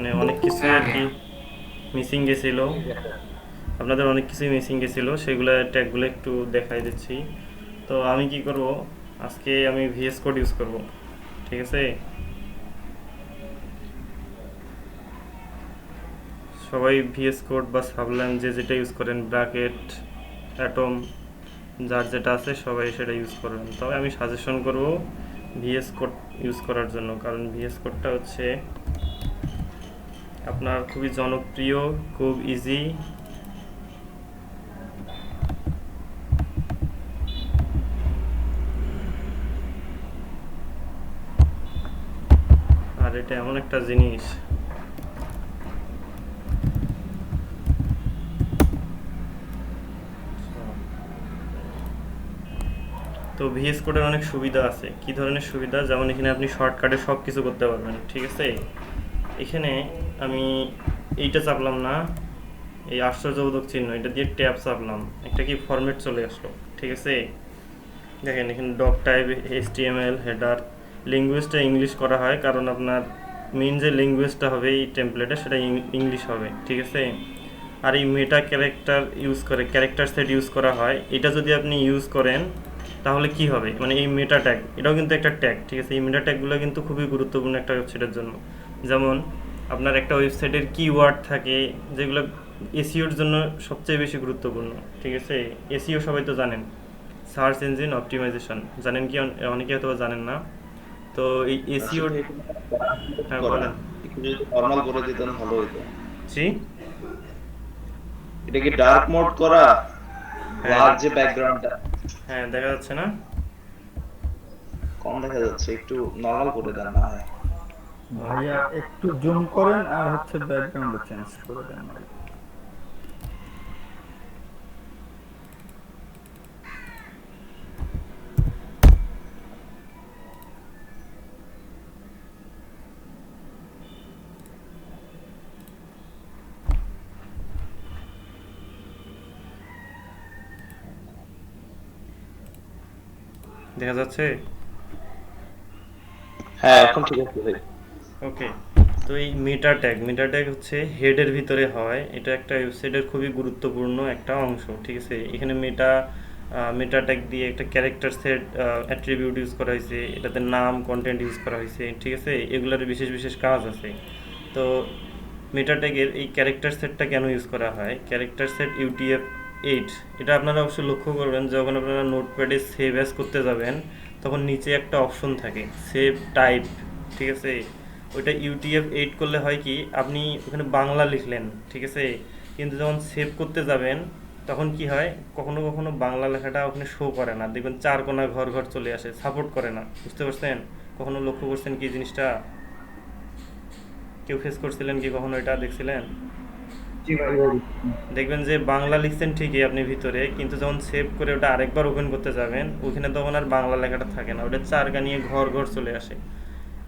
মানে অনেক কিছু হ্যাঁ আর হ্যাঁ কি মিসিং গেছিলো। ঠিক আছে। আপনাদের অনেক কিছুই মিসিং গেছিলো, সেগুলো ট্যাগগুলো একটু দেখাই দিচ্ছি। তো আমি কি করব, আজকে আমি ভিএস কোড ইউজ করব, ঠিক আছে? সবাই ভিএস কোড বা সাবলাইম যে যেটা ইউজ করেন, ব্র্যাকেট, অ্যাটম, যার যেটা আছে সবাই সেটা ইউজ করবেন। তবে আমি সাজেশন করব ভিএস কোড ইউজ করার জন্য, কারণ ভিএস কোডটা হচ্ছে আপনার খুবই জনপ্রিয়, খুব ইজি। আর এটা এমন একটা জিনিস, তো ভিএস কোডের অনেক সুবিধা আছে। কি ধরনের সুবিধা? যেমন এখানে আপনি শর্টকাটে সব কিছু করতে পারবেন, ঠিক আছে? এখানে আমি এইটা চাপলাম না, এই আশ্চর্যবোধক চিহ্ন এটা দিয়ে ট্যাব চাপলাম, একটা কি ফরম্যাট চলে আসলো, ঠিক আছে? দেখেন এখানে ডক টাইপ, এইচটিএমএল, হেডার, ল্যাঙ্গুয়েজটা ইংলিশ করা হয় কারণ আপনার মেইন যে ল্যাঙ্গুয়েজটা হবে এই টেমপ্লেটে সেটা ইংলিশ হবে, ঠিক আছে? আর এই মেটা ক্যারেক্টার ইউজ করে, ক্যারেক্টার সেট ইউজ করা হয়। এটা যদি আপনি ইউজ করেন তাহলে কি হবে, মানে এই মেটা ট্যাগ এটাও কিন্তু একটা ট্যাগ, ঠিক আছে? এই মেটা ট্যাগগুলো কিন্তু খুবই গুরুত্বপূর্ণ একটা ওয়েবসাইটের জন্য। যেমন আপনার একটা ওয়েবসাইটের কিওয়ার্ড থাকে যেগুলো এসইওর জন্য সবচেয়ে বেশি গুরুত্বপূর্ণ, ঠিক আছে? এসইও সবাই তো জানেন, সার্চ ইঞ্জিন অপটিমাইজেশন, জানেন কি? অনেকে হয়তো জানেন না। তো এই এসইও, আসলে এটা dark mode হ্যাঁ করা, বলেন। একটু যদি নর্মাল করে দিতেন ভালো হইতো। জি, এটা কি ডার্ক মোড করা? হ্যাঁ ব্লার যে ব্যাকগ্রাউন্ডটা হ্যাঁ দেখা যাচ্ছে না? কম দেখা যাচ্ছে, একটু নর্মাল করে দেন না হয়। ভাইয়া একটু জুম করেন আর হচ্ছে ব্যাকগ্রাউন্ড চেঞ্জ করে দেন ভাই। দেখা যাচ্ছে? হ্যাঁ এখন ঠিক আছে ভাই। ওকে। তো এই মেটা ট্যাগ হচ্ছে হেডের ভিতরে হয়, এটা একটা ওয়েবসাইটের খুবই গুরুত্বপূর্ণ একটা অংশ, ঠিক আছে? এখানে মেটা ট্যাগ দিয়ে একটা ক্যারেক্টার সেট অ্যাট্রিবিউট ইউজ করা হয়েছে, এটাতে নাম, কন্টেন্ট ইউজ করা হয়েছে, ঠিক আছে? এগুলোর বিশেষ বিশেষ কাজ আছে। তো মেটা ট্যাগের এই ক্যারেক্টার সেটটা কেন ইউজ করা হয়? ক্যারেক্টার সেট UTF-8, এটা আপনারা অবশ্যই লক্ষ্য করবেন যখন আপনারা নোটপ্যাডে সেভ অ্যাজ করতে যাবেন তখন নিচে একটা অপশন থাকে সেভ টাইপ, ঠিক আছে? ওইটা UTF-8 করলে হয় কি, আপনি ওখানে বাংলা লিখলেন, ঠিক আছে? কিন্তু যখন সেভ করতে যাবেন তখন কি হয়, কখনো কখনো বাংলা লেখাটা ওখানে শো করে না, দেখবেন চার কোণা ঘর ঘর চলে আসে, সাপোর্ট করে না, বুঝতে পারছেন? কখনো লক্ষ্য করছেন কি জিনিসটা? কেউ ফেস করছিলেন কি কখনো, এটা দেখছিলেন? জি ভাইয়া। দেখবেন যে বাংলা লিখছেন ঠিকই আপনি ভিতরে, কিন্তু যখন সেভ করে ওটা আরেকবার ওপেন করতে যাবেন ওখানে তখন আর বাংলা লেখাটা থাকে না, ওটা চারগা নিয়ে ঘর ঘর চলে আসে।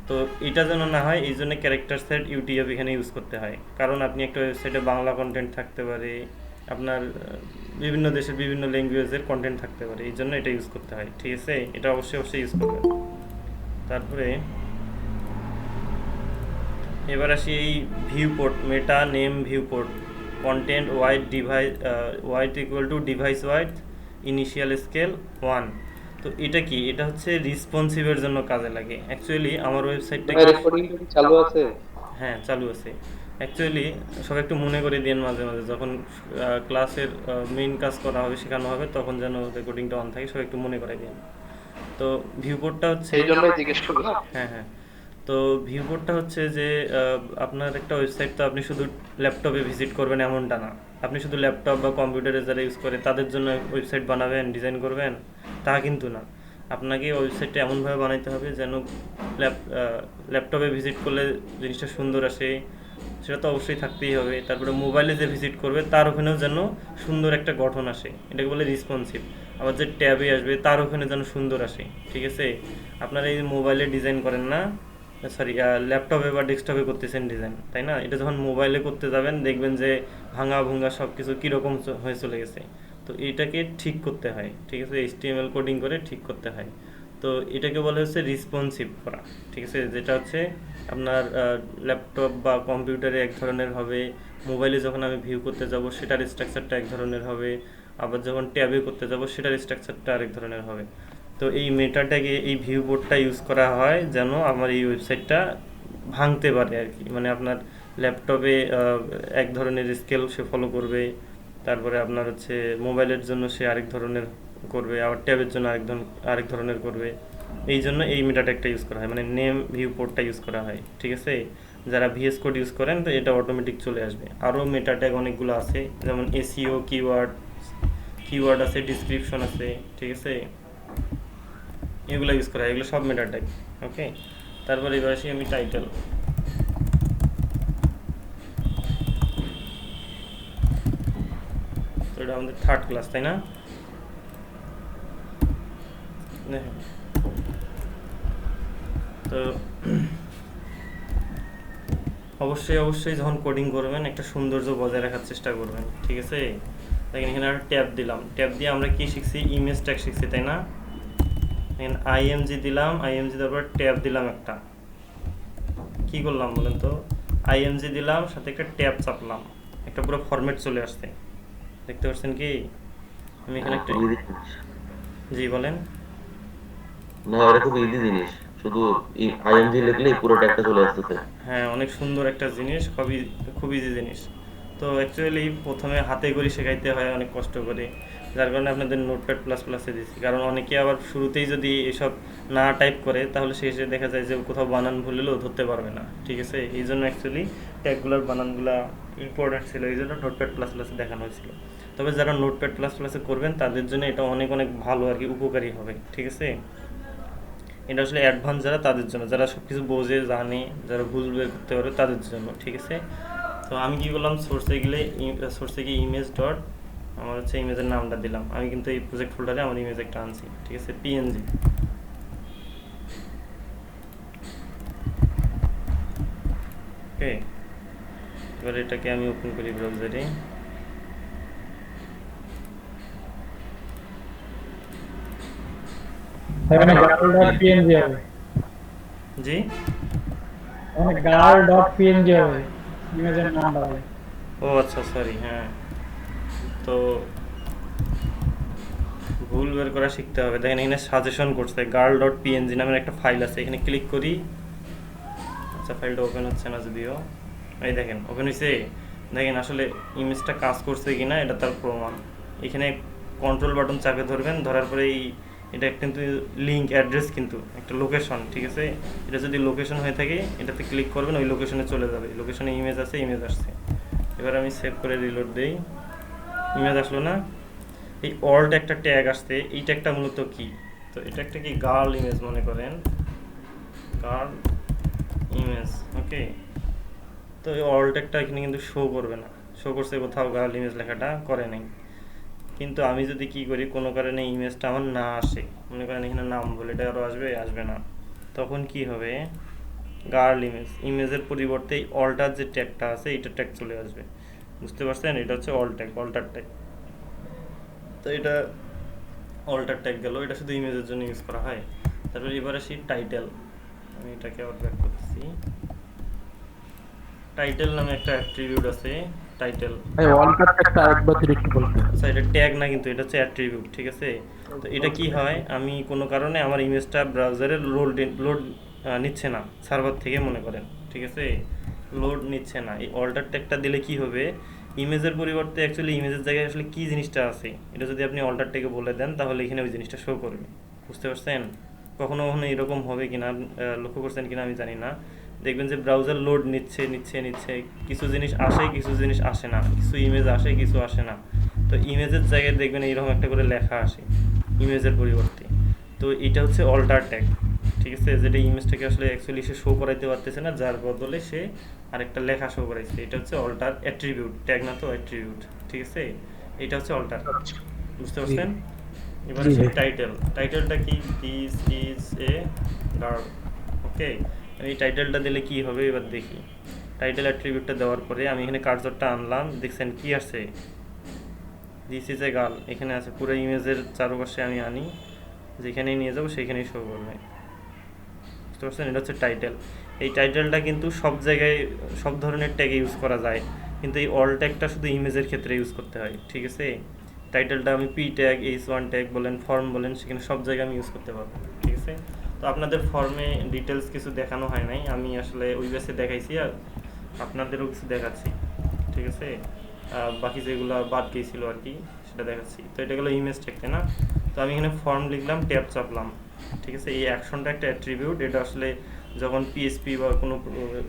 তো এটা যেন না হয় এই জন্য ক্যারেক্টার সেট ইউটিএফ এখানে ইউজ করতে হয়, কারণ আপনি একটা ওয়েবসাইটে বাংলা কন্টেন্ট থাকতে পারে, আপনার বিভিন্ন দেশের বিভিন্ন ল্যাঙ্গুয়েজের কন্টেন্ট থাকতে পারে, এই জন্য এটা ইউজ করতে হয়, ঠিক আছে? এটা অবশ্যই অবশ্যই ইউজ করবেন। তারপরে এবার আসি এই viewport, meta name viewport, content wide device, wide equal to device wide, initial scale 1। তো এটা কি? এটা হচ্ছে রিসপন্সিভের জন্য কাজে লাগে। অ্যাকচুয়ালি আমার ওয়েবসাইটটা ভাই কি, রেকর্ডিংটা কি চালু আছে? হ্যাঁ চালু আছে। অ্যাকচুয়ালি সবাই একটু মনে করে দিন মাঝে মাঝে যখন ক্লাসের মেইন কাজ করা হবে, শেখানো হবে, তখন যেন রেকর্ডিংটা অন থাকে, সবাই একটু মনে করে দিন। তো ভিউপোর্টটা হচ্ছে, সেই জন্যই জিজ্ঞেস করলাম। হ্যাঁ হ্যাঁ, তো ভিউপোর্টটা হচ্ছে যে আপনার একটা ওয়েবসাইট তো আপনি শুধু ল্যাপটপে ভিজিট করবেন এমনটা না, আপনি শুধু ল্যাপটপ বা কম্পিউটারে যারা ইউজ করে তাদের জন্য ওয়েবসাইট বানাবেন, ডিজাইন করবেন, তা কিন্তু না। আপনাকে ওয়েবসাইটটা এমনভাবে বানাইতে হবে যেন ল্যাপ ল্যাপটপে ভিজিট করলে জিনিসটা সুন্দর আসে, সেটা তো অবশ্যই থাকতেই হবে। তারপরে মোবাইলে যে ভিজিট করবে তার ওখানেও যেন সুন্দর একটা গঠন আসে, এটাকে বলে রেসপন্সিভ। আবার যে ট্যাবে আসবে তার ওখানে যেন সুন্দর আসে, ঠিক আছে? আপনারা এই মোবাইলে ডিজাইন করেন না, সরি ল্যাপটপে বা ডেস্কটপে করতেছেন ডিজাইন, তাই না? এটা যখন মোবাইলে করতে যাবেন দেখবেন যে ভাঙা ভুঙ্গা সব কিছু কীরকম হয়ে চলে গেছে। তো এইটাকে ঠিক করতে হয়, ঠিক আছে? HTML কোডিং করে ঠিক করতে হয়। তো এটাকে বলা হচ্ছে রেসপন্সিভ করা, ঠিক আছে, যেটা হচ্ছে আপনার ল্যাপটপ বা কম্পিউটারে এক ধরনের হবে, মোবাইলে যখন আমি ভিউ করতে যাব সেটার স্ট্রাকচারটা এক ধরনের হবে, আবার যখন ট্যাবে করতে যাব সেটার স্ট্রাকচারটা আরেক ধরনের হবে। তো এই মেটাটাকে, এই ভিউ বোর্ডটা ইউজ করা হয় যেন আমার এই ওয়েবসাইটটা ভাঙতে পারে আর কি, মানে আপনার ল্যাপটপে এক ধরনের স্কেল সে ফলো করবে, তারপরে আপনার হচ্ছে মোবাইলের জন্য সে আরেক ধরনের করবে, আবার ট্যাবের জন্য আরেক ধরনের করবে। এই জন্য এই মেটা ট্যাগটা ইউজ করা হয়, মানে নেম ভিউ পোর্টটা ইউজ করা হয়, ঠিক আছে। যারা ভিএস কোড ইউজ করেন তো এটা অটোমেটিক চলে আসবে। আরও মেটা ট্যাগ অনেকগুলো আছে, যেমন এসইও, কিওয়ার্ড আছে, ডিসক্রিপশন আছে, ঠিক আছে, এগুলো ইউজ করা হয়, এগুলো সব মেটা ট্যাগ। ওকে, তারপর এবার আসি আমি টাইটেল। তো এটা আমাদের থার্ড ক্লাস, তাই না? দেখেন, তো অবশ্যই যখন কোডিং করবেন একটা সৌন্দর্য বজায় রাখার চেষ্টা করবেন, ঠিক আছে। দেখেন এখানে একটা ট্যাব দিলাম, ট্যাব দিয়ে আমরা কি শিখছি, ইমেজ ট্যাগ শিখছি, তাই না? দেখেন আইএমজি দিলাম, আইএমজি তারপর ট্যাব দিলাম একটা, কি করলাম বলেন তো, আইএমজি দিলাম সাথে একটা ট্যাব চাপলাম, একটা পুরো ফরম্যাট চলে আসছে, দেখতে পাচ্ছেন কি? আমি এখানে একটা, খুব ইজি জিনিস। জি বলেন। না, এটা খুব ইজি জিনিস, শুধু আইএমজি লিখলেই পুরো ট্যাগটা চলে আসতেছে। হ্যাঁ, অনেক সুন্দর একটা জিনিস, খুব ইজি জিনিস। তো অ্যাকচুয়ালি প্রথমে হাতে করে শেখাইতে হয় অনেক কষ্ট করে, যার কারণে আপনাদের নোটপ্যাড প্লাস প্লাসে দিচ্ছি, কারণ অনেকে আবার শুরুতেই যদি এসব না টাইপ করে তাহলে শেষে দেখা যায় যে কোথাও বানান ভুল হলেও ধরতে পারবে না, ঠিক আছে। এই জন্য অ্যাকচুয়ালি ট্যাগগুলোর বানানগুলো ইম্পর্ট্যান্ট ছিল, এই জন্য নোটপ্যাড প্লাস প্লাসে দেখানো হয়েছিল। তবে যারা নোটপ্যাড প্লাস প্লাসে করবেন তাদের জন্য এটা অনেক অনেক ভালো আর কি, উপকারী হবে, ঠিক আছে। এটা আসলে অ্যাডভান্স যারা, তাদের জন্য, যারা সব কিছু বোঝে জানে, যারা ভুল বের করতে পারে তাদের জন্য, ঠিক আছে। তো আমি কি করলাম, সোর্সে গিয়ে ইমেজ ডট, আমার হচ্ছে ইমেজের নামটা দিলাম, আমি কিন্তু এই প্রজেক্ট ফোল্ডারে আমার ইমেজ একটা আনছি, ঠিক আছে, পিএনজি। ওকে, এবার এটাকে আমি ওপেন করি ব্রাউজারে। মানে girl.png হবে, জি, মানে girl.png হবে, ইমেজের নামটা হবে। ও আচ্ছা, সরি, হ্যাঁ। তো ভুল বের করা শিখতে হবে। দেখেন এখানে সাজেশন করছে, girl.png নামের একটা ফাইল আছে, এখানে ক্লিক করি। আচ্ছা, ফাইলটা ওপেন হচ্ছে না যদিও, এই দেখেন ওপেন হয়েছে। দেখেন আসলে ইমেজটা কাজ করছে কিনা এটা তার প্রমাণ। এখানে কন্ট্রোল বাটন চাপে ধরবেন, ধরার পরে এটা কিন্তু লিঙ্ক অ্যাড্রেস, কিন্তু একটা লোকেশন, ঠিক আছে। এটা যদি লোকেশন হয়ে থাকে এটাতে ক্লিক করবেন, ওই লোকেশনে চলে যাবে, লোকেশনে ইমেজ আছে, ইমেজ আসছে। এবার আমি সেভ করে রিলোড দেই, ইমেজ আসলো না। এই অল্ট একটা ট্যাগ আসছে, এই ট্যাগটা মূলত কি, তো এটা একটা কি গার্ল ইমেজ মনে করেন, গার্ল ইমেজ, ওকে। তো এই অল্ট একটা এখানে কিন্তু শো করবে না, শো করছে কোথাও গার্ল ইমেজ লেখাটা করে নাই। কিন্তু আমি যদি কি করি, কোনো কারণে ইমেজটা আমার না আসে, মনে করেন এখানে নাম বলে এটা আরও আসবে না, তখন কি হবে, গার্ল ইমেজের পরিবর্তে এই অল্টার যে ট্যাগটা আছে এইটা ট্যাগ চলে আসবে, বুঝতে পারছেন? এটা হচ্ছে অল্টার ট্যাগ। তো এটা অল্টার ট্যাগ গেল, এটা শুধু ইমেজের জন্য ইউজ করা হয়। তারপর এবার আসি টাইটেল, আমি এটাকে আবার ব্যাক করতেছি। টাইটেল নামে একটা অ্যাট্রিবিউট আছে, টাইটেল। ভাই ওয়ালকাট একটা আরেকবার একটু বলতে। আচ্ছা, এটা ট্যাগ না, কিন্তু এটা হচ্ছে অ্যাট্রিবিউট, ঠিক আছে। তো এটা কি হয়, আমি কোনো কারণে আমার ইমেজটা ব্রাউজারে লোড নিচ্ছে না সার্ভার থেকে, মনে করেন, ঠিক আছে, লোড নিচ্ছে না। এই অল্টার ট্যাগটা দিলে কি হবে, ইমেজের পরিবর্তে অ্যাকচুয়ালি ইমেজের জায়গায় আসলে কি জিনিসটা আছে এটা যদি আপনি অল্টার ট্যাগে বলে দেন তাহলে এখানে ওই জিনিসটা শো করবে, বুঝতে পারছেন? কখনো কখনো এরকম হবে কিনা, লক্ষ্য করছেন কিনা আমি জানি না, দেখবেন যে ব্রাউজার লোড নিচ্ছে, কিছু জিনিস আসে, কিছু জিনিস আসে না, কিছু ইমেজ আসে, কিছু আসে না। তো ইমেজের জায়গায় দেখবেন এইরকম একটা করে লেখা আসে ইমেজের পরিবর্তে, তো এটা হচ্ছে অল্টার ট্যাগ, ঠিক আছে, যেটা ইমেজটাকে আসলে অ্যাকচুয়ালি সে শো করাইতে পারতেছে না, যার বদলে সে আরেকটা লেখা শো করাইছে। এটা হচ্ছে অল্টার অ্যাট্রিবিউট, ট্যাগ না তো অ্যাট্রিবিউট, ঠিক আছে। এটা হচ্ছে অল্টার, বুঝতে পারছেন? এবার হচ্ছে টাইটেলটা কি, দিস ইজ এ গার্ল, ওকে। এই টাইটেলটা দিলে কি হবে এবার দেখি। টাইটেল অ্যাট্রিবিউটটা দেওয়ার পরে আমি এখানে কার্সরটা আনলাম, দেখছেন কি আসছে, দিস ইজ এ গার্ল এখানে আছে, পুরো ইমেজের চারপাশে আমি আনি, যেখানেই নিয়ে যাবো সেখানেই শো করবে। বুঝতে পারছেন? এটা হচ্ছে টাইটেল। এই টাইটেলটা কিন্তু সব জায়গায় সব ধরনের ট্যাগে ইউজ করা যায়, কিন্তু এই অল ট্যাগটা শুধু ইমেজের ক্ষেত্রে ইউজ করতে হয়। ঠিক আছে? টাইটেলটা আমি পি ট্যাগ, H1 ট্যাগ বলেন, ফর্ম বলেন, সেখানে সব জায়গায় আমি ইউজ করতে পারবো। ঠিক আছে? তো আপনাদের ফর্মে ডিটেলস কিছু দেখানো হয় নাই, আমি আসলে ওই বেসে দেখাইছি, আর আপনাদেরও কিছু দেখাচ্ছি। ঠিক আছে? বাকি যেগুলো বাদ গিয়েছিল আর কি সেটা দেখাচ্ছি। তো এটা গেলো ইমেজ ট্যাগ, তাই না? তো আমি এখানে ফর্ম লিখলাম, ট্যাব চাপলাম। ঠিক আছে? এই অ্যাকশনটা একটা অ্যাট্রিবিউট, এটা আসলে যখন পিএসপি বা কোনো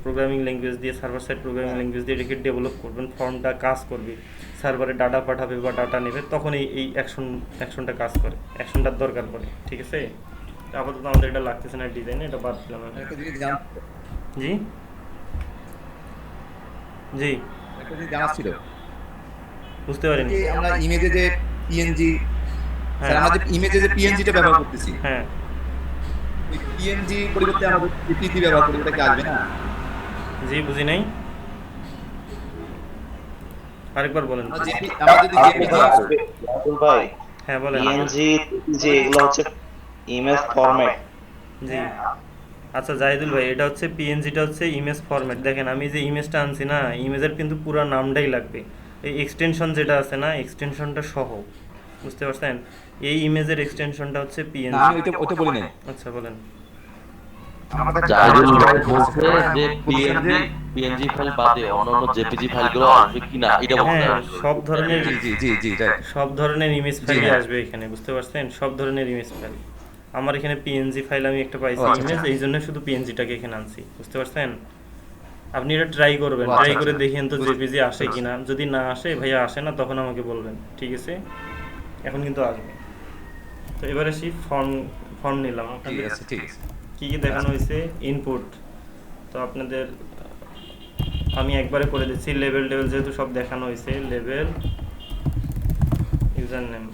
প্রোগ্রামিং ল্যাঙ্গুয়েজ দিয়ে, সার্ভার সাইড প্রোগ্রামিং ল্যাঙ্গুয়েজ দিয়ে এটাকে ডেভেলপ করবেন, ফর্মটা কাজ করবে, সার্ভারে ডাটা পাঠাবে বা ডাটা নেবে, তখন এই অ্যাকশনটা কাজ করে, অ্যাকশনটার দরকার পড়ে। ঠিক আছে? তো আপাতত আমাদের এটা লাগতেছে না ডিজাইনে, এটা বাদ দিলাম আমি। একটা জিনিস জানা জি জি একটা জিনিস জানা ছিল বুঝতে পারিনি। যে আমরা ইমেজে যে পিএনজি, হ্যাঁ আমরা যে ইমেজে যে পিএনজিটা ব্যবহার করতেছি, হ্যাঁ ওই পিএনজি পরিবর্তে আমরা জেপিজি ব্যবহার করি, ওটা কি আসবে না? জি বুঝি নাই, আরেকবার বলেন। আমরা যদি জেপিজি রাতুল ভাই, হ্যাঁ বলেন। পিএনজি যে এগুলো হচ্ছে ইমেজ ফরম্যাট। জি আচ্ছা জাহিদুল ভাই, এটা হচ্ছে পিএনজিটা হচ্ছে ইমেজ ফরম্যাট। দেখেন আমি যে ইমেজটা আনছি না, ইমেজের কিন্তু পুরো নামটাই লাগবে, এই এক্সটেনশন যেটা আছে না, এক্সটেনশনটা সহ। বুঝতে পারছেন? এই ইমেজের এক্সটেনশনটা হচ্ছে না, পিএনজি। আমি ওইটা বলি নাই। আচ্ছা বলেন। জাহিদুল ভাই বলছে যে পিএনজি ফাইল বাদে অন্যান্য জেপিজি ফাইলগুলো আসবে কিনা এটা বলতে হ্যাঁ হবে। সব ধরনের জি রাইট। সব ধরনের ইমেজ ফাইলই হ্যাঁ। আসবে এখানে। বুঝতে পারছেন? সব ধরনের ইমেজ ফাইল। আমার এখানে পিএনজি ফাইল আমি একটা পাইছি ও, আচ্ছা, ইমেজ, এই জন্য শুধু পিএনজিটাকে এখানে আনছি। বুঝতে পারছেন? আপনি এটা ট্রাই করবেন, ও, আচ্ছা, ট্রাই করে আচ্ছা। দেখেন তো জেপিজি আসে কিনা। যদি না আসে, ভাইয়া আসে না, তখন আমাকে বলবেন। ঠিক আছে? এখন কিন্তু আসবে। তো এবার আসি ফর্ম নিলাম। ঠিক আপনাদের আছে, ঠিক আছে। কি কি দেখানো হয়েছে? ইনপুট। তো আপনাদের আমি একবারে করে দিচ্ছি, লেভেল যেহেতু সব দেখানো হয়েছে, লেভেল, ইউজার নেম,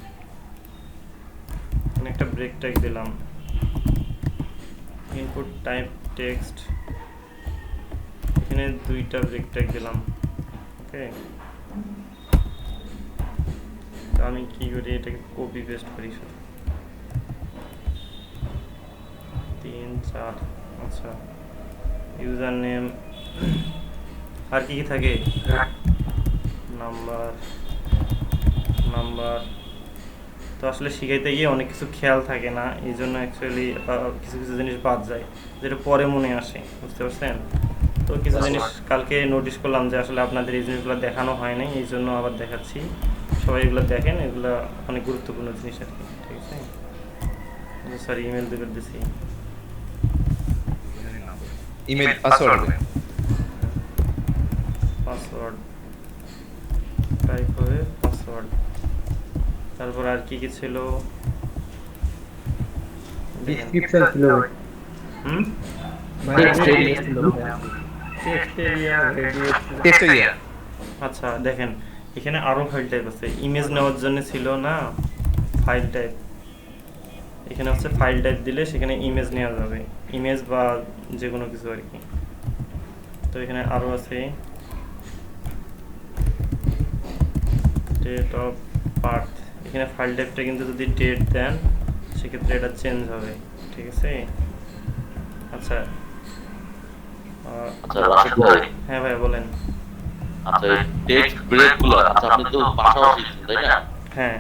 এখানে একটা ব্রেক ট্যাগ দিলাম, ইনপুট টাইপ টেক্সট, এখানে দুইটা ব্রেক ট্যাগ দিলাম। ওকে, তো আমি কি করি, এটাকে কপি পেস্ট করি শুধু 3 4। আচ্ছা, ইউজার নেম, আর কি কি থাকে? নাম্বার। তো আসলে শিখাইতে গিয়ে অনেক কিছু খেয়াল থাকে না, এই জন্য অ্যাকচুয়ালি কিছু কিছু জিনিস বাদ যায়, যেটা পরে মনে আসে। বুঝতে পারছেন? তো কিছু জিনিস কালকে নোটিস করলাম যে আসলে আপনাদের এই জিনিসগুলো দেখানো হয় নাই, এই জন্য আবার দেখাচ্ছি। সবাই এগুলো দেখেন, এগুলো অনেক গুরুত্বপূর্ণ জিনিস আর কি। ঠিক আছে? সরি, ইমেল দিয়ে দিছি। ইমেল পাসওয়ার্ড পাসওয়ার্ড টাইপ হবে, পাসওয়ার্ড। তারপর আর কি কি ছিল? ডিসক্রিপশন ছিল ভাই। হুম টেক্সট এরিয়া ছিল ভাই। Text area, radiate, text area. আচ্ছা দেখেন, এখানে আরো ফাইল টাইপ আছে। ইমেজ নেওয়ার জন্য ছিল না ফাইল টাইপ, এখানে হচ্ছে ফাইল টাইপ দিলে সেখানে ইমেজ নেওয়া যাবে, ইমেজ বা যে কোনো কিছু আর কি। তো এখানে আরো আছে ডেট অফ বার্থ, এখানে ফাইল টাইপটা কিন্তু যদি ডেট দেন সেক্ষেত্রে এটা চেঞ্জ হবে। ঠিক আছে? আচ্ছা আচ্ছা রাশিদ ভাই, হ্যাঁ ভাই বলেন। আচ্ছা টেক্সট ব্রেক গুলো, আচ্ছা আপনি তো পাশাপাশি দিচ্ছেন, তাই না? হ্যাঁ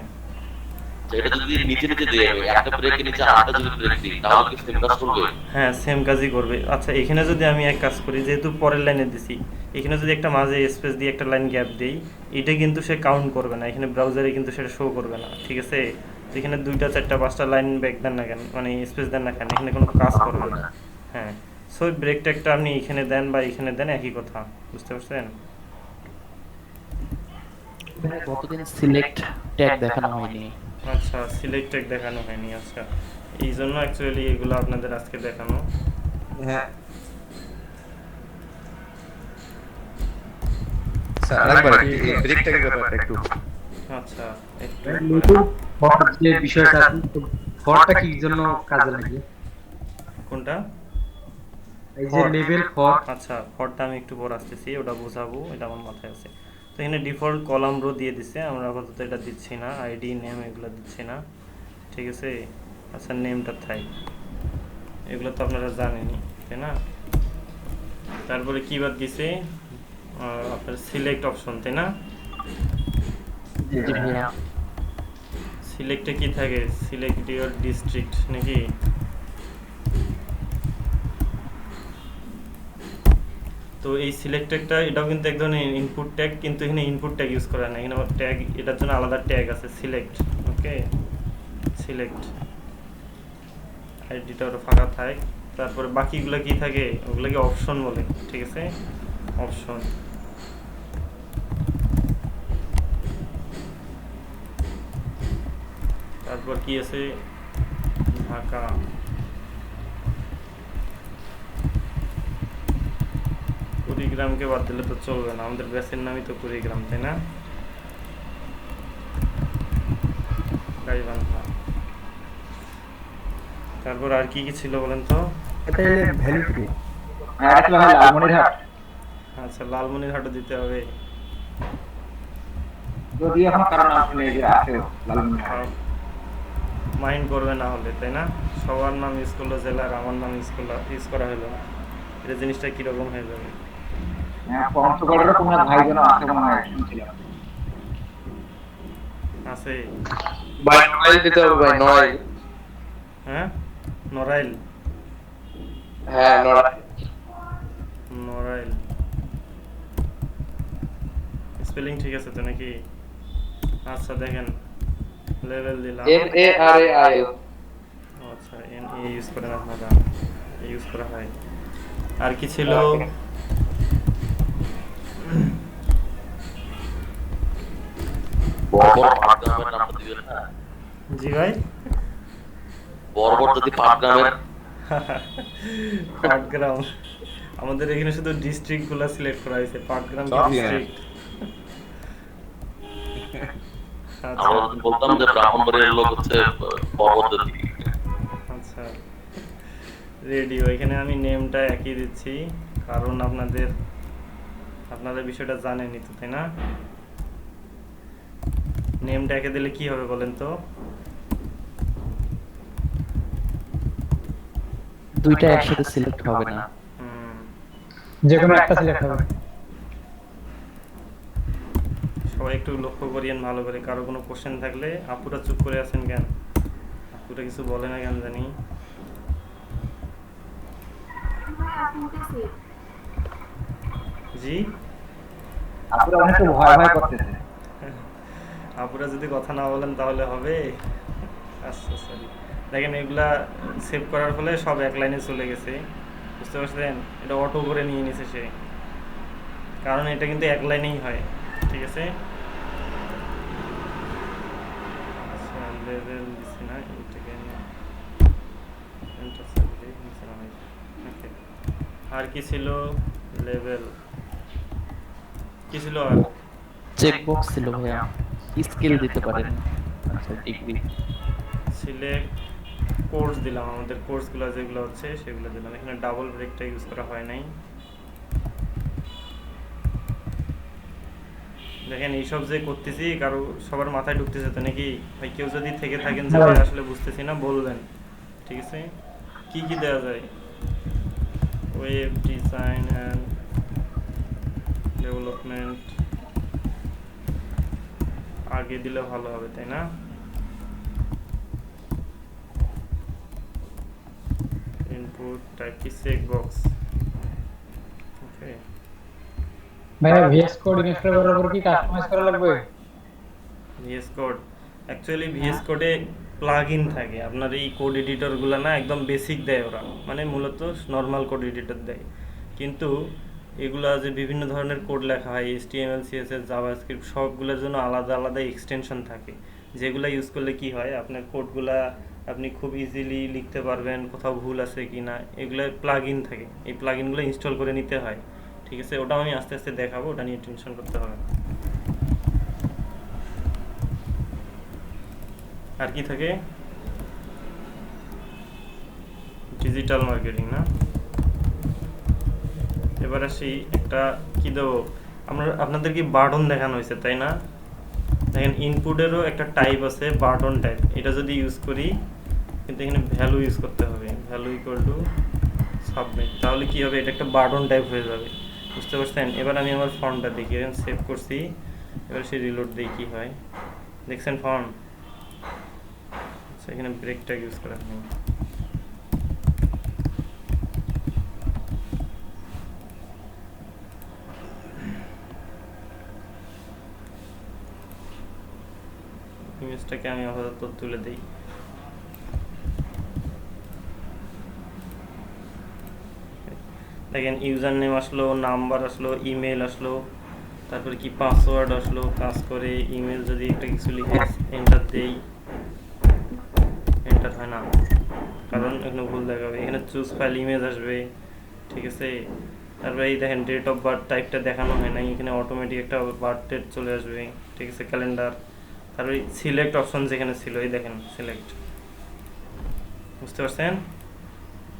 আচ্ছা, এটা যদি নিচে নিচে দিয়ে দেবে, একটা ব্রেকের নিচে আরেকটা যদি ব্রেক দিই, তাহলে কি সেম কাজ করবে? হ্যাঁ সেম কাজই করবে। আচ্ছা এখানে যদি আমি এক কাজ করি, যেহেতু পরের লাইনে দিছি, এখানে যদি একটা মাঝে স্পেস দিয়ে একটা লাইন গ্যাপ দিই, এটা কিন্তু সে কাউন্ট করবে না, এখানে ব্রাউজারে কিন্তু সেটা শো করবে না। ঠিক আছে? এখানে 2টা 4টা 5টা লাইন ব্যাক দেন না কেন, মানে স্পেস দেন না কেন, এখানে কোনো কাজ করবে না। হ্যাঁ, সো ব্রেক ট্যাগটা আপনি এখানে দেন বা এখানে দেন, একই কথা। বুঝতে পারছেন? গতদিন সিলেক্ট ট্যাগ দেখানো হয়নি। আচ্ছা, সিলেক্ট ট্যাগ দেখানো হয়নি। আচ্ছা, এই জন্য অ্যাকচুয়ালি এগুলো আপনাদের আজকে দেখানো। হ্যাঁ স্যার, আরেকবার এই ব্রেক ট্যাগের ব্যাপারটা একটু। আচ্ছা একটু লেবেল ফর যে বিষয়টা আছে, ফরটা কি জন্য কাজে লাগে? কোনটা? এই যে লেবেল ফর, আচ্ছা, ফরটা আমি একটু পর আসতেছি, ওটা বোঝাবো, এটা আমার মাথায় আছে। তো এখানে ডিফল্ট কলাম রো দিয়ে দিছে, আমরা আপাতত এটা দিচ্ছি না, আইডি নেম এগুলো দিচ্ছি না। ঠিক আছে? আচ্ছা নেমটা থাই, এগুলো তো আপনারা জানেনই তাই না। তারপরে কি বাদ গেছে, আপনার সিলেক্ট অপশন তাই না। জি ভাইয়া। সিলেক্টে কি থাকে, সিলেক্ট ইউর ডিস্ট্রিক্ট নাকি। তো এই সিলেক্ট ট্যাগটা এটাও কিন্তু এক ধরনের ইনপুট ট্যাগ, কিন্তু এখানে ইনপুট ট্যাগ ইউজ করা না, এখানে আবার ট্যাগ, এটার জন্য আলাদা ট্যাগ আছে সিলেক্ট। ওকে, সিলেক্ট আইডিটা ওটা ফাঁকা থাকে। তারপরে বাকিগুলো কি থাকে, ওগুলোকে অপশন বলে, ঠিক আছে, অপশন। তারপর কি আছে, ঢাকা, কুড়িগ্রামকে বাদ দিলে তো চলবে না, আমাদের ব্যাচের নামই তো কুড়িগ্রাম তাই না। গাইবান্ধা। তারপর আর কি কি ছিল বলেন তো। এটা ভ্যালু কি? হ্যাঁ এটা ভাই লালমনিরহাট। আচ্ছা লালমনিরহাটও দিতে হবে। যদি এখন কারণ আসলে এই যে আছে লালমনিরহাট। মাইন্ড করবে না হলে তাই না, সবার নাম ইউজ করলো জেলার, আমার নাম ইউজ করা হলো না, এটা জিনিসটা কিরকম হয়ে যাবে। হ্যাঁ পঞ্চগড়ের কোন এক ভাই যেন আছে মনে হয় শুনছিলাম। আছে ভাই নড়াইল দিতে হবে ভাই, নড়াইল। হ্যাঁ নড়াইল, হ্যাঁ নড়াইল। নড়াইল স্পেলিং ঠিক আছে তো নাকি। আচ্ছা দেখেন লেভেল দিলাম, NARAIL। আচ্ছা এন এ ইউজ করেন আপনারা, ইউজ করা হয়। আর কি ছিল, বর্বর পাটগ্রামের নামটা দিবেন না? জি ভাই। বর্বর যদি পাটগ্রামের পাটগ্রাম, আমাদের এখানে শুধু ডিস্ট্রিক্ট গুলা সিলেক্ট করা হয়েছে, পাটগ্রাম সব ডিস্ট্রিক্ট। আচ্ছা আমরা যদি বলতাম যে ব্রাহ্মণবাড়িয়ার লোক হচ্ছে বর্বরদের দিকে। আচ্ছা রেডিও, এখানে আমি নেমটা একই দিচ্ছি, কারণ আপনাদের বিষয়টা জানেনই তো তাই না। নেমটা একে দিলে কি হবে বলেন তো। দুইটা একসাথে সিলেক্ট হবে না। যে কোনো একটা সিলেক্ট হবে। সবাই একটু লক্ষ্য করিয়েন ভালো করে, কারো কোনো কোশ্চেন থাকলে। আপুরা চুপ করে আছেন কেন, আপুরা কিছু বলে না কেন জানি। জি আপনারা অনেক ভয় ভয় করতেছে। আপুরা যদি কথা না বলেন তাহলে হবে। আচ্ছা সরি, দেখেন এগুলা সেভ করার ফলে সব এক লাইনে চলে গেছে, বুঝতে পারছেন, এটা অটো করে নিয়ে নিছে সে, কারণ এটা কিন্তু এক লাইনেই হয়, ঠিক আছে। আচ্ছা লেভেল দিছি না, এটাকে এন্টার সাবজেক্ট দিছি না ভাই। ওকে, আর কি ছিল, লেভেল কি ছিল, আর চেকবক্স ছিল ভাইয়া, স্কিল দিতে পারেন। আচ্ছা ডিগ্রি। সিলেক্ট কোর্স দিলাম, আমাদের কোর্সগুলো যেগুলো হচ্ছে সেগুলো দিলাম, এখানে ডাবল ব্রেকটা ইউজ করা হয় নাই। দেখেন এইসব যে করতেছি কারো সবার মাথায় ঢুকতেছে তো নাকি ভাই, কেউ যদি থেকে থাকেন যে ভাই আসলে বুঝতেছি না বলবেন, ঠিক আছে। কি কি দেওয়া যায়, ওয়েব ডিজাইন অ্যান্ড ডেভেলপমেন্ট আগে দিলে ভালো হবে তাই না। ইনপুট টাইপ কি চেক বক্স। ওকে ভাইয়া ভিএস কোড ইনস্টল করার পর কি কাস্টমাইজ করা লাগবে? ভিএস কোড, অ্যাকচুয়ালি ভিএস কোডে প্লাগইন থাকে, আপনার এই কোড এডিটরগুলো না একদম বেসিক দেয় ওরা, মানে মূলত নর্মাল কোড এডিটর দেয়, কিন্তু এগুলা যে বিভিন্ন ধরনের কোড লেখা হয় HTML CSS জাভাস্ক্রিপ্ট সবগুলোর জন্য আলাদা আলাদা এক্সটেনশন থাকে, যেগুলো ইউজ করলে কি হয় আপনার কোডগুলা আপনি খুব ইজিলি লিখতে পারবেন, কোথাও ভুল আছে কি না এগুলো প্লাগইন থাকে, এই প্লাগইনগুলো ইনস্টল করে নিতে হয়, ঠিক আছে। ওটাও আমি আস্তে আস্তে দেখাবো, ওটা নিয়ে টেনশন করতে হবে না। আর কি থাকে, ডিজিটাল মার্কেটিং না। এবার আসি একটা কি দেবো, আপনাদের কি বাটন দেখানো হয়েছে তাই না। দেখেন ইনপুটেরও একটা টাইপ আছে বাটন টাইপ, এটা যদি ইউজ করি কিন্তু এখানে ভ্যালু ইউজ করতে হবে, ভ্যালু ইকুয়াল টু সাবমিট। তাহলে কি হবে, এটা একটা বাটন টাইপ হয়ে যাবে, বুঝতে পারছেন? এবার আমি আমার ফর্মটা দেখি, সেভ করছি, এবার সে রিলোড দিই কি হয়, দেখছেন ফর্ম? আচ্ছা, এখানে ব্রেক ট্যাগ ইউজ করা নেই। ইমেজটাকে আমি আপাতত তুলে দিই। দেখেন ইউজার নেম আসলো, নাম্বার আসলো, ইমেল আসলো, তারপরে কি পাসওয়ার্ড আসলো, কাজ করে। ইমেল যদি একটা কিছু লিখে এন্টার দেই, এন্টার হয় না, কারণ এখানে ভুল দেখাবে। এখানে চুজ ফাইল ইমেজ আসবে, ঠিক আছে? তারপরে এই দেখেন ডেট অফ বার্থ টাইপটা দেখানো হয় না, এখানে অটোমেটিক একটা বার্থ ডেট চলে আসবে, ঠিক আছে? ক্যালেন্ডার। তারপরে সিলেক্ট অপশন যেখানে ছিল, এই দেখেন সিলেক্ট, বুঝতে পারছেন?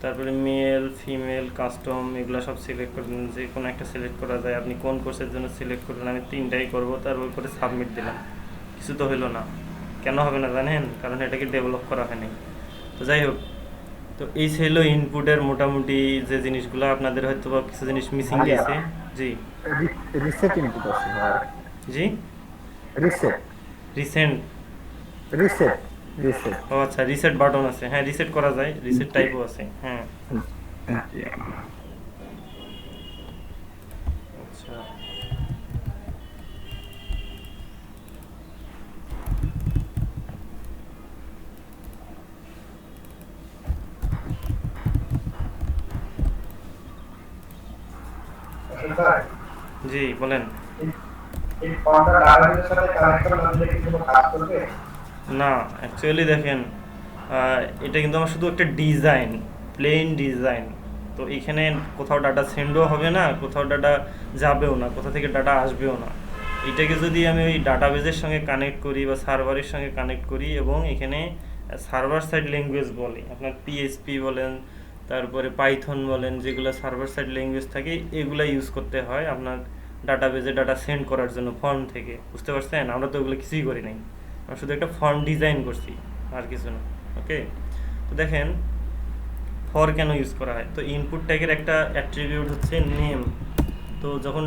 তারপরে মেল, ফিমেল, কাস্টম, এগুলো সব সিলেক্ট করবেন, যে কোনো একটা সিলেক্ট করা যায়। আপনি কোন কোর্সের জন্য সিলেক্ট করবেন, আমি 3টাই করব। তারপর করে সাবমিট দিলাম, কিছু তো হলো না। কেন হবে না জানেন? কারণ এটাকে ডেভেলপ করা হয়নি। তো যাই হোক, তো এই ছিল ইনপুটের মোটামুটি যে জিনিসগুলো, আপনাদের হয়তো বা কিছু জিনিস মিসিং গেছে। জি রিসেট ইনপুট আছে ভাই। জি, রিসেট রিসেন্ট, রিসেট রিসেট। ও আচ্ছা, রিসেট বাটন আছে, হ্যাঁ রিসেট করা যায়, রিসেট টাইপও আছে, হ্যাঁ। আচ্ছা, জি বলেন। না, অ্যাকচুয়ালি দেখেন, এটা কিন্তু আমার শুধু একটা ডিজাইন, প্লেন ডিজাইন। তো এখানে কোথাও ডাটা সেন্ডও হবে না, কোথাও ডাটা যাবেও না, কোথা থেকে ডাটা আসবেও না। এটাকে যদি আমি ওই ডাটাবেজের সঙ্গে কানেক্ট করি বা সার্ভারের সঙ্গে কানেক্ট করি, এবং এখানে সার্ভার সাইড ল্যাঙ্গুয়েজ বলে, আপনার পিএইচপি বলেন, তারপরে পাইথন বলেন, যেগুলো সার্ভার সাইড ল্যাঙ্গুয়েজ থাকে, এগুলো ইউজ করতে হয় আপনার ডাটাবেজে ডাটা সেন্ড করার জন্য ফর্ম থেকে, বুঝতে পারছেন? আমরা তো ওগুলো কিছুই করি নাই, আমরা শুধু একটা ফর্ম ডিজাইন করছি, আর কিছু না। ওকে, তো দেখেন ফর কেন ইউজ করা হয়। তো ইনপুট ট্যাগের একটা অ্যাট্রিবিউট হচ্ছে নেম। তো যখন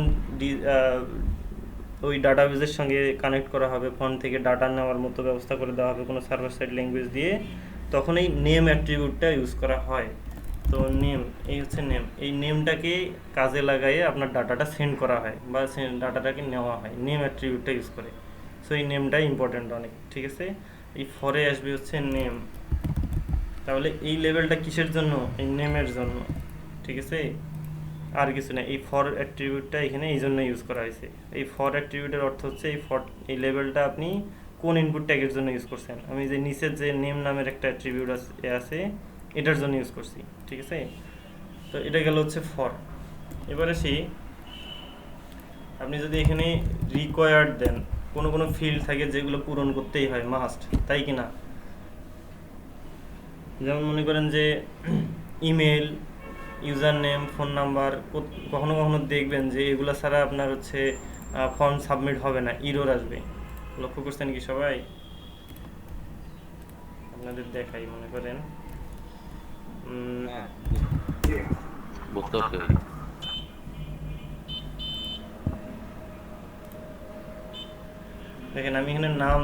ওই ডাটাবেজের সঙ্গে কানেক্ট করা হবে, ফর্ম থেকে ডাটা নেওয়ার মতো ব্যবস্থা করে দেওয়া হবে কোনো সার্ভার সাইড ল্যাঙ্গুয়েজ দিয়ে, তখন এই নেম অ্যাট্রিবিউটটা ইউজ করা হয়। তো নেম, এই হচ্ছে নেম, এই নেমটাকে কাজে লাগাইয়ে আপনার ডাটাটা সেন্ড করা হয় বা ডাটাটাকে নেওয়া হয় নেম অ্যাট্রিবিউটটা ইউজ করে। সো এই নেমটা ইম্পর্টেন্ট অনেক, ঠিক আছে? এই ফরে আসবে হচ্ছে নেম। তাহলে এই লেভেলটা কিসের জন্য? এই নেমের জন্য, ঠিক আছে? আর কিছু না। এই ফর অ্যাট্রিবিউটটা এখানে এই জন্য ইউজ করা হয়েছে। এই ফর অ্যাট্রিবিউটের অর্থ হচ্ছে এই লেভেলটা আপনি কোন ইনপুট ট্যাগের জন্য ইউজ করছেন। আমি যে নিচের যে নেম নামের একটা অ্যাট্রিবিউট আছে এটার জন্য ইউজ করছি, ঠিক আছে? তো এটা গেল হচ্ছে ফর। এবার আসি, আপনি যদি এখানে রিকোয়ার্ড দেন, কোনো কোনো ফিল্ড থাকে যেগুলো পূরণ করতেই হয় মাস্ট, তাই কি না? যেমন মনে করেন যে email, user name, phone number, কখনো কখনো দেখবেন যে এগুলো ছাড়া আপনার হচ্ছে ফর্ম সাবমিট হবে না, ইরর আসবে। লক্ষ্য করছেন কি সবাই? আপনাদের দেখাই, মনে করেন বুঝতে পারছি। দেখেন আমি এখানে নাম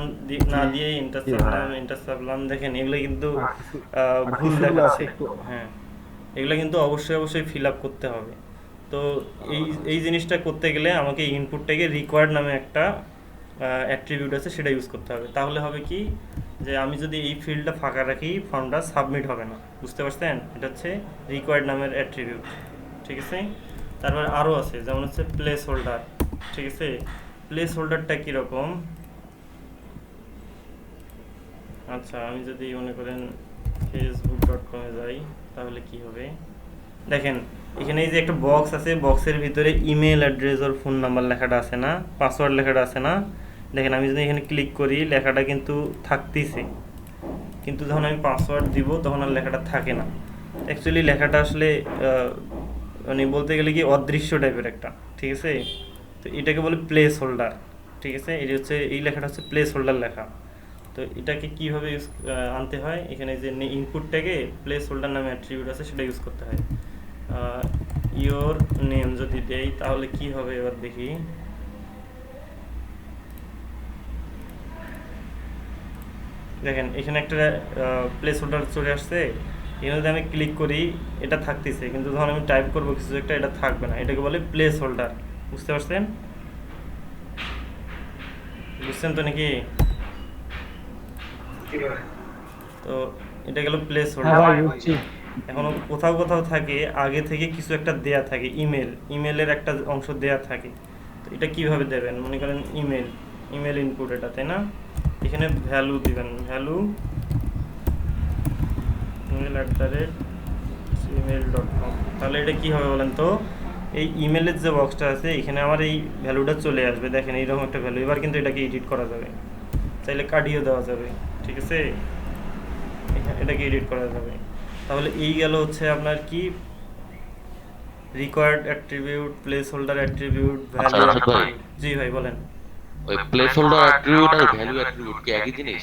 না দিয়ে এন্টার চাপলাম, দেখেন এগুলো কিন্তু ভুল দেখাচ্ছে। হ্যাঁ, এগুলো কিন্তু অবশ্যই ফিল আপ করতে হবে। তো এই জিনিসটা করতে গেলে আমাকে ইনপুটটাকে রিকোয়ার্ড নামে একটা অ্যাট্রিবিউট আছে, সেটা ইউজ করতে হবে। তাহলে হবে কি, যে আমি যদি এই ফিল্ডটা ফাঁকা রাখি, ফর্মটা সাবমিট হবে না, বুঝতে পারছেন? এটা হচ্ছে রিকোয়ার্ড নামের অ্যাট্রিবিউট, ঠিক আছে? তারপর আরও আছে, যেমন হচ্ছে প্লেস হোল্ডার, ঠিক আছে? প্লেস হোল্ডারটা কীরকম? আচ্ছা, আমি যদি মনে করেন facebook.com-এ যাই, তাহলে কি হবে দেখেন, এখানে এই যে একটা বক্স আছে, বক্সের ভিতরে ইমেল অ্যাড্রেস আর ফোন নাম্বার লেখাটা আছে না, পাসওয়ার্ড লেখাটা আছে না। দেখেন আমি যদি এখানে ক্লিক করি, লেখাটা কিন্তু থাকতেছে, কিন্তু যখন আমি পাসওয়ার্ড দিব তখন আর লেখাটা থাকে না। অ্যাকচুয়ালি লেখাটা আসলে মানে বলতে গেলে কি অদৃশ্য টাইপের একটা, ঠিক আছে? তো এটাকে বলে প্লেস হোল্ডার, ঠিক আছে? এই হচ্ছে, এই লেখাটা হচ্ছে প্লেস হোল্ডার লেখা। তো তো এটাকে কিভাবে আনতে হয়, এখানে যে ইনপুট ট্যাগে প্লেস হোল্ডার নামে অ্যাট্রিবিউট আছে সেটা ইউজ করতে হয়। ইওর নেম যদি দেই তাহলে কি হবে এবার দেখি। দেখেন এখানে একটা প্লেস হোল্ডার চলে আসছে, এখানে যদি আমি ক্লিক করি এটা থাকতেছে, কিন্তু যখন আমি টাইপ করবো কিছু একটা এটা থাকবে না, এটাকে বলে প্লেস হোল্ডার। বুঝতে পারছেন? বুঝছেন তো নাকি? তো এটা গেল প্লেস হ্যাঁ হোল্ডার। ভাই বুঝছি। এখন কোথাও কোথাও থাকে আগে থেকে কিছু একটা দেয়া থাকে, ইমেলের একটা অংশ দেয়া থাকে। তো এটা কিভাবে দেবেন, মনে করেন ইমেল ইনপুট এটা, তাই না? এখানে ভ্যালু দিবেন, ভ্যালু email@gmail.com। তাহলে এটা কি হবে বলেন তো, এই ইমেলের যে বক্সটা আছে এখানে আমার এই ভ্যালুটা চলে আসবে। দেখেন এইরকম একটা ভ্যালু। এবার কিন্তু এটাকে এডিট করা যাবে, চাইলে কাটিয়ে দেওয়া যাবে, ঠিক আছে? এটাকে এডিট করা যাবে। তাহলে এই গেল হচ্ছে আপনার কি required attribute, place holder attribute, value. Rashed ভাই। জি ভাই বলেন। ওই প্লেস হোল্ডার অ্যাট্রিবিউট আর ভ্যালু অ্যাট্রিবিউট কি একই জিনিস?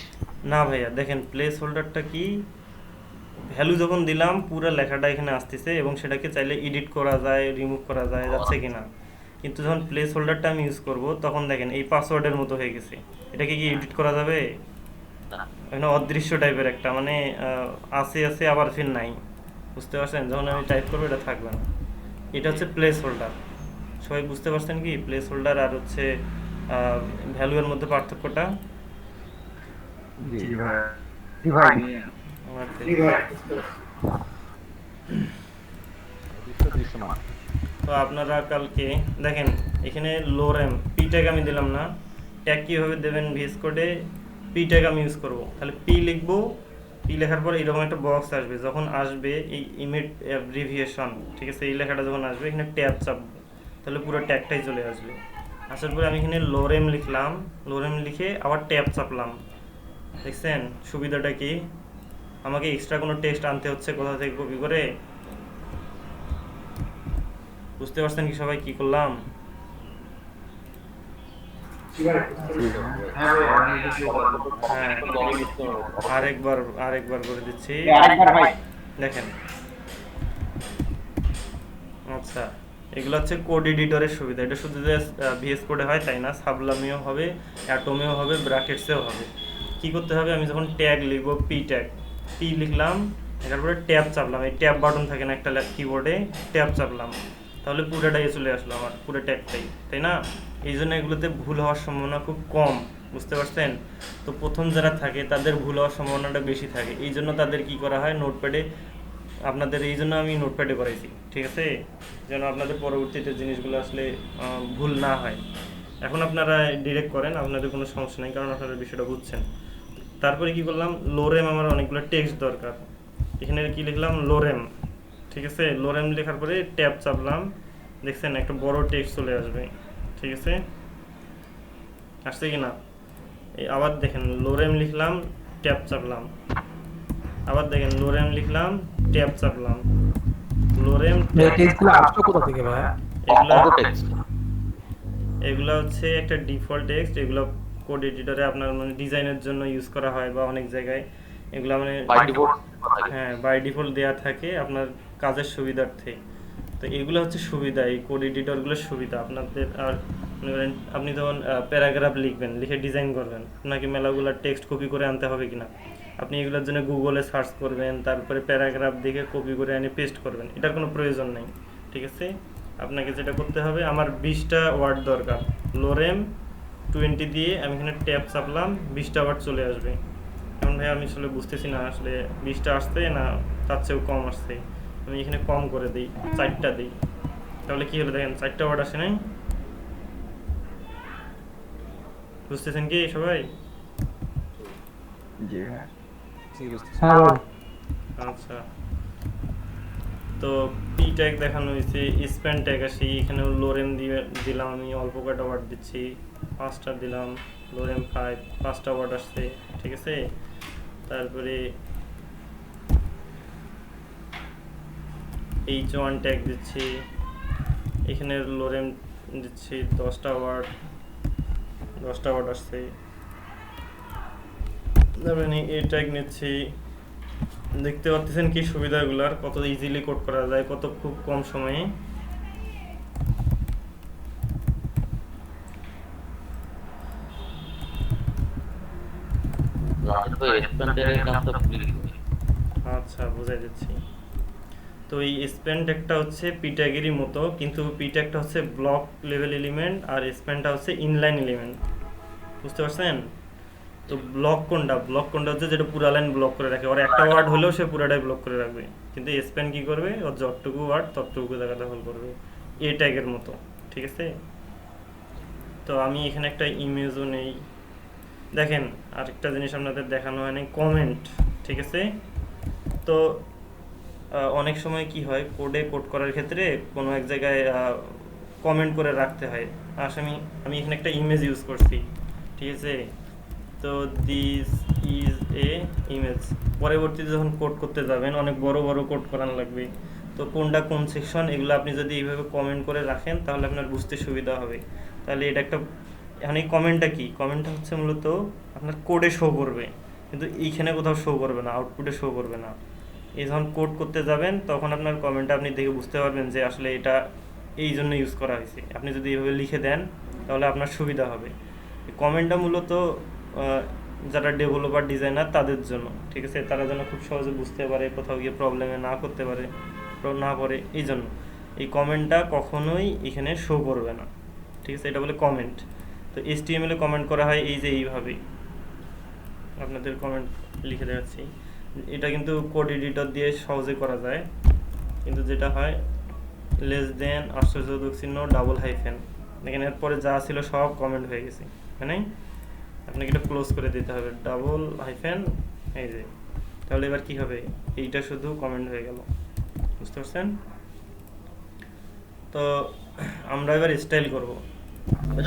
না ভাইয়া, দেখেন প্লেস হোল্ডারটা কি, ভ্যালু যখন দিলাম পুরো লেখাটা এখানে আসতেছে এবং সেটাকে চাইলে এডিট করা যায়, রিমুভ করা যায়, যাচ্ছে কিনা। কিন্তু যখন প্লেস হোল্ডারটা আমি ইউজ করব তখন দেখেন এই পাসওয়ার্ডের মতো হয়ে গেছে। এটাকে কি এডিট করা যাবে? এখানে অদৃশ্য টাইপের একটা, মানে আছে আবার ফির নাই। বুঝতে পারছেন? যখন আমি টাইপ করবো এটা থাকবে না। এটা হচ্ছে প্লেস হোল্ডার। সবাই বুঝতে পারছেন কি প্লেস হোল্ডার আর হচ্ছে ভ্যালু এর মধ্যে পার্থক্যটা? জি ভাই। আমার তো আপনারা কালকে দেখেন এখানে লোরেম পি ট্যাগ আমি দিলাম না, ট্যাগ কিভাবে দেবেন ভিএস কোডে, পি ট্যাগ আমি ইউজ করব। তাহলে পি লিখবো, পি লেখার পর এরকম একটা বক্স আসবে, যখন আসবে এই ইমেজ অ্যাব্রিভিয়েশন, ঠিক আছে, এই লেখাটা যখন আসবে এখানে ট্যাব চাপবো, তাহলে পুরো ট্যাগটাই চলে আসবে। আসার পরে আমি এখানে লোরেম লিখলাম, লোরেম লিখে আবার ট্যাব চাপলাম। দেখছেন সুবিধাটা কি? আমাকে এক্সট্রা কোনো টেক্সট আনতে হচ্ছে কোথা থেকে কপি করে। বুঝতে পারছেন কি সবাই কি করলাম? হ্যাঁ, আরেকবার করে দিচ্ছি, দেখেন। আচ্ছা, এগুলো হচ্ছে কোড এডিটরের সুবিধা। এটা শুধু যে ভিএস কোডে হয় তাই না, সাবলামেও হবে, অ্যাটমেও হবে, ব্র্যাকেটসেও হবে। কি করতে হবে, আমি যখন ট্যাগ লিখব, পি ট্যাগ, পি লিখলাম, তারপরে ট্যাব চাপলাম, এই ট্যাব বাটন থাকে না একটা কিবোর্ডে, ট্যাব চাপলাম, তাহলে পুরোটাই চলে আসলো আমার, পুরো ট্যাগটাই, তাই না? এই জন্য এগুলোতে ভুল হওয়ার সম্ভাবনা খুব কম। বুঝতে পারছেন? তো প্রথম যারা থাকে তাদের ভুল হওয়ার সম্ভাবনাটা বেশি থাকে। এই জন্য তাদের কি করা হয়, নোটপ্যাডে, আপনাদের এই জন্য আমি নোটপ্যাডে করাইছি, ঠিক আছে, যেন আপনাদের পরবর্তীতে জিনিসগুলো আসলে ভুল না হয়। এখন আপনারা ডিরেক্ট করেন, আপনাদের কোনো সমস্যা নেই, কারণ আপনারা বিষয়টা বুঝছেন। তারপরে কি করলাম, লোরেম আমার অনেকগুলো টেক্সট দরকার, এখানে কি লিখলাম, লোরেম, ঠিক আছে। লোরেম লেখার পরে ট্যাব চাপলাম, দেখছেন একটা বড় টেক্সট চলে আসবে, ঠিক আছে, আসছে কি না? আবার দেখেন লোরেম লিখলাম, ট্যাব চাপলাম, আবার দেখেন লোরেম লিখলাম, ট্যাব চাপলাম, লোরেম। এগুলো হচ্ছে একটা ডিফল্ট টেক্সট, এগুলো কোড এডিটরে আপনার মানে ডিজাইনের জন্য ইউজ করা হয় বা অনেক জায়গায় এগুলো মানে হ্যাঁ বাই ডিফল্ট দেওয়া থাকে আপনার কাজের সুবিধার্থে। তো এগুলো হচ্ছে সুবিধা, এই কোড এডিটরগুলোর সুবিধা আপনাদের। আর আপনি যখন প্যারাগ্রাফ লিখবেন, লিখে ডিজাইন করবেন, আপনাকে মেলাগুলো টেক্সট কপি করে আনতে হবে কিনা, আপনি এগুলোর জন্য গুগলে সার্চ করবেন, তারপরে প্যারাগ্রাফ দেখে কপি করে এনে পেস্ট করবেন, এটার কোনো প্রয়োজন নেই, ঠিক আছে। আপনাকে যেটা করতে হবে, আমার 20টা ওয়ার্ড দরকার, লোরেম 20 দিয়ে আমি এখানে ট্যাব চাপলাম, 20টা ওয়ার্ড চলে আসবে। এখন ভাই আমি আসলে বুঝতেছি না আসলে 20টা আসছে না তার চেয়েও কম আসছে, আমি এখানে কম করে দিই, 4টা দিই, তাহলে কি হলো দেখেন 4টা ওয়ার্ড আসে নাই। বুঝতেছেন কি সবাই? জি হ্যাঁ। আচ্ছা, তো পি ট্যাগ দেখানো হয়েছে, স্প্যান ট্যাগ আসি, এখানে লোরেম দিয়ে দিলাম, আমি অল্প কয়টা ওয়ার্ড দিচ্ছি, 5টা দিলাম, লোরেম 5টা ওয়ার্ড আসছে, ঠিক আছে। তারপরে H1 ট্যাগ দিচ্ছি, এখানে লোরেম দিচ্ছি 10টা ওয়ার্ড আসছে। তারপরে এ ট্যাগ নিচ্ছি, দেখতে পাচ্ছেন কি সুবিধাগুলার, কত ইজিলি কোড করা যায়, কত খুব কম সময়ে। আচ্ছা, বুঝাই দিচ্ছি। তো এই স্প্যান ট্যাগটা হচ্ছে পি ট্যাগেরই মতো, কিন্তু পি ট্যাগটা হচ্ছে ব্লক লেভেল এলিমেন্ট আর স্প্যানটা হচ্ছে ইনলাইন এলিমেন্ট, বুঝতে পারছেন? তো ব্লক কোনটা হচ্ছে যেটা পুরা লাইন ব্লক করে রাখে, ওর একটা ওয়ার্ড হলেও সে পুরাটাই ব্লক করে রাখবে। কিন্তু স্প্যান কি করবে, ওর যতটুকু ওয়ার্ড ততটুকু জায়গা দখল করবে, এ ট্যাগের মতো, ঠিক আছে? তো আমি এখানে একটা ইমেজও নেই। দেখেন আরেকটা জিনিস আপনাদের দেখানো হয়নি, কমেন্ট, ঠিক আছে? তো অনেক সময় কি হয়, কোড করার ক্ষেত্রে কোনো এক জায়গায় কমেন্ট করে রাখতে হয়। আমি এখানে একটা ইমেজ ইউজ করছি, ঠিক আছে? তো দিস ইজ এ ইমেজ। পরবর্তীতে যখন কোড করতে যাবেন অনেক বড় বড় কোড করানো লাগবে, তো কোনটা কোন সেকশন এগুলো আপনি যদি এইভাবে কমেন্ট করে রাখেন তাহলে আপনার বুঝতে সুবিধা হবে। তাহলে এটা একটা, এখন এই কমেন্টটা কি, কমেন্টটা হচ্ছে মূলত আপনার কোডে শো করবে, কিন্তু এইখানে কোথাও শো করবে না, আউটপুটে শো করবে না। এই যখন কোড করতে যাবেন তখন আপনার কমেন্টটা আপনি দেখে বুঝতে পারবেন যে আসলে এটা এই জন্য ইউজ করা হয়েছে। আপনি যদি এইভাবে লিখে দেন তাহলে আপনার সুবিধা হবে। কমেন্টটা মূলত যারা ডেভেলপার ডিজাইনার তাদের জন্য, ঠিক আছে? তারা যেন খুব সহজে বুঝতে পারে, কোথাও গিয়ে প্রবলেমে না করতে পারে, না পড়ে, এই জন্য এই কমেন্টটা কখনোই এখানে শো করবে না, ঠিক আছে? এটা বলে কমেন্ট। তো HTML এ কমেন্ট করা হয় এই যে এইভাবেই, আপনাদের কমেন্ট লিখে দেখাচ্ছি। এটা কিন্তু কোড এডিটর দিয়ে সহজে করা যায়, কিন্তু যেটা হয় লেস দেন আশ্চর্যবোধক চিহ্ন ডাবল হাইফেন, দেখেন এরপরে যা ছিল সব কমেন্ট হয়ে গেছে, মানে আপনাকে এটা ক্লোজ করে দিতে হবে, ডাবল হাইফেন, এই যে। তাহলে এবার কি হবে, এইটা শুধু কমেন্ট হয়ে গেল, বুঝতে পারছেন? তো আমরা এবার স্টাইল করব।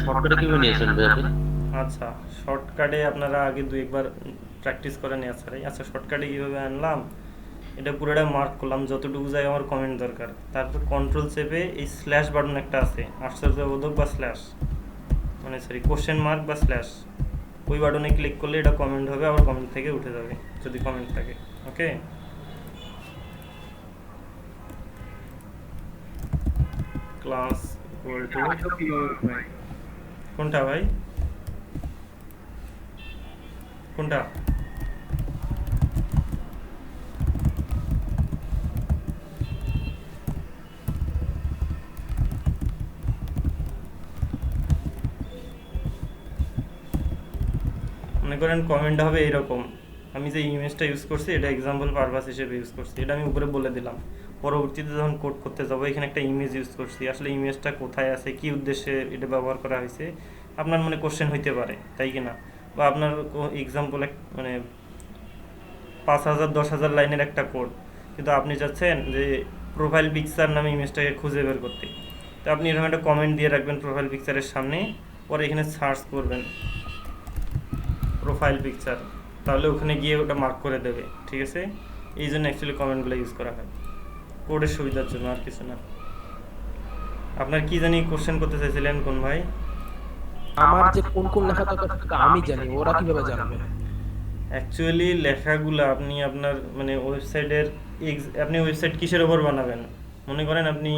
শর্টকাটে কিভাবে নিয়েছেন ভাই আপনি? আচ্ছা, শর্টকাটে আপনারা আগে দুই একবার প্র্যাকটিস করে নিয়ে আসলে। আচ্ছা, শর্টকাটে কীভাবে আনলাম, এটা পুরোটা মার্ক করলাম যতটুকু যায় আমার কমেন্ট দরকার। তারপর কন্ট্রোল চেপে এই স্ল্যাশ বাটন একটা আছে, আশ্চর্যবোধক বা স্ল্যাশ, মানে সরি কোশ্চেন মার্ক বা স্ল্যাশ, ওই বাটনে ক্লিক করলে এটা কমেন্ট হবে, আবার কমেন্ট থেকে উঠে যাবে যদি কমেন্ট থাকে। ওকে, ক্লাস ইকুয়াল টু কোনটা ভাই, কোনটা? মনে করেন কমেন্ট হবে এইরকম, আমি যে ইমেজটা ইউজ করছি এটা এক্সাম্পল পারপাস হিসেবে ইউজ করছি, এটা আমি উপরে বলে দিলাম। পরবর্তীতে যখন কোড করতে যাবো এখানে একটা ইমেজ ইউজ করছি, আসলে ইমেজটা কোথায় আছে, কি উদ্দেশ্যে এটা ব্যবহার করা হয়েছে, আপনার মনে কোশ্চেন হইতে পারে, তাই কি না? বা আপনার এক্সাম্পল মানে 5000 10,000 লাইনের একটা কোড, কিন্তু আপনি চাচ্ছেন যে প্রোফাইল পিকচার নামে ইমেজটাকে খুঁজে বের করতে, তো আপনি এরকম একটা কমেন্ট দিয়ে রাখবেন প্রোফাইল পিকচারের সামনে, পরে এখানে সার্চ করবেন প্রোফাইল পিকচার, তাহলে ওখানে গিয়ে ওটা মার্ক করে দেবে, ঠিক আছে? এই জন্য অ্যাকচুয়ালি কমেন্টগুলো ইউজ করা হয়, কোডের সুবিধার জন্য, আর কিছু না। আপনার কি জানি কোশ্চেন করতে চাইছিলেন কোন ভাই? আমার যে কোন কোন লেখা দরকার আমি জানি, ওরা কিভাবে জানবে? অ্যাকচুয়ালি লেখাগুলো আপনি আপনার মানে ওয়েবসাইটের, আপনি ওয়েবসাইট কিসের ওপর বানাবেন? মনে করেন আপনি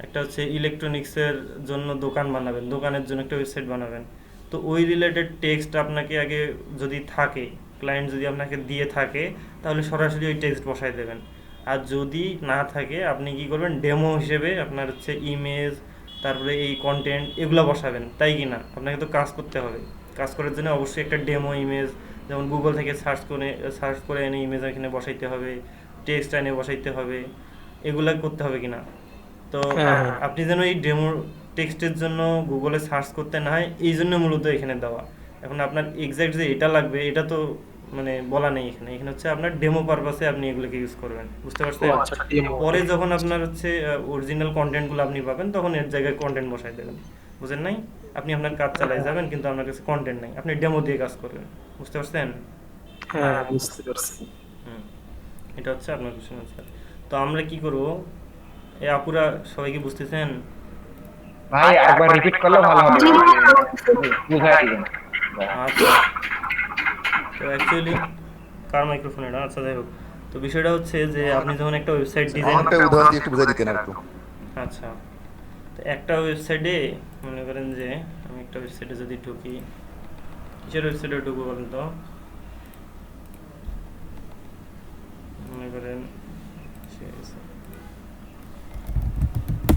একটা হচ্ছে ইলেকট্রনিক্সের জন্য দোকান বানাবেন, দোকানের জন্য একটা ওয়েবসাইট বানাবেন, তো ওই রিলেটেড টেক্সট আপনাকে আগে যদি থাকে, ক্লায়েন্ট যদি আপনাকে দিয়ে থাকে তাহলে সরাসরি ওই টেক্সট বসাই দেবেন। আর যদি না থাকে আপনি কি করবেন, ডেমো হিসেবে আপনার হচ্ছে ইমেজ, তারপরে এই কন্টেন্ট এগুলো বসাবেন, তাই কি না? আপনাকে তো কাজ করতে হবে, কাজ করার জন্য অবশ্যই একটা ডেমো ইমেজ, যেমন গুগল থেকে সার্চ করে এনে ইমেজ এখানে বসাইতে হবে, টেক্সট এনে বসাইতে হবে, এগুলো করতে হবে কিনা? তো আপনি যেন এই ডেমো টেক্সটের জন্য গুগলে সার্চ করতে না হয়, এই জন্য মূলত এখানে দেওয়া। এখন আপনার এক্স্যাক্ট যে এটা লাগবে এটা তো মানে বলা নেই এখানে, এখানে হচ্ছে আপনার ডেমো পারপাসে আপনি এগুলোকে ইউজ করবেন, বুঝতে পারছেন? পরে যখন আপনার হচ্ছে অরিজিনাল কন্টেন্টগুলো আপনি পাবেন তখন এর জায়গায় কন্টেন্ট বসাই দেবেন, বুঝেন নাই? আপনি আপনার কাজ চালাই যাবেন কিন্তু আপনার কাছে কন্টেন্ট নাই, আপনি ডেমো দিয়ে কাজ করবেন, বুঝতে পারছেন? হ্যাঁ, বুঝতে পারছি। এটা হচ্ছে আপনার কোশ্চেন আনসার। তো আমরা কি করব, এই আপুরা সবাই কি বুঝতেছেন? ভাই একবার রিপিট করলে ভালো হবে, বুঝাই দিবেন। আচ্ছা, তো অ্যাকচুয়ালি কার মাইক্রোফোন এটা, আচ্ছা যাই হোক। তো বিষয়টা হচ্ছে যে আপনি যখন একটা ওয়েবসাইট ডিজাইন, একটা উদাহরণ দিয়ে একটু বুঝাই দিতেন একটু। আচ্ছা, তো একটা ওয়েবসাইটে মনে করেন যে আমি একটা ওয়েবসাইটে যদি ঢুকি, কিসের ওয়েবসাইটে ঢুকবো বলেন তো? মনে করেন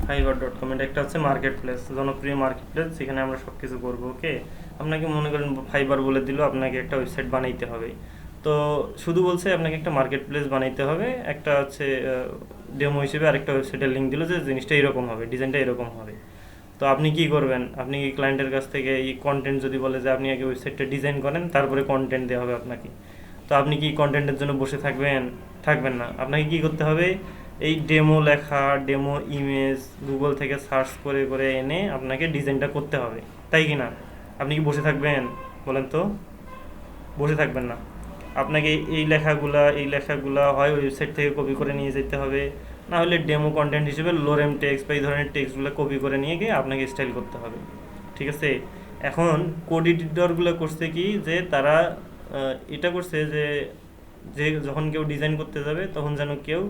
fiverr.com, এটা একটা হচ্ছে মার্কেট প্লেস, জনপ্রিয় মার্কেট প্লেস, যেখানে আমরা সব কিছু করবো। ওকে, আপনাকে মনে করেন ফাইবার বলে দিল, আপনাকে একটা ওয়েবসাইট বানাইতে হবে। তো শুধু বলছে আপনাকে একটা মার্কেট প্লেস বানাইতে হবে, একটা হচ্ছে ডেমো হিসেবে আরেকটা ওয়েবসাইটের লিঙ্ক দিল যে জিনিসটা এরকম হবে, ডিজাইনটা এরকম হবে। তো আপনি কি করবেন? আপনি ক্লায়েন্টের কাছ থেকে এই কন্টেন্ট যদি বলে যে আপনি আগে ওয়েবসাইটটা ডিজাইন করেন, তারপরে কন্টেন্ট দেওয়া হবে আপনাকে, তো আপনি কি কন্টেন্টের জন্য বসে থাকবেন? থাকবেন না। আপনাকে কি করতে হবে? এই ডেমো লেখা, ডেমো ইমেজ গুগল থেকে সার্চ করে করে এনে আপনাকে ডিজাইনটা করতে হবে, তাই কি না? আপনি কি বসে থাকবেন বলেন তো? বসে থাকবেন না। আপনাকে এই লেখাগুলা হয় ওয়েবসাইট থেকে কপি করে নিয়ে যেতে হবে, না হলে ডেমো কন্টেন্ট হিসেবে লোরেম টেক্সট বা এই ধরনের টেক্সটগুলো কপি করে নিয়ে গিয়ে আপনাকে স্টাইল করতে হবে, ঠিক আছে? এখন কোড এডিটরগুলো করছে কি, যে তারা এটা করছে যে যখন কেউ ডিজাইন করতে যাবে তখন যেন কেউ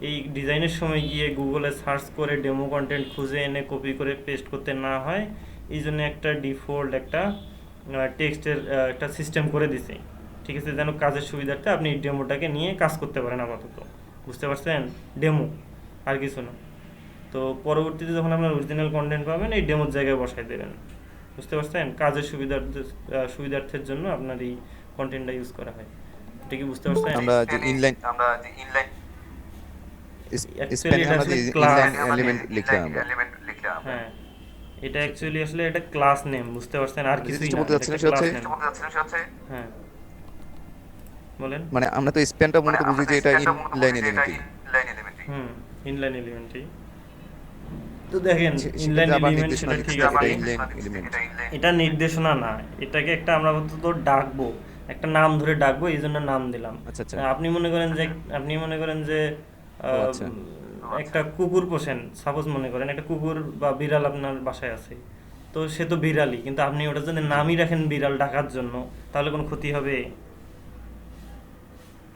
এই ডিজাইনের সময় গিয়ে গুগলে সার্চ করে ডেমো কন্টেন্ট খুঁজে এনে কপি করে পেস্ট করতে না হয়, এই জন্য একটা ডিফল্ট একটা টেক্সটের একটা সিস্টেম করে দিছে, ঠিক আছে? যেন কাজের সুবিধার্থে আপনি এই ডেমোটাকে নিয়ে কাজ করতে পারেন আপাতত, বুঝতে পারছেন? ডেমো আর কিছু না। তো পরবর্তীতে যখন আপনার অরিজিনাল কন্টেন্ট পাবেন, এই ডেমোর জায়গায় বসাই দেবেন, বুঝতে পারছেন? কাজের সুবিধার্থের জন্য আপনার এই কন্টেন্টটা ইউজ করা হয়, এটা কি বুঝতে পারছেন? আমরা যে ইনলাইন স্পেনে আমরা যে ইনলাইন এলিমেন্ট লিখলাম আমরা, হ্যাঁ, এটা অ্যাকচুয়ালি আসলে এটা ক্লাস নেম, বুঝতে পারছেন? আর কিছুই না, বলতে যাচ্ছেন এটা সেটা class হচ্ছে, name। হ্যাঁ বলেন। মানে আমরা তো স্পেনটা মূলত বুঝি যে এটা ইনলাইন এলিমেন্টই। ইনলাইন এলিমেন্টই। তো দেখেন ইনলাইন সেটা আবার এলিমেন্ট নির্দেশনা সেটা ঠিক দিচ্ছে আছে, এটা ইনলাইন এলিমেন্ট। এটা নির্দেশনা না, এটাকে একটা আমরা তো ডাকবো, একটা নাম ধরে ডাকবো, এই জন্য নাম দিলাম। আচ্ছা আচ্ছা। আপনি মনে করেন যে আচ্ছা। একটা কুকুর পোষেন, সাপোজ মনে করেন একটা কুকুর বা বিড়াল আপনার বাসায় আছে, তো সে তো বিড়ালই, কিন্তু আপনি ওটা যদি নামই রাখেন বিড়াল ডাকার জন্য, তাহলে কোনো ক্ষতি হবে?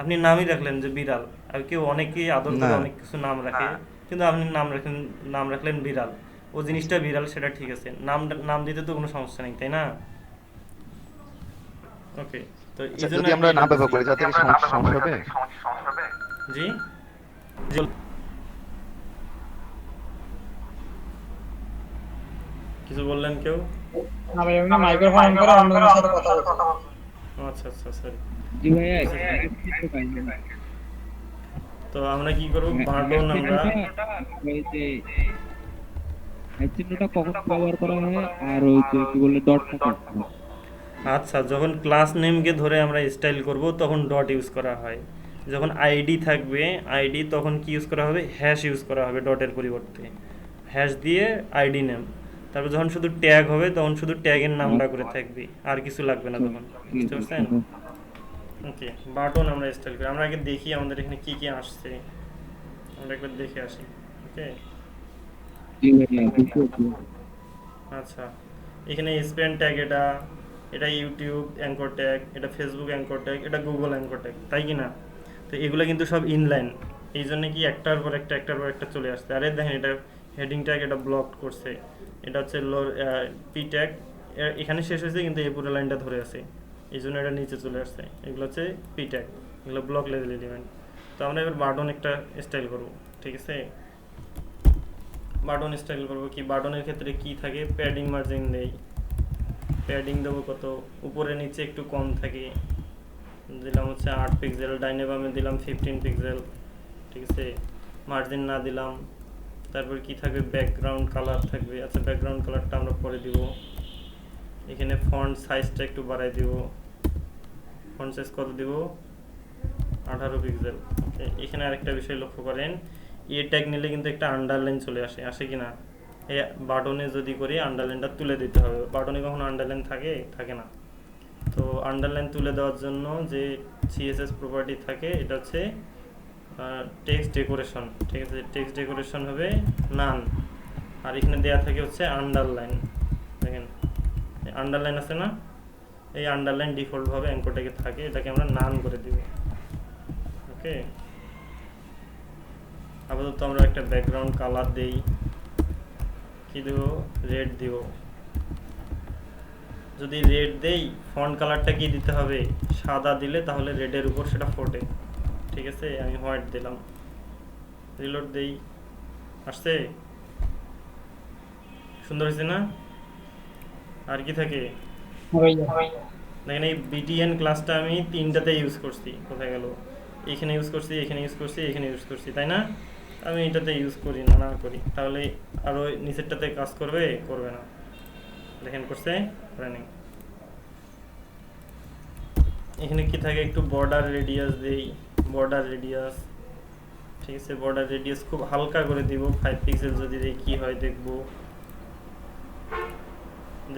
আপনি নামই রাখলেন যে বিড়াল, আর কেউ অনেকেই আদর করে না। অনেক কিছু নাম রাখে, কিন্তু আপনি নাম রাখলেন বিড়াল, ও জিনিসটা বিড়াল, সেটা ঠিক আছে, নাম দিতে তো কোনো সমস্যা নেই, তাই না? ওকে, তো এই জন্য যদি আমরা না ব্যবহার করি যাতে সমস্যা হবে। জি কিছু বললেন কেউ? মাইক্রোফোন অন করে অন্যদের সাথে কথা বলছি। আচ্ছা আচ্ছা, সরি। জি ভাইয়া, তো আমরা কি করব? বাটন আমরা ওই যে চিহ্নটা কখন ব্যবহার করা হয় আর ওই যে কি বলে ডটটা কখন? আচ্ছা, যখন ক্লাস নেমকে ধরে আমরা স্টাইল করব তখন ডট ইউজ করা হয়। যখন আইডি থাকবে আইডি, তখন কি ইউজ করা হবে? হ্যাশ ইউজ করা হবে ডটের পরিবর্তে, হ্যাশ দিয়ে আইডি নেম। তারপর যখন শুধু ট্যাগ হবে তখন শুধু ট্যাগের নামটা করে থাকবে, আর কিছু লাগবে না তখন, বুঝতে পারছেন? ওকে, বাটন আমরা স্টাইল করি। আমরা আগে দেখি আমাদের এখানে কি কি আসছে, আমরা একবার দেখে আসি। ওকে, জি ভাইয়া, আচ্ছা, এখানে স্পেন ট্যাগ, এটা ইউটিউব অ্যাঙ্কর ট্যাগ, এটা ফেসবুক অ্যাঙ্কর ট্যাগ, এটা গুগল অ্যাঙ্কর ট্যাগ, তাই কি না? তো এগুলো কিন্তু সব ইনলাইন, এই জন্য কি একটার পর একটা চলে আসছে। আরে দেখেন, এটা হেডিং ট্যাগ, এটা ব্লক করছে, এটা হচ্ছে পি ট্যাগ, এখানে শেষ হয়েছে কিন্তু এই পুরো লাইনটা ধরে আছে, এই জন্য এটা নিচে চলে আসছে। এগুলো হচ্ছে পি ট্যাগ, এগুলো ব্লক লেভেল এলিমেন্ট। তো আমরা এবার বাটন একটা স্টাইল করব, ঠিক আছে? বাটন স্টাইল করব কি, বাটনের ক্ষেত্রে কি থাকে? প্যাডিং মার্জিন দেই, প্যাডিং দেবো কত? উপরে নিচে একটু কম থাকে, দিলাম হচ্ছে 8 পিক্সেল, ডাইনে বামে দিলাম 15 পিক্সেল, ঠিক আছে? মার্জিন না দিলাম। তারপর কি থাকবে? ব্যাকগ্রাউন্ড কালার থাকবে। আচ্ছা, ব্যাকগ্রাউন্ড কালারটা আমরা পরে দিব। এখানে ফন্ট সাইজটা একটু বাড়াই দিব, ফন্ট সাইজ কত দিব? 18 পিক্সেল। ওকে, এখানে আরেকটা বিষয় লক্ষ্য করেন, এ ট্যাগ নিলে কিন্তু একটা আন্ডারলাইন চলে আসে কি না? এই বাটনে যদি করি আন্ডারলাইনটা তুলে দিতে হবে, বাটনে কখনো আন্ডারলাইন থাকে না। তো আন্ডারলাইন তুলে দেওয়ার জন্য যে সিএসএস প্রপার্টি থাকে, এটা হচ্ছে টেক্সট ডেকোরেশন, ঠিক আছে? টেক্সট ডেকোরেশন হবে নান, আর এখানে দেয়া থাকে হচ্ছে আন্ডারলাইন। দেখেন আন্ডারলাইন আছে না, এই আন্ডারলাইন ডিফল্টভাবে অ্যাঙ্করটাকে থাকে, এটাকে আমরা নান করে দিব। ওকে, আপাতত আমরা একটা ব্যাকগ্রাউন্ড কালার দেই, কি দেব, রেড দিব। যদি রেড দেই, ফন্ট কালারটা কি দিতে হবে, সাদা দিলে তাহলে রেডের উপর সেটা ফোটে। ঠিক আছে, আমি হোয়াইট দিলাম, রিলোড দেই, আসছে, সুন্দর হয়েছে না? আর কি থাকে দেখেন, এই বিটিএন ক্লাসটা আমি তিনটাতে ইউজ করছি। কোথায় গেল, এখানে ইউজ করছি, এখানে ইউজ করছি, এখানে ইউজ করছি, তাই না? আমি এটাতে ইউজ করি না, না করি, তাহলে আরও নিচেরটাতে কাজ করবে, করবে না। দেখেন করছে, করে নেই। এখানে কি থাকে, একটু বর্ডার রেডিয়াস দেই, বর্ডার রেডিয়াস। ঠিক আছে, বর্ডার রেডিয়াস খুব হালকা করে দিব, 5 পিক্সেল যদি দিই কি হয় দেখবো।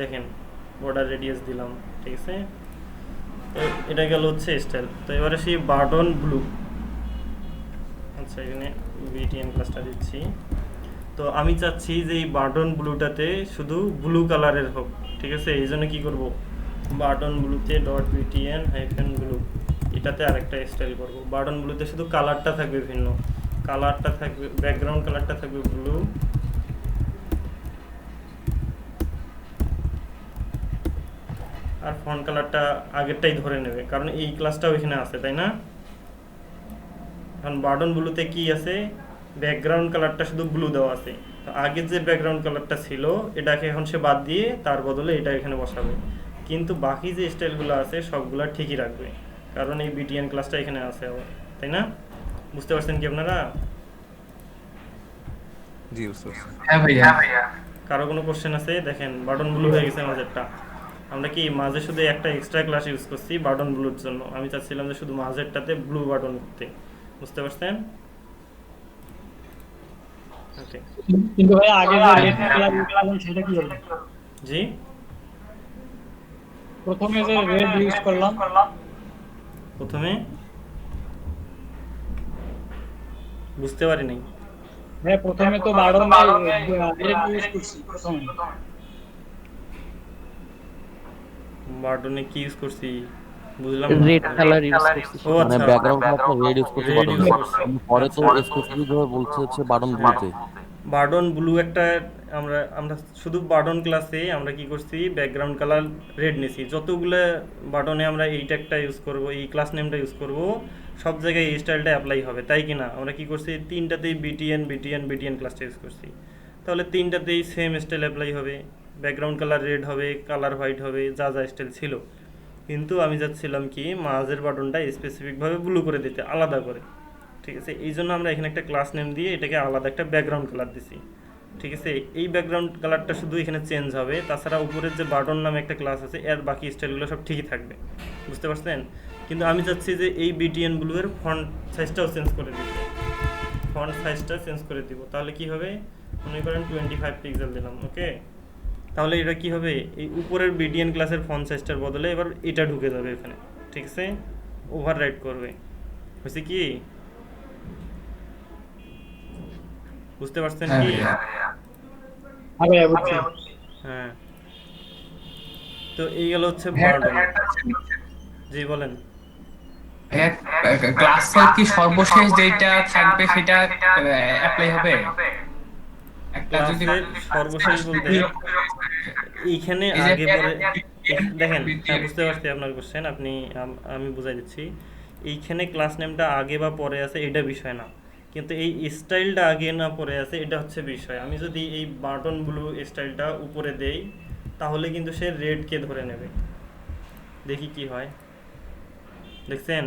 দেখেন বর্ডার রেডিয়াস দিলাম, ঠিক আছে। তো এটা গেল হচ্ছে স্টাইল। তো এবারে সেই বাটন ব্লু, আচ্ছা এখানে বিটিএন ক্লাসটা দিচ্ছি। তো আমি চাচ্ছি যে এই বাটন ব্লুটাতে শুধু ব্লু কালারের হোক, ঠিক আছে। এই জন্য কী করবো, বাটন ব্লুতে ডট বিটিএন হাইফেন ব্লু, এটাতে আরেকটা স্টাইল করব। বাটন ব্লুতে শুধু কালারটা থাকবে ভিন্ন, কালারটা থাকবে, ব্যাকগ্রাউন্ড কালারটা থাকবে ব্লু, আর ফন্ট কালারটা আগেরটাই ধরে নেবে, কারণ এই ক্লাসটাও এখানে আছে, তাই না? এখন বাটন ব্লুতে কি আছে, ব্যাকগ্রাউন্ড কালারটা শুধু ব্লু দেওয়া আছে। তো আগের যে ব্যাকগ্রাউন্ড কালারটা ছিল এটাকে এখন সে বাদ দিয়ে তার বদলে এটা এখানে বসাবে, কিন্তু বাকি যে স্টাইলগুলো আছে সবগুলা ঠিকই রাখবে, কারণ এই বিটিএন ক্লাসটা এখানে আছে আবার, তাই না? বুঝতে পারছেন কি আপনারা? জি বুঝতে পারছি। হ্যাঁ ভাইয়া। কারো কোনো কোশ্চেন আছে? দেখেন বাটন ব্লু হয়ে গেছে মাঝেরটা। আমরা কি মাঝে শুধু একটা এক্সট্রা ক্লাস ইউজ করছি বাটন ব্লুর জন্য, আমি চাচ্ছিলাম যে শুধু মাঝেরটাতে ব্লু বাটন করতে। বুঝতে পারছেন? ওকে, কিন্তু ভাই আগে যে রেড কালার ইউজ সেটা কি হলো? জি প্রথমে যে রেড ইউজ করলাম, প্রথমে বুঝতে পারি নাই। হ্যাঁ প্রথমে তো বারণ রেড ইউজ করছি প্রথমে। বাটনে কি ইউজ করছি বুঝলাম না। রেড কালার ইউজ করছি, ও মানে আচ্ছা, ব্যাকগ্রাউন্ড কালারটা রেড ইউজ করতে red use পারবেন, করছি। পরে তো স্পেসিফিক ভাবে বলছে হচ্ছে বাটন ব্লুতে। বাটন ব্লু একটা আমরা শুধু বাটন ক্লাসে আমরা কি করছি, ব্যাকগ্রাউন্ড কালার রেড নিছি। যতগুলো বাটনে আমরা এই ট্যাগটা ইউজ করব, এই ক্লাস নেমটা ইউজ করব, সব জায়গায় এই স্টাইলটা অ্যাপ্লাই হবে, তাই কি না? আমরা কি করছি, তিনটাতেই বিটিএন বিটিএন বিটিএন ক্লাসটা ইউজ করছি, তাহলে তিনটাতেই সেম স্টাইল অ্যাপ্লাই হবে, ব্যাকগ্রাউন্ড কালার রেড হবে, কালার হোয়াইট হবে, যা যা স্টাইল ছিল। কিন্তু আমি যাচ্ছিলাম কি মাঝের বাটনটা স্পেসিফিকভাবে ব্লু করে দিতে, আলাদা করে, ঠিক আছে। এই জন্য আমরা এখানে একটা ক্লাস নেম দিয়ে এটাকে আলাদা একটা ব্যাকগ্রাউন্ড কালার দিছি, ঠিক আছে। এই ব্যাকগ্রাউন্ড কালারটা শুধু এখানে চেঞ্জ হবে, তাছাড়া উপরের যে বাটন নামে একটা ক্লাস আছে এর বাকি স্টাইলগুলো সব ঠিকই থাকবে। বুঝতে পারছেন? কিন্তু আমি চাচ্ছি যে এই বিটিএন ব্লু এর ফন্ট সাইজটাও চেঞ্জ করে দিতে, ফন্ট সাইজটা চেঞ্জ করে দিব। তাহলে কি হবে, মনে করেন 25 পিক্সেল দিলাম, ওকে। তাহলে এটা কি হবে, এই উপরের বিটিএন ক্লাসের ফন্ট সাইজটার বদলে এবার এটা ঢুকে যাবে এখানে, ঠিক আছে, ওভাররাইট করবে। হয়েছে কি, বুঝতে পারছেন কি? হ্যাঁ, তো এই গেল হচ্ছে বাটন। জি বলেন। ক্লাসের কি সর্বশেষ যেটা থাকবে সেটা অ্যাপ্লাই হবে? একটা যদি ক্লাসের সর্বশেষ বলতে এইখানে আগে পরে দেখেন, হ্যাঁ বুঝতে পারছি আপনার কোশ্চেন, আপনি আমি বুঝাই দিচ্ছি। এইখানে ক্লাস নেমটা আগে বা পরে আছে এটা বিষয় না, কিন্তু এই স্টাইলটা আগে না পরে আছে এটা হচ্ছে বিষয়। আমি যদি এই বাটন ব্লু স্টাইলটা উপরে দেই তাহলে কিন্তু সে রেডকে ধরে নেবে। দেখি কি হয়, দেখছেন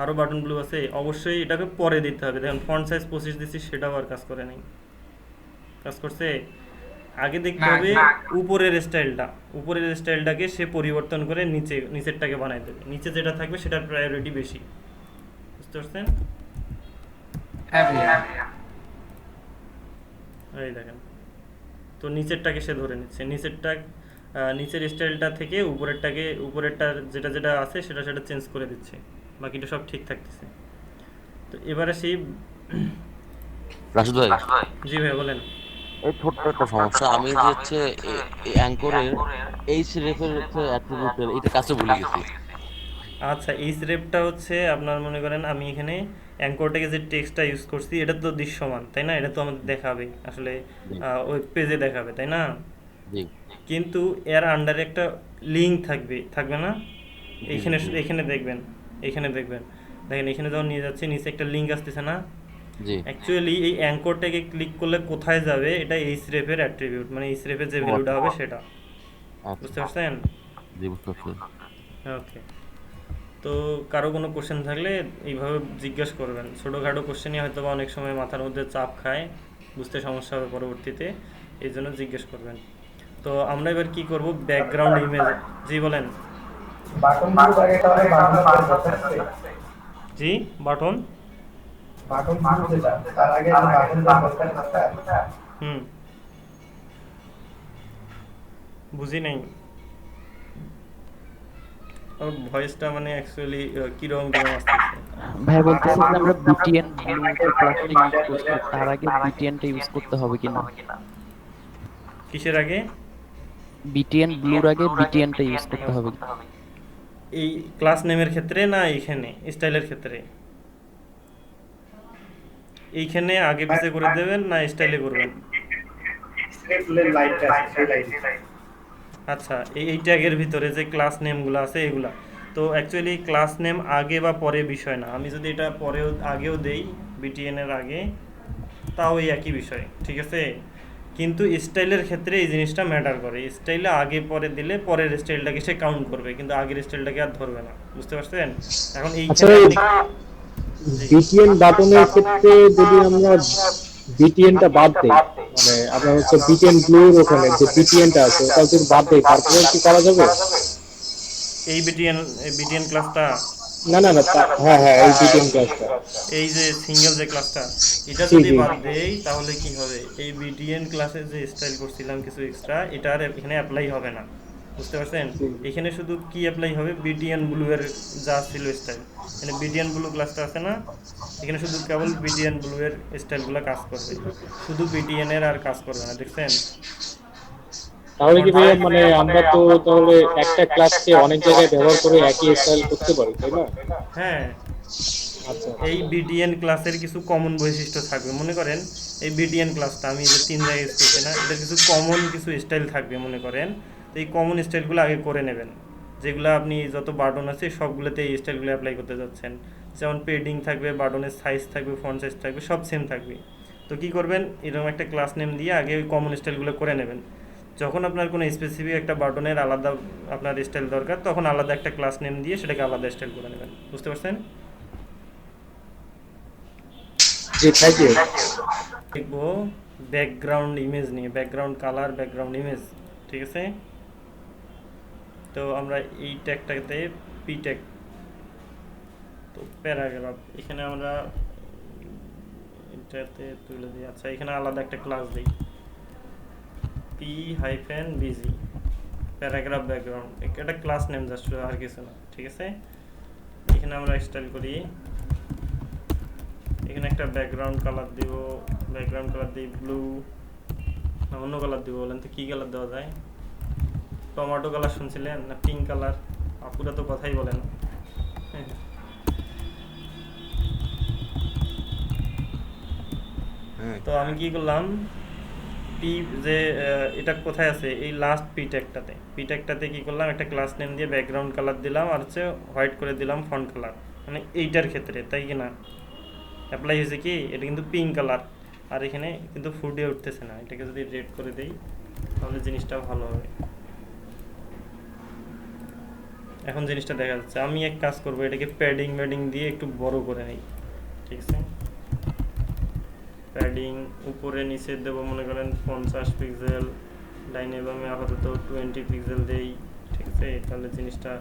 আরও বাটন ব্লু আছে, অবশ্যই এটাকে পরে দিতে হবে। দেখেন ফন্ট সাইজ 25 দিচ্ছি, সেটাও আর কাজ করে নাই, কাজ করছে। আগে দেখতে হবে উপরের স্টাইলটাকে সে পরিবর্তন করে নিচেরটাকে বানাই দেবে, নিচে যেটা থাকবে সেটার প্রায়োরিটি বেশি। বুঝতে পারছেন? এই দেখেন, তো নিচেরটাকে সে ধরে নিচ্ছে, নিচের স্টাইলটা থেকে উপরেরটা যেটা যেটা আছে সেটা চেঞ্জ করে দিচ্ছে, বাকিটা সব ঠিক থাকতেছে। তো এবারে সেই রাশিদ ভাই, জি ভাই বলেন। এই ছোট্ট একটা সমস্যা, আমি যে হচ্ছে অ্যাঙ্করের এইচ রেফের হচ্ছে অ্যাট্রিবিউটের এটা কাছে ভুলে গেছি। আচ্ছা, এই রেপটা হচ্ছে আপনার মনে করেন আমি এখানে অ্যাঙ্করটাকে যে টেক্সটটা ইউজ করছি এটা তো দৃশ্যমান তাই না, এটা তো আমাদের দেখাবে আসলে জি ওয়েব পেজে দেখাবে তাই না, জি কিন্তু এর আন্ডারে একটা লিঙ্ক থাকবে থাকবে না, জি এইখানে জি এখানে দেখবেন, এখানে দেখবেন, দেখেন এখানে যখন নিয়ে যাচ্ছে নিচে একটা লিঙ্ক আসতেছে না, জি। অ্যাকচুয়ালি এই অ্যাঙ্করটাকে ক্লিক করলে কোথায় যাবে, এটা এইচ রেফের অ্যাট্রিবিউট, মানে এইচ রেফের যে ও ভ্যালুটা আচ্ছা হবে সেটা, আচ্ছা, বুঝতে পারছেন? জি বুঝতে পারছি। ওকে, তো কারো কোনো কোশ্চেন থাকলে এইভাবে জিজ্ঞেস করবেন, ছোটোখাটো কোশ্চেনই হয়তো বা অনেক সময় মাথার মধ্যে চাপ খায়, বুঝতে সমস্যা হবে পরবর্তীতে, এই জন্য জিজ্ঞেস করবেন। তো আমরা এবার কি করব, ব্যাকগ্রাউন্ড ইমেজ, জি বলেন। জি বাটন, হুম বুঝি নাই ভয়েসটা, মানে অ্যাকচুয়ালি কিরকম কিরকম আসতেছে। ভাই বলতেছে যে আমরা বিটিএন ব্লু ক্লাসটা ইউজ করছি, তার আগে বিটিএনটা ইউজ করতে হবে কিনা? কিসের আগে? বিটিএন ব্লুর আগে বিটিএনটা ইউজ করতে হবে কিনা? এই ক্লাস নেমের ক্ষেত্রে না এইখানে স্টাইলের ক্ষেত্রে? এইখানে আগে পিছে করে দেবেন না স্টাইলে করবেন? আচ্ছা, এই ট্যাগের ভিতরে যে ক্লাস নেমগুলো আছে এগুলা, তো অ্যাকচুয়ালি ক্লাস নেম আগে বা পরে বিষয় না, আমি যদি এটা পরেও আগেও দেই বিটিএন এর আগে তাও এই একই বিষয়, ঠিক আছে? কিন্তু স্টাইলের ক্ষেত্রে এই জিনিসটা ম্যাটার করে, স্টাইলে আগে পরে দিলে পরের স্টাইলটাকে সে কাউন্ট করবে, কিন্তু আগের স্টাইলটাকে আর ধরবে না, বুঝতে পারছেন? এখন এইখানে বিটিএন বাটনের ক্ষেত্রে যদি আমরা বিটিএনটা বাদ দেই, মানে আপনার হচ্ছে বিটিএন ব্লুর ওখানে যে বিটিএনটা আছে ওটা যদি বাদ দেই তারপরে কি করা যাবে? এই বিটিএন ক্লাসটা, না না না হ্যাঁ হ্যাঁ এই বিটিএন ক্লাসটা, এই যে সিঙ্গেল যে ক্লাসটা, এটা জি যদি জি বাদ দেই তাহলে কি হবে, এই বিটিএন ক্লাসে যে স্টাইল করছিলাম কিছু এক্সট্রা, এটা আর এখানে অ্যাপ্লাই হবে না, বুঝতে পারছেন? এখানে শুধু কি অ্যাপ্লাই হবে, বিটিএন ব্লু এর যা ছিল স্টাইল, মানে বিটিএন ব্লু ক্লাসটা আছে না, এখানে শুধু কেবল বিটিএন ব্লু এর স্টাইলগুলো কাজ করবে, শুধু বিটিএন এর আর কাজ করবে না, দেখছেন? তাহলে কি ভাইয়া মানে আমরা তো তাহলে একটা ক্লাসকে অনেক জায়গায় ব্যবহার করে একই স্টাইল করতে পারি তাই না? হ্যাঁ, আচ্ছা এই বিটিএন ক্লাসের কিছু কমন বৈশিষ্ট্য থাকবে, মনে করেন এই বিটিএন ক্লাসটা আমি যে 3 জায়গায় ইউজ করছি না, এটার কিছু কমন কিছু স্টাইল থাকবে মনে করেন, তো এই কমন স্টাইলগুলো আগে করে নেবেন, যেগুলো আপনি যত বাটন আছে সবগুলোতে এই স্টাইলগুলো অ্যাপ্লাই করতে যাচ্ছেন, যেমন পেডিং থাকবে, বাটনের সাইজ থাকবে, ফন্ট সাইজ থাকবে, সব সেম থাকবে। তো কি করবেন, এরকম একটা ক্লাস নেম দিয়ে আগে ওই কমন স্টাইলগুলো করে নেবেন, যখন আপনার কোনো স্পেসিফিক একটা বাটনের আলাদা আপনার স্টাইল দরকার তখন আলাদা একটা ক্লাস নেম দিয়ে সেটাকে আলাদা স্টাইল করে নেবেন, বুঝতে পারছেন? জি থ্যাংক ইউ। দেখবো ব্যাকগ্রাউন্ড ইমেজ নিয়ে, ব্যাকগ্রাউন্ড কালার, ব্যাকগ্রাউন্ড ইমেজ, ঠিক আছে? তো আমরা এই ট্যাগটাতে পি ট্যাগ, তো প্যারাগ্রাফ, এখানে আমরা এটাতে তুলে দিই, আচ্ছা এখানে আলাদা একটা ক্লাস দিই p-bg প্যারাগ্রাফ ব্যাকগ্রাউন্ড, একটা ক্লাস নেম জাস্ট, আর কিছু না, ঠিক আছে? এখানে আমরা স্টাইল করি, এখানে একটা ব্যাকগ্রাউন্ড কালার দিব, ব্যাকগ্রাউন্ড কালার দিই ব্লু, না অন্য কালার দিব, বলেন তো কী কালার দেওয়া যায়? টমেটো কালার শুনছিলেন না পিঙ্ক কালার? আপুরা তো কথাই বলে না। তো আমি কি করলাম, পি যে এটা কোথায় আছে, এই লাস্ট পি ট্যাগটাতে কি করলাম, একটা ক্লাস নেম দিয়ে ব্যাকগ্রাউন্ড কালার দিলাম, আর হচ্ছে হোয়াইট করে দিলাম ফন্ট কালার, মানে এইটার ক্ষেত্রে, তাই কি না? অ্যাপ্লাই হয়েছে কি, এটা কিন্তু পিঙ্ক কালার, আর এখানে কিন্তু ফুটে উঠতেছে না, এটাকে যদি রেড করে দেই তাহলে জিনিসটা ভালো হবে, এখন জিনিসটা দেখা যাচ্ছে। আমি এক কাজ করব, এটাকে প্যাডিং দিয়ে একটু বড় করে নিই, ঠিক আছে? প্যাডিং উপরে নিচে দেবো মনে করেন 50 পিক্সেল, লাইনে বামে আপাতত 20 পিক্সেল দেই, ঠিক আছে? তাহলে জিনিসটা,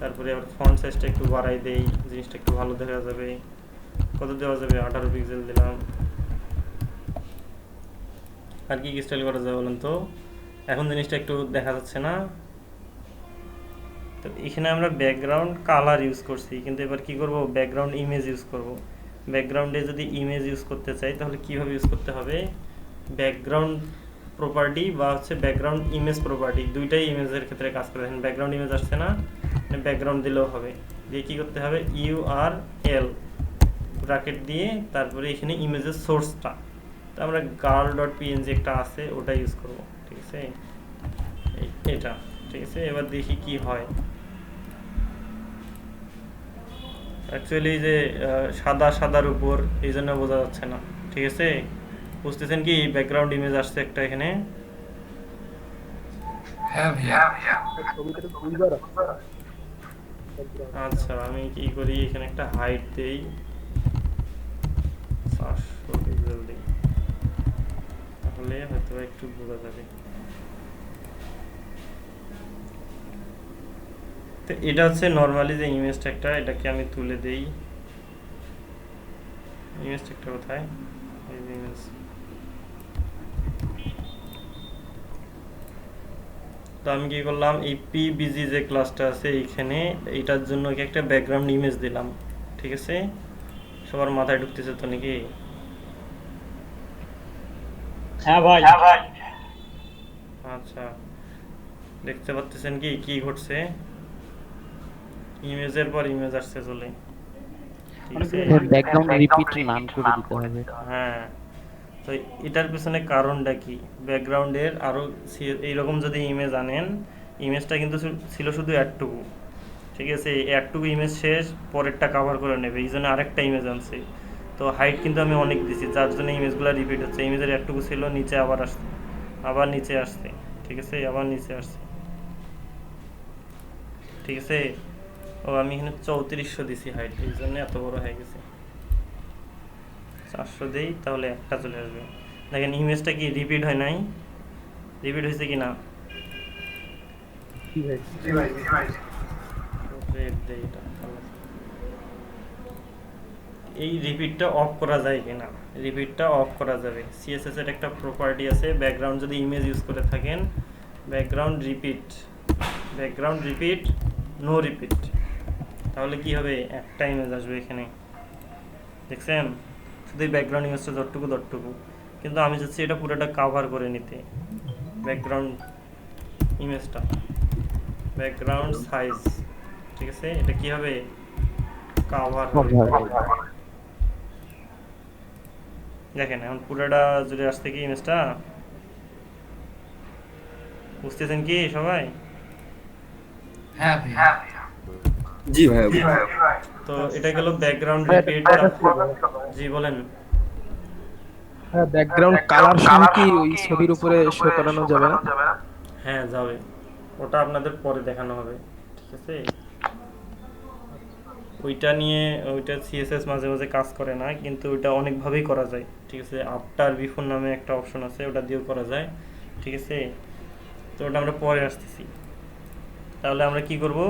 তারপরে আবার ফন্ট সাইজটা একটু বাড়াই দেই, জিনিসটা একটু ভালো দেখা যাবে। কত দেওয়া যাবে, 18 পিক্সেল দিলাম। আর কি স্টাইল করা যাবে বলেন তো? এখন জিনিসটা একটু দেখা যাচ্ছে না? তো এখানে আমরা ব্যাকগ্রাউন্ড কালার ইউজ করছি, কিন্তু এবার কি করব, ব্যাকগ্রাউন্ড ইমেজ ইউজ করব। ব্যাকগ্রাউন্ডে যদি ইমেজ ইউজ করতে চাই তাহলে কিভাবে ইউজ করতে হবে, ব্যাকগ্রাউন্ড প্রপার্টি বা হচ্ছে ব্যাকগ্রাউন্ড ইমেজ প্রপার্টি, দুইটাই ইমেজের ক্ষেত্রে কাজ করে। দেখেন ব্যাকগ্রাউন্ড ইমেজ আসছে না, ব্যাকগ্রাউন্ড দিলেও হবে। দিয়ে কী করতে হবে, URL ব্র্যাকেট দিয়ে তারপরে এখানে ইমেজের সোর্সটা, তো আমরা girl.png একটা আছে ওটা ইউজ করব, ঠিক আছে, এটা ঠিক আছে। এবার দেখি কি হয়। অ্যাকচুয়ালি যে সাদা সাদার উপর এই জন্য বোঝা যাচ্ছে না, ঠিক আছে। বুঝতেছেন কি ব্যাকগ্রাউন্ড ইমেজ আসছে একটা এখানে। হ্যাঁ ভাইয়া। আচ্ছা আমি কি করি, এখানে একটা হাইট দেই 400 পিক্সেল দিই, তাহলে হয়তো একটু বোঝা যাবে। তো এটা হচ্ছে নর্মালি যে ইমেজটা একটা, এটাকে আমি তুলে দেই। ইমেজটা একটা কোথায়, এই যে ইমেজ। তো আমি কি করলাম, এই PBG যে ক্লাসটা আছে এইখানে, এটার জন্য একটা ব্যাকগ্রাউন্ড ইমেজ দিলাম, ঠিক আছে। সবার মাথায় ঢুকতেছে তো নাকি? হ্যাঁ ভাই। আচ্ছা দেখতে পাচ্ছেন কি কি ঘটছে, ইমেজের পর ইমেজ আসছে চলে, ঠিক আছে। ব্যাকগ্রাউন্ড রিপিট নাম করে দিতে হবে। হ্যাঁ, তো এটার পিছনে কারণটা কি, ব্যাকগ্রাউন্ডের আরও এইরকম যদি ইমেজ আনেন, ইমেজটা কিন্তু ছিল শুধু একটুকু, ঠিক আছে। এই একটুকু ইমেজ শেষ, পরেরটা কাভার করে নেবে, এই জন্য আরেকটা ইমেজ আনছে। তো হাইট কিন্তু আমি অনেক দিছি, যার জন্য ইমেজগুলো রিপিট হচ্ছে। ইমেজের একটুকু ছিল, নিচে আবার আসছে, আবার নিচে আসছে, ঠিক আছে, আবার নিচে আসছে, ঠিক আছে। ও আমি এখানে 3400 দিছি হাইট, এই জন্য এত বড় হয়ে গেছে। 400 দেই, তাহলে একটা চলে আসবে। দেখেন ইমেজটা কি রিপিট হয় নাই, রিপিট হয়েছে কি না। এই রিপিটটা অফ করা যায় কিনা, রিপিটটা অফ করা যাবে। CSS এর একটা প্রপার্টি আছে, ব্যাকগ্রাউন্ড যদি ইমেজ ইউজ করে থাকেন, ব্যাকগ্রাউন্ড রিপিট নো রিপিট, তাহলে কি হবে, একটা ইমেজ আসবে এখানে, দেখছেন। শুধু ব্যাকগ্রাউন্ড ইমেজটা যতটুকু, কিন্তু আমি চাচ্ছি এটা পুরোটা কাভার করে নিতে। ব্যাকগ্রাউন্ড ইমেজটা, ব্যাকগ্রাউন্ড সাইজ, ঠিক আছে, এটা কি হবে, কাভার। দেখেন এখন পুরোটা জুড়ে আসছে কি ইমেজটা, বুঝতেছেন কি সবাই? হ্যাঁ ভাইয়া। জি ভাই। তো এটা গেল ব্যাকগ্রাউন্ড রিপিট। জি বলেন। হ্যাঁ, ব্যাকগ্রাউন্ড কালার সহ কি ওই ছবির উপরে শো করানো যাবে না? হ্যাঁ যাবে, ওটা আপনাদের পরে দেখানো হবে, ঠিক আছে। ওইটা নিয়ে ওইটা CSS মাঝে মাঝে কাজ করে না, কিন্তু ওইটা অনেকভাবেই করা যায়, ঠিক আছে। আফটার বিফোর নামে একটা অপশন আছে, ওটা দিয়েও করা যায়, ঠিক আছে। তো ওটা আমরা পরে আসতেছি। তাহলে আমরা কি করব,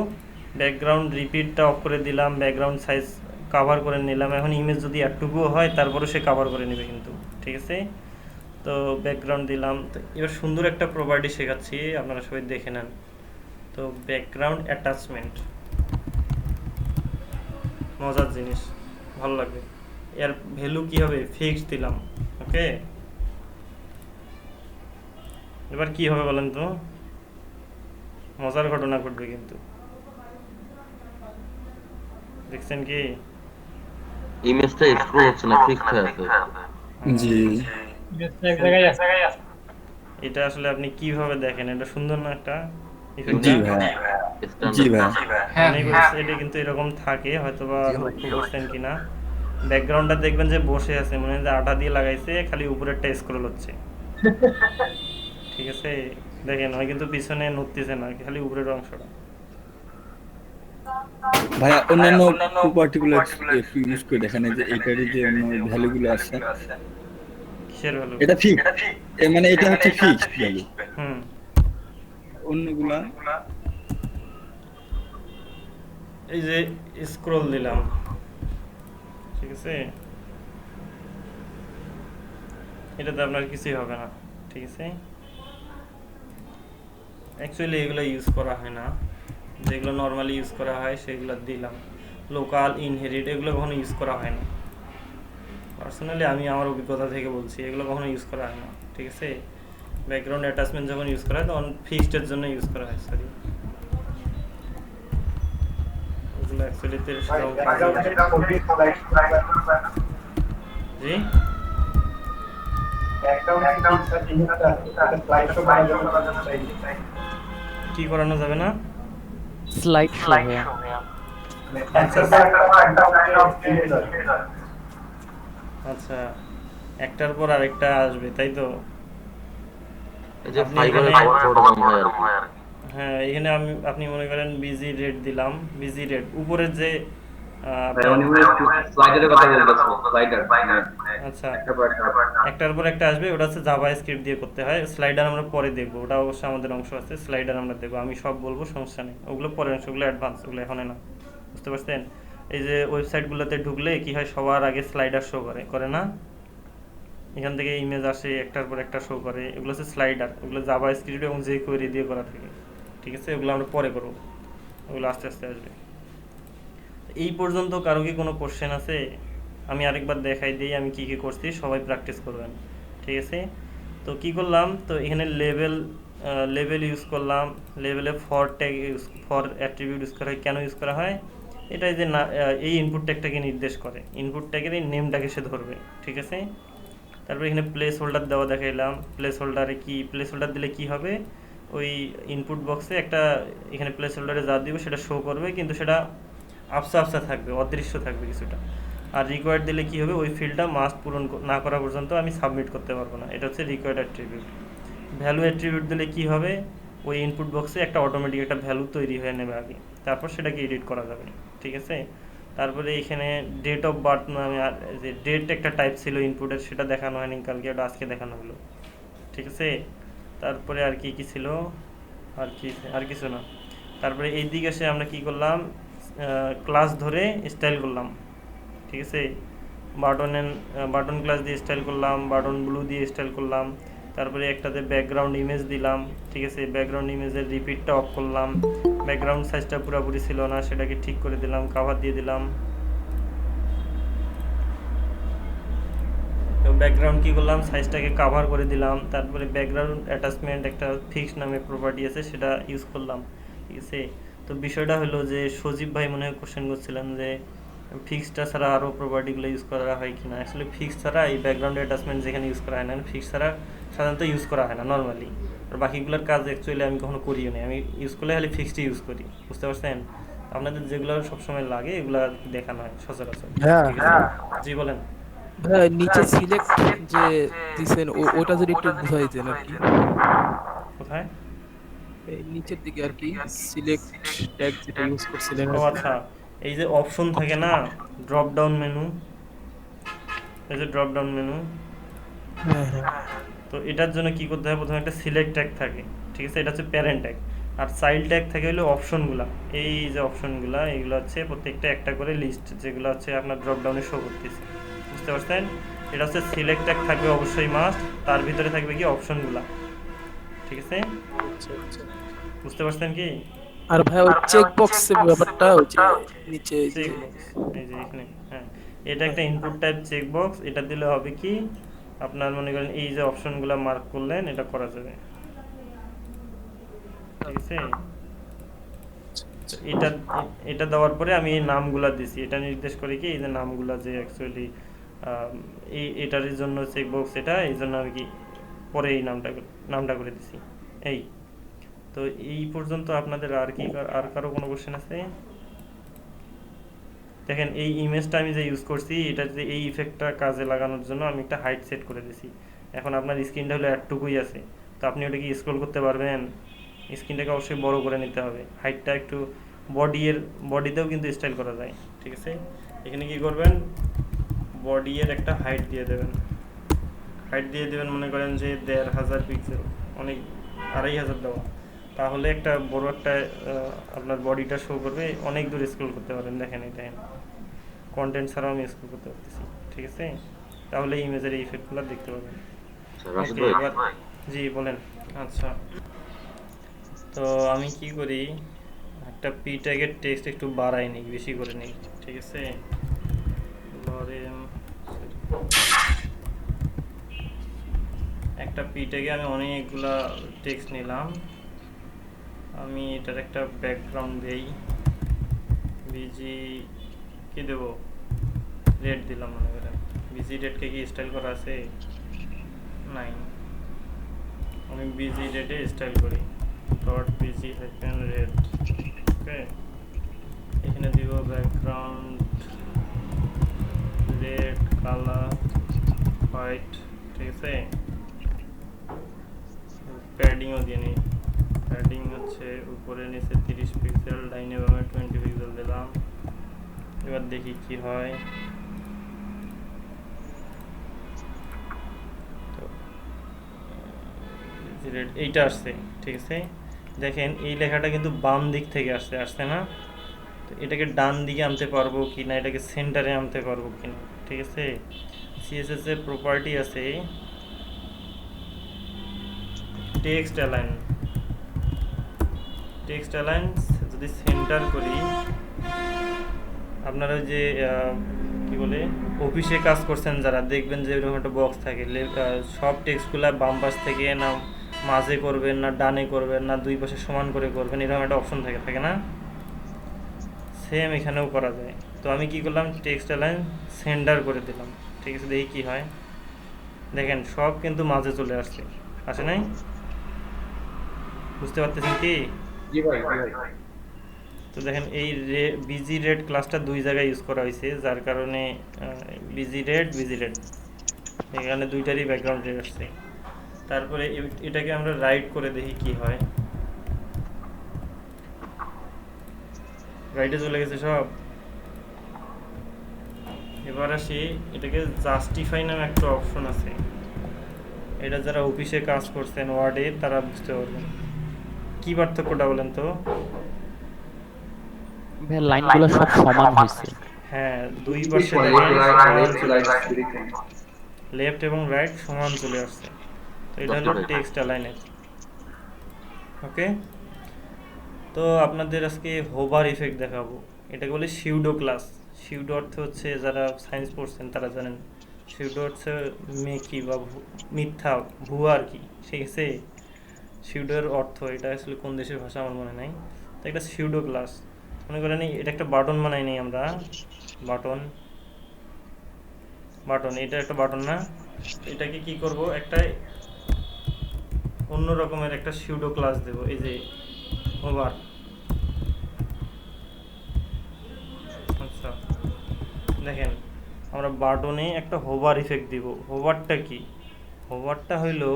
ব্যাকগ্রাউন্ড রিপিটটা অফ করে দিলাম, ব্যাকগ্রাউন্ড সাইজ কাভার করে নিলাম। এখন ইমেজ যদি একটুকুও হয় তারপরে সে কাভার করে নেবে কিন্তু, ঠিক আছে। তো ব্যাকগ্রাউন্ড দিলাম। তো এবার সুন্দর একটা প্রপার্টি শেখাচ্ছি, আপনারা সবাই দেখে নেন। তো ব্যাকগ্রাউন্ড অ্যাটাচমেন্ট, মজার জিনিস, ভালো লাগবে। এর ভ্যালু কি হবে, ফিক্স দিলাম, ওকে। এবার কি হবে বলেন তো, মজার ঘটনা ঘটবে কিন্তু, দেখছেন কি ইমেজটা স্ক্রল হচ্ছে না, ফিক্সড হয়ে আছে। জি এটা আসলে আপনি কিভাবে দেখেন, এটা সুন্দর না একটা জি ভাই। জি ভাই। হ্যাঁ অনেক ভাইয়া। ওয়েবসাইটে কিন্তু এরকম থাকে, হয়তোবা লক্ষ্য করছেন কিনা। ব্যাকগ্রাউন্ডটা দেখবেন যে বসে আছে, মনে হয় যে আঠা দিয়ে লাগাইছে, খালি উপরেরটা স্ক্রল হচ্ছে, ঠিক আছে। দেখেন হয় কিন্তু পিছনে নড়তেছে না, খালি উপরের অংশটা। ভাইয়া অন্যান্য পার্টিকুলার একটু ইউজ করে দেখেন, এই যে এটারই যে অন্য ভ্যালুগুলো আছে, কিসের ভ্যালু? এটা ফিক্স, মানে এটা হচ্ছে ফিক্সড ভ্যালু, অন্যগুলা এই যে স্ক্রল দিলাম, ঠিক আছে, এটাতে আপনার কিছুই হবে না, ঠিক আছে। অ্যাকচুয়ালি এগুলো ইউজ করা হয় না, যেগুলো নর্মালি ইউজ করা হয় সেগুলো দিলাম। লোকাল, ইনহেরিট এগুলো কখনো ইউজ করা হয় না, পার্সোনালি আমি আমার অভিজ্ঞতা থেকে বলছি, এগুলো কখনো ইউজ করা হয় না, ঠিক আছে। ব্যাকগ্রাউন্ড অ্যাটাচমেন্ট যখন ইউজ করা হয় তখন ফিক্সডের জন্য ইউজ করা হয়, সরি ওগুলো অ্যাকচুয়ালি তে জি কি করানো যাবে না? স্লাইড শো ভাইয়া। আচ্ছা, একটার পর আরেকটা আসবে তাই তো? এই যে আপনি ফাইবারের এখানে- প্রোগ্রাম হয় আর কি। হ্যাঁ, এখানে আপনি মনে করেন বিজি রেট দিলাম, বিজি রেট উপরের যে স্লাইডারের কথা বলতেছো, স্লাইডার আচ্ছা একটা পর একটা। একটার পর একটা আসবে, ওটা হচ্ছে জাভা স্ক্রিপ্ট দিয়ে করতে হয়। স্লাইডার আমরা পরে দেখবো, ওটা অবশ্যই আমাদের অংশ আছে, স্লাইডার আমরা দেখবো। আমি সব বলবো, সমস্যা নেই, ওগুলো পরের অংশ, ওগুলো অ্যাডভান্স, ওগুলো এখনই না, বুঝতে পারছেন? এই যে ওয়েবসাইটগুলোতে ঢুকলে কি হয়, সবার আগে স্লাইডার শো করে না? এখান থেকে ইমেজ আসে, একটার পর একটা শো করে, এগুলো হচ্ছে স্লাইডার, ওগুলো জাভা স্ক্রিপ্ট এবং যে কোয়েরি দিয়ে করা থাকে, ঠিক আছে? ওগুলো আমরা পরে করবো, ওগুলো আস্তে আস্তে আসবে। এই পর্যন্ত কারো কি কোনো কোশ্চেন আছে? আমি আরেকবার দেখাই দিই আমি কি কি করছি, সবাই প্র্যাকটিস করবেন, ঠিক আছে? তো কি করলাম, তো এখানে লেভেল ইউজ করলাম। লেভেলে for tag for attribute use করা হয়। কেন ইউজ করা হয়? এটা যে না, এই ইনপুট ট্যাগটাকে নির্দেশ করে, ইনপুট ট্যাগের এই নেমটাকে সে ধরবে, ঠিক আছে? তারপর এখানে প্লেস হোল্ডার দেওয়া দেখাইলাম। প্লেস হোল্ডারে কি, প্লেস হোল্ডার দিলে কি হবে, ওই ইনপুট বক্সে একটা, এখানে প্লেস হোল্ডারে যা দিব সেটা শো করবে, কিন্তু সেটা আবসা থাকবে, অদৃশ্য থাকবে কিছুটা। আর রিকোয়ার্ড দিলে কি হবে, ওই ফিল্ডটা মাস্ট পূরণ না করা পর্যন্ত আমি সাবমিট করতে পারবো না, এটা হচ্ছে রিকোয়ার্ড অ্যাট্রিবিউট। ভ্যালু অ্যাট্রিবিউট দিলে কি হবে, ওই ইনপুট বক্সে একটা অটোমেটিক একটা ভ্যালু তৈরি হয়ে নেবে আগে, তারপর সেটাকে এডিট করা যাবে, ঠিক আছে? তারপরে এখানে ডেট অফ বার্থ নামে যে ডেট একটা টাইপ ছিল ইনপুটের, সেটা দেখানো হয়নি কালকে, ওটা আজকে দেখানো হলো, ঠিক আছে? তারপরে আর কি কি ছিল, আর কিছু না। তারপরে এই দিকে এসে আমরা কি করলাম, ক্লাস ধরে স্টাইল করলাম, ঠিক আছে? বাটন ক্লাস দিয়ে স্টাইল করলাম, বাটন ব্লু দিয়ে স্টাইল করলাম। তারপরে একটাতে ব্যাকগ্রাউন্ড ইমেজ দিলাম, ঠিক আছে? ব্যাকগ্রাউন্ড ইমেজের রিপিটটা অফ করলাম। ব্যাকগ্রাউন্ড সাইজটা পুরোপুরি ছিল না, সেটাকে ঠিক করে দিলাম, কাভার দিয়ে দিলাম। তো ব্যাকগ্রাউন্ড কি করলাম, সাইজটাকে কাভার করে দিলাম। তারপরে ব্যাকগ্রাউন্ড অ্যাটাচমেন্ট একটা ফিক্স নামে প্রপার্টি আছে, সেটা ইউজ করলাম, ঠিক আছে? তো বিষয়টা হলো যে সজীব ভাই মনে হয় কোশ্চেন করছিলেন যে ফিক্সটা ছাড়া আরও প্রপার্টিগুলো ইউজ করা হয় কি না। অ্যাকচুয়ালি ফিক্স ছাড়া এই ব্যাকগ্রাউন্ড অ্যাটাচমেন্ট যেখানে ইউজ করা হয় না, ফিক্স ছাড়া সাধারণত ইউজ করা হয় না নর্মালি। আর বাকিগুলোর কাজ অ্যাকচুয়ালি আমি কখনো করিও না, আমি ইউজ করলে খালি ফিক্সডই ইউজ করি, বুঝতে পারছেন? আপনাদের যেগুলো সবসময় লাগে এগুলো দেখানো হয় সচরাচর, হ্যাঁ ঠিক আছে? জি বলেন। হ্যাঁ, নিচে সিলেক্ট যে দিছেন ওটা যদি একটু বুঝাই দেন আর কি। কোথায়? এই নিচের দিকে আর কি, সিলেক্ট ট্যাগ যেটা ইউজ করছিলেন। ও আচ্ছা, এই যে অপশন থাকে না, ড্রপ ডাউন মেনু, এই যে ড্রপ ডাউন মেনু, হ্যাঁ হ্যাঁ, তো এটার জন্য কি করতে হয়, প্রথমে একটা সিলেক্ট ট্যাগ থাকে, ঠিক আছে? এটা হচ্ছে প্যারেন্ট ট্যাগ। আর চাইল্ড ট্যাগ থাকে হলো অপশনগুলা। এই যে অপশনগুলা, এইগুলো হচ্ছে প্রত্যেকটা একটা করে লিস্ট, যেগুলো হচ্ছে আপনার ড্রপ ডাউনে শো করতেছে, বুঝতে পারছেন? এটা হচ্ছে সিলেক্ট ট্যাগ থাকবে অবশ্যই মাস্ট, তার ভিতরে থাকবে কি অপশনগুলা, ঠিক আছে? বুঝতে পারছেন কি? আর ভাই ওই চেক বক্সের ব্যাপারটা ওই যে নিচে এই যে চেক বক্স, এই যে এখানে, হ্যাঁ, এটা একটা ইনপুট টাইপ চেক বক্স। এটা দিলে হবে কি, আপনার মনে করেন এই যে অপশনগুলো মার্ক করলেন, এটা করা যাবে, ঠিক আছে? এটা এটা দেওয়ার পরে আমি এই নামগুলা দিছি, এটা নির্দেশ করে কি এই যে নামগুলা যে অ্যাকচুয়ালি এই এটার জন্য চেক বক্স, এটা এই জন্য আমি কি পরে এই নামটা করে দিছি। এই তো এই পর্যন্ত আপনাদের আর কি, আর কারো কোনো কোশ্চেন আছে? দেখেন এই ইমেজটা আমি যে ইউজ করছি, এটা যে এই ইফেক্টটা কাজে লাগানোর জন্য আমি একটা হাইট সেট করে দিছি। এখন আপনার স্ক্রিনটা হলো একটুকুই আছে, তো আপনি ওটা কি স্ক্রল করতে পারবেন? স্ক্রিনটাকে অবশ্যই বড় করে নিতে হবে, হাইটটা একটু বডিতেও কিন্তু স্টাইল করা যায়, ঠিক আছে? এখানে কি করবেন, বডির একটা হাইট দিয়ে দেবেন, মনে করেন যে 1500 পিক্সেল, অনেক 2500 দেওয়া, তাহলে একটা বড় একটা আপনার বডিটা শো করবে, অনেক দূর স্ক্রল করতে পারেন। দেখেন এটা কন্টেন্ট ছাড়াও আমি স্ক্রল করতে পারতেছি, ঠিক আছে? তাহলে ইমেজের এই ইফেক্টগুলো দেখতে পাবেন। ওকে, এবার জি বলেন। আচ্ছা, তো আমি কি করি, একটা পি ট্যাগের টেক্সট একটু বাড়াই নিই, বেশি করে নিই, ঠিক আছে? ধরেন একটা পিটেকে আমি অনেকগুলা টেক্সট নিলাম। আমি এটার একটা ব্যাকগ্রাউন্ড দেই, বিজি কি দেব, রেড দিলাম মনে করেন। বিজি রেডকে কি স্টাইল করা আছে? নাই, আমি বিজি রেডে স্টাইল করি, ডট বিজি হাইফেন রেড। ওকে, এখানে দিব ব্যাকগ্রাউন্ড রেড, কালার হোয়াইট, ঠিক আছে। প্যাডিংও দিয়ে নিই, প্যাডিং হচ্ছে উপরে নিচে 30 পিক্সেল, ডাইনে বামে 20 পিক্সেল দিলাম। এবার দেখি কি হয়। এইটা আসছে, ঠিক আছে। দেখেন এই লেখাটা কিন্তু বাম দিক থেকে আসছে, আসছে না? তো এটাকে ডান দিকে আনতে পারবো কি না, এটাকে সেন্টারে আনতে পারবো কি না, ঠিক আছে। সিএসএস এর প্রপার্টি আছে টেক্সট অ্যালাইন, টেক্সট অ্যালাইন যদি সেন্টার করি, আপনারা যে কি বলে অফিসে কাজ করছেন যারা, দেখবেন যে এরকম একটা বক্স থাকে, সব টেক্সটগুলো বাম পাশ থেকে না মাঝে করবেন, না ডানে করবেন, না দুই পাশে সমান করে করবেন, এরকম একটা অপশন থাকে, থাকে না? সেম এখানেও করা যায়। তো আমি কি করলাম, টেক্সট অ্যালাইন সেন্টার করে দিলাম, ঠিক আছে। দেখি কি হয়। দেখেন সব কিন্তু মাঝে চলে আসছে, আসে নাই? বুঝতে পারতেছেন কি? জি ভাই, জি ভাই। তো দেখেন এই বিজি রেড ক্লাসটা দুই জায়গায় ইউজ করা হয়েছে, যার কারণে বিজি রেড এখানে দুইটারই ব্যাকগ্রাউন্ড রেড আসছে। তারপরে এটাকে আমরা রাইট করে দেখি কি হয়। রাইটে চলে গেছে সব। এবার আসি, এটাকে জাস্টিফাই নামে একটা অপশন আছে, এটা যারা অফিসে কাজ করছেন ওয়ার্ডে তারা বুঝতে পারবেন। কি পার্থক্যটা বলেন তো? ভাই লাইনগুলো সব সমান হয়েছে। হ্যাঁ, দুই Which পাশে one? দেখেন Left, সমান right, চলে right, আসছে, very cool. লেফট এবং রাইট সমান চলে আসছে। তো এটা হলো Justify. টেক্সট অ্যালাইনের। ওকে, তো আপনাদের আজকে হোভার ইফেক্ট দেখাবো। এটাকে বলে সিউডো ক্লাস। সিউডো অর্থ হচ্ছে, যারা সায়েন্স পড়ছেন তারা জানেন, সিউডো হচ্ছে মেকি বা মিথ্যা, ভুয়া আর কি, ঠিক আছে। সিউডোর অর্থ, এটা আসলে কোন দেশের ভাষা আমার মনে নাই। তো একটা সিউডো ক্লাস, মনে করেন এটা একটা বাটন বানাই নিই আমরা, বাটন বাটন এটা একটা বাটন না, এটাকে কি করব, একটা অন্য রকমের একটা সিউডো ক্লাস দেব, এই যে হোভার। আচ্ছা দেখেন, আমরা বাটনে একটা হোভার ইফেক্ট দিব। হোভারটা কি? হোভারটা হইলো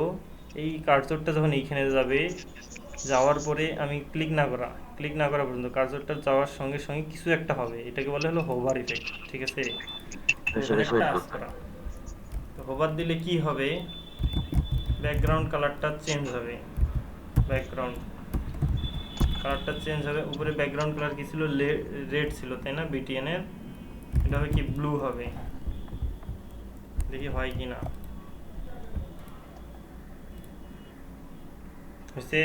এই কার্সরটা যখন এইখানে যাবে, যাওয়ার পরে আমি ক্লিক না করা পর্যন্ত কার্সরটা যাওয়ার সঙ্গে সঙ্গে কিছু একটা হবে, এটাকে বলে হলো হোভার ইফেক্ট, ঠিক আছে। সেটা টাচ করা। তো হোভার দিলে কি হবে, ব্যাকগ্রাউন্ড কালারটা চেঞ্জ হবে, ব্যাকগ্রাউন্ড কালারটা চেঞ্জ হবে। উপরে ব্যাকগ্রাউন্ড কালার কি ছিল, রেড ছিল তাই না, বিটিএন এর, এটা হবে কি ব্লু হবে। দেখি হয় কি না, হয়েছে?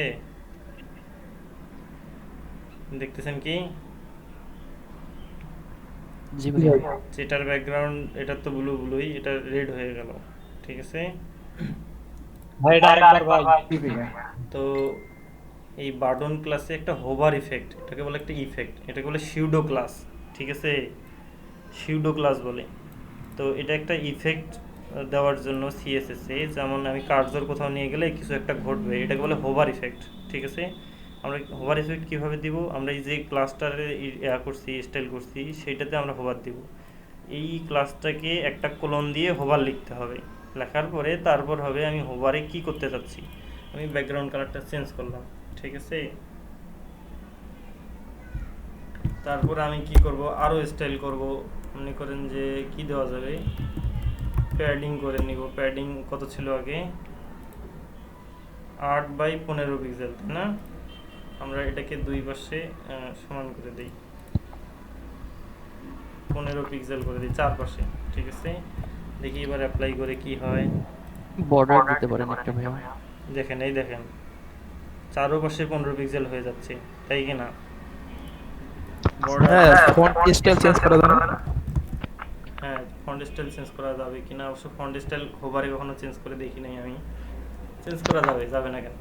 দেখতেছেন কি? জি ভাই। যেটার ব্যাকগ্রাউন্ড এটা তো ব্লুই, এটা রেড হয়ে গেল, ঠিক আছে। তো এই বাটন ক্লাসে একটা হোভার ইফেক্ট, এটাকে বলে একটা ইফেক্ট, এটাকে বলে সিউডো ক্লাস, ঠিক আছে, সিউডো ক্লাস বলে। তো এটা একটা ইফেক্ট দেওয়ার জন্য সিএসএস এ, যেমন আমি কার্সর কোথাও নিয়ে গেলে কিছু একটা ঘটবে, এটাকে বলে হোভার ইফেক্ট, ঠিক আছে। আমরা হোভার ইফেক্ট কীভাবে দিব, আমরা এই যে ক্লাসটারে করছি, স্টাইল করছি, সেইটাতে আমরা হোভার দিব। এই ক্লাসটাকে একটা কোলন দিয়ে হোভার লিখতে হবে, লেখার পরে তারপর হবে আমি হোভারে কি করতে চাচ্ছি, আমি ব্যাকগ্রাউন্ড কালারটা চেঞ্জ করলাম, ঠিক আছে। তারপর আমি কি করব, আরও স্টাইল করব। মনে করেন যে কি দেওয়া যাবে, প্যাডিং করে নিব। প্যাডিং কত ছিল আগে, 8/15 পিক্সেল, তাই না? আমরা এটাকে দুই পাশে সমান করে দিই, 15 পিক্সেল করে দিই চারপাশে, ঠিক আছে। দেখি এবার অ্যাপ্লাই করে কি হয়। বর্ডার দিতে পারেন একটা ভাইয়া। দেখেন, এই দেখেন চারপাশে 15 পিক্সেল হয়ে যাচ্ছে, তাই কি না? হ্যাঁ, ফন্ট স্টাইল চেঞ্জ করা যাবে না? হ্যাঁ, ফন্ট স্টাইল চেঞ্জ করা যাবে কিনা, অবশ্য ফন্ট স্টাইল হোভারে কখনো চেঞ্জ করে দেখি নাই আমি। চেঞ্জ করা যাবে, যাবে না কেন?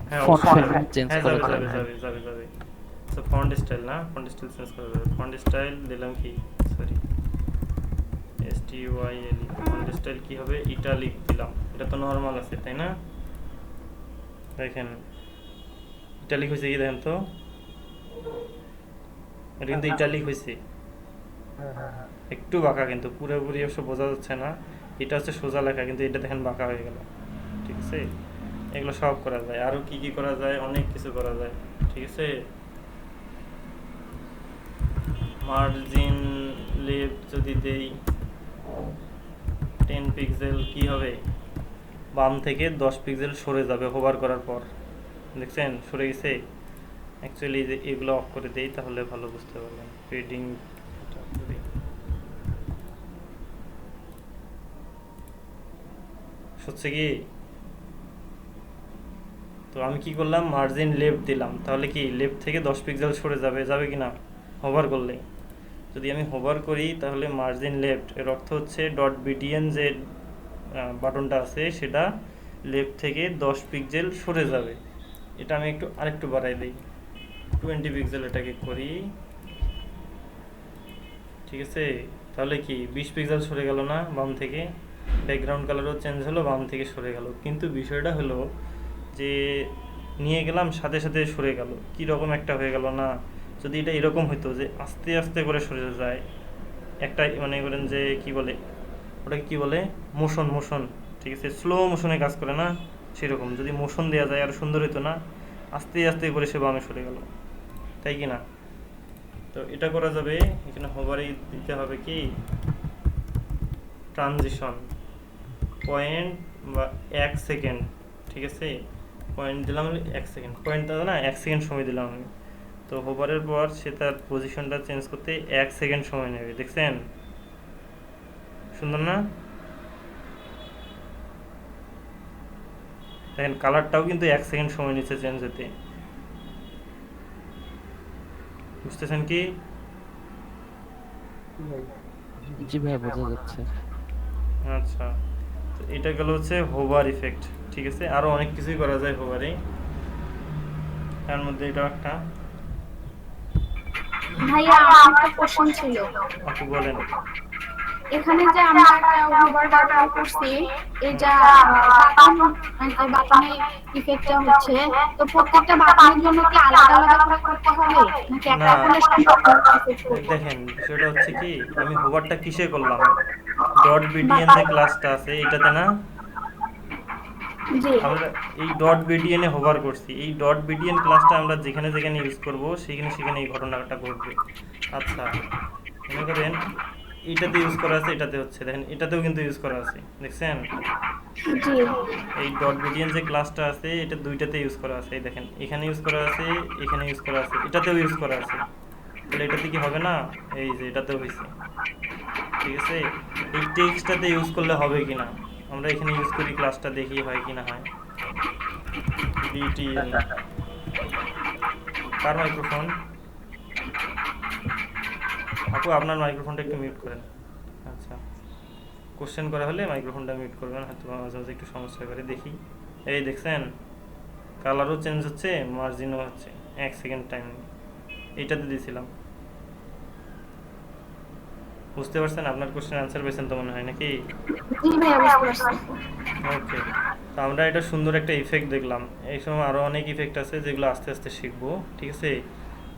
হ্যাঁ ফন্ট অবশ্যই ফ্যামিলি চেঞ্জ হ্যাঁ করা যাবে যাবে, যাবে হ্যাঁ। যাবে যাবে যাবে। সো ফন্ট স্টাইল না, ফন্ট স্টাইল চেঞ্জ করা যাবে। ফন্ট স্টাইল দিলাম কি, সরি STYL, ফন্ট স্টাইল কি হবে, ইটালিক দিলাম। এটা তো নরমাল আছে তাই না? দেখেন ইটালিক হয়েছে কি দেখেন তো, এটা কিন্তু ইটালিক হয়েছে, একটু বাঁকা কিন্তু পুরোপুরি অবশ্য বোঝা যাচ্ছে না। এটা হচ্ছে সোজা লেখা কিন্তু এটা দেখেন বাঁকা হয়ে গেল, ঠিক আছে? এগুলো সব করা যায়। আরো কি কি করা যায়, অনেক কিছু করা যায়, ঠিক আছে? মার্জিন লেফট যদি দেই 10 পিক্সেল, কি হবে, বাম থেকে 10 পিক্সেল সরে যাবে হোভার করার পর। দেখছেন সরে গেছে। অ্যাকচুয়ালি এগুলো অফ করে দেই তাহলে ভালো বুঝতে পারবেন। পেডিং হচ্ছে কি, তো আমি কি করলাম, মার্জিন লেফট দিলাম, তাহলে কি লেফট থেকে 10 পিক্সেল সরে যাবে, যাবে কি না হোভার করলে? যদি আমি হোভার করি তাহলে মার্জিন লেফট এর অর্থ হচ্ছে ডট বিটিএন যে বাটনটা আছে সেটা লেফট থেকে 10 পিক্সেল সরে যাবে। এটা আমি একটু আরেকটু বাড়াই দিই, 20 পিক্সেল এটাকে করি, ঠিক আছে? তাহলে কি 20 পিক্সেল সরে গেল না বাম থেকে, ব্যাকগ্রাউন্ড কালারও চেঞ্জ হলো, বাম থেকে সরে গেল। কিন্তু বিষয়টা হলো যে নিয়ে গেলাম সাথে সাথে সরে গেল, কি রকম একটা হয়ে গেল না? যদি এটা এরকম হতো যে আস্তে আস্তে করে সরে যায়, একটা মনে করেন যে কি বলে ওটাকে, কি বলে, মোশন, মোশন, ঠিক আছে? স্লো মোশনে কাজ করে না, সেরকম যদি মোশন দেওয়া যায় আর সুন্দর হতো না? আস্তে আস্তে করে সে বামে সরে গেল, তাই কি না? তো এটা করা যাবে। এখানে হোভারই দিতে হবে কি ট্রানজিশন পয়েন্ট বা 1 সেকেন্ড, ঠিক আছে? পয়েন্ট দিলাম 1 সেকেন্ড, পয়েন্ট দাও না 1 সেকেন্ড সময় দিলাম আমি। তো হোভারের পর সে তার পজিশনটা চেঞ্জ করতে 1 সেকেন্ড সময় নেবে, দেখছেন সুন্দর না? দেখেন কালারটাও কিন্তু 1 সেকেন্ড সময় নিচ্ছে চেঞ্জ হতে, বুঝতেছেন কি? জি ভাই বোঝা যাচ্ছে। আচ্ছা, তো এটা গেল হচ্ছে হোভার ইফেক্ট, ঠিক আছে? আরো অনেক কিছুই করা যায় হোভারে, তার মধ্যে এটা একটা। ভাইয়া আমার একটা কোশ্চেন ছিল। আপু বলেন। এখানে যে আমরা একটা হোভার বাটন করছি, এটা বাটনে ইফেক্টটা হচ্ছে, তো প্রত্যেকটা বাটনের জন্য কি আলাদা আলাদা করে করতে হবে নাকি একটা করলে সব ইফেক্ট করবে? দেখেন বিষয়টা হচ্ছে কি, আমি হোভারটা কিসে করলাম, ডট বিডিএন যে ক্লাসটা আছে এটাতে না, জি আমরা এই ডট বিডিএন এ হোভার করছি। এই ডট বিডিএন ক্লাসটা আমরা যেখানে যেখানে ইউজ করব সেখানে সেখানে এই ঘটনাটা ঘটবে। আচ্ছা মনে করেন এটাতে ইউজ করা আছে, এটাতে হচ্ছে, দেখেন এটাতেও কিন্তু ইউজ করা আছে, দেখছেন? জি এই ডট বিডিএন যে ক্লাসটা আছে এটা দুইটাতে ইউজ করা আছে, এই দেখেন এখানে ইউজ করা আছে, এখানে ইউজ করা আছে, এটাতেও ইউজ করা আছে। তাহলে এটাতে কি হবে না, এই যে এটাতেও হয়েছে, ঠিক আছে? এই টেক্সটটাতে ইউজ করলে হবে কিনা আমরা এখানে ইউজ করি, ক্লাসটা দেখি হয় কিনা হয়। বিটিএন, কার মাইক্রোফোন? আপু আপনার মাইক্রোফোনটা একটু মিউট করেন। আচ্ছা, কোশ্চেন করা হলে মাইক্রোফোনটা মিউট করবেন, হয়তো মাঝে মাঝে একটু সমস্যা করে। দেখি, এই দেখছেন কালারও চেঞ্জ হচ্ছে, মার্জিনও হচ্ছে, 1 সেকেন্ড টাইম এইটাতে দিয়েছিলাম। বুঝতে পারছেন? আপনার কোশ্চেন আনসার পেয়েছেন তো মনে হয় নাকি? জি ভাইয়া বুঝতে পারছি। ওকে, তো আমরা এটা সুন্দর একটা ইফেক্ট দেখলাম। এই সময় আরও অনেক ইফেক্ট আছে যেগুলো আস্তে আস্তে শিখবো, ঠিক আছে?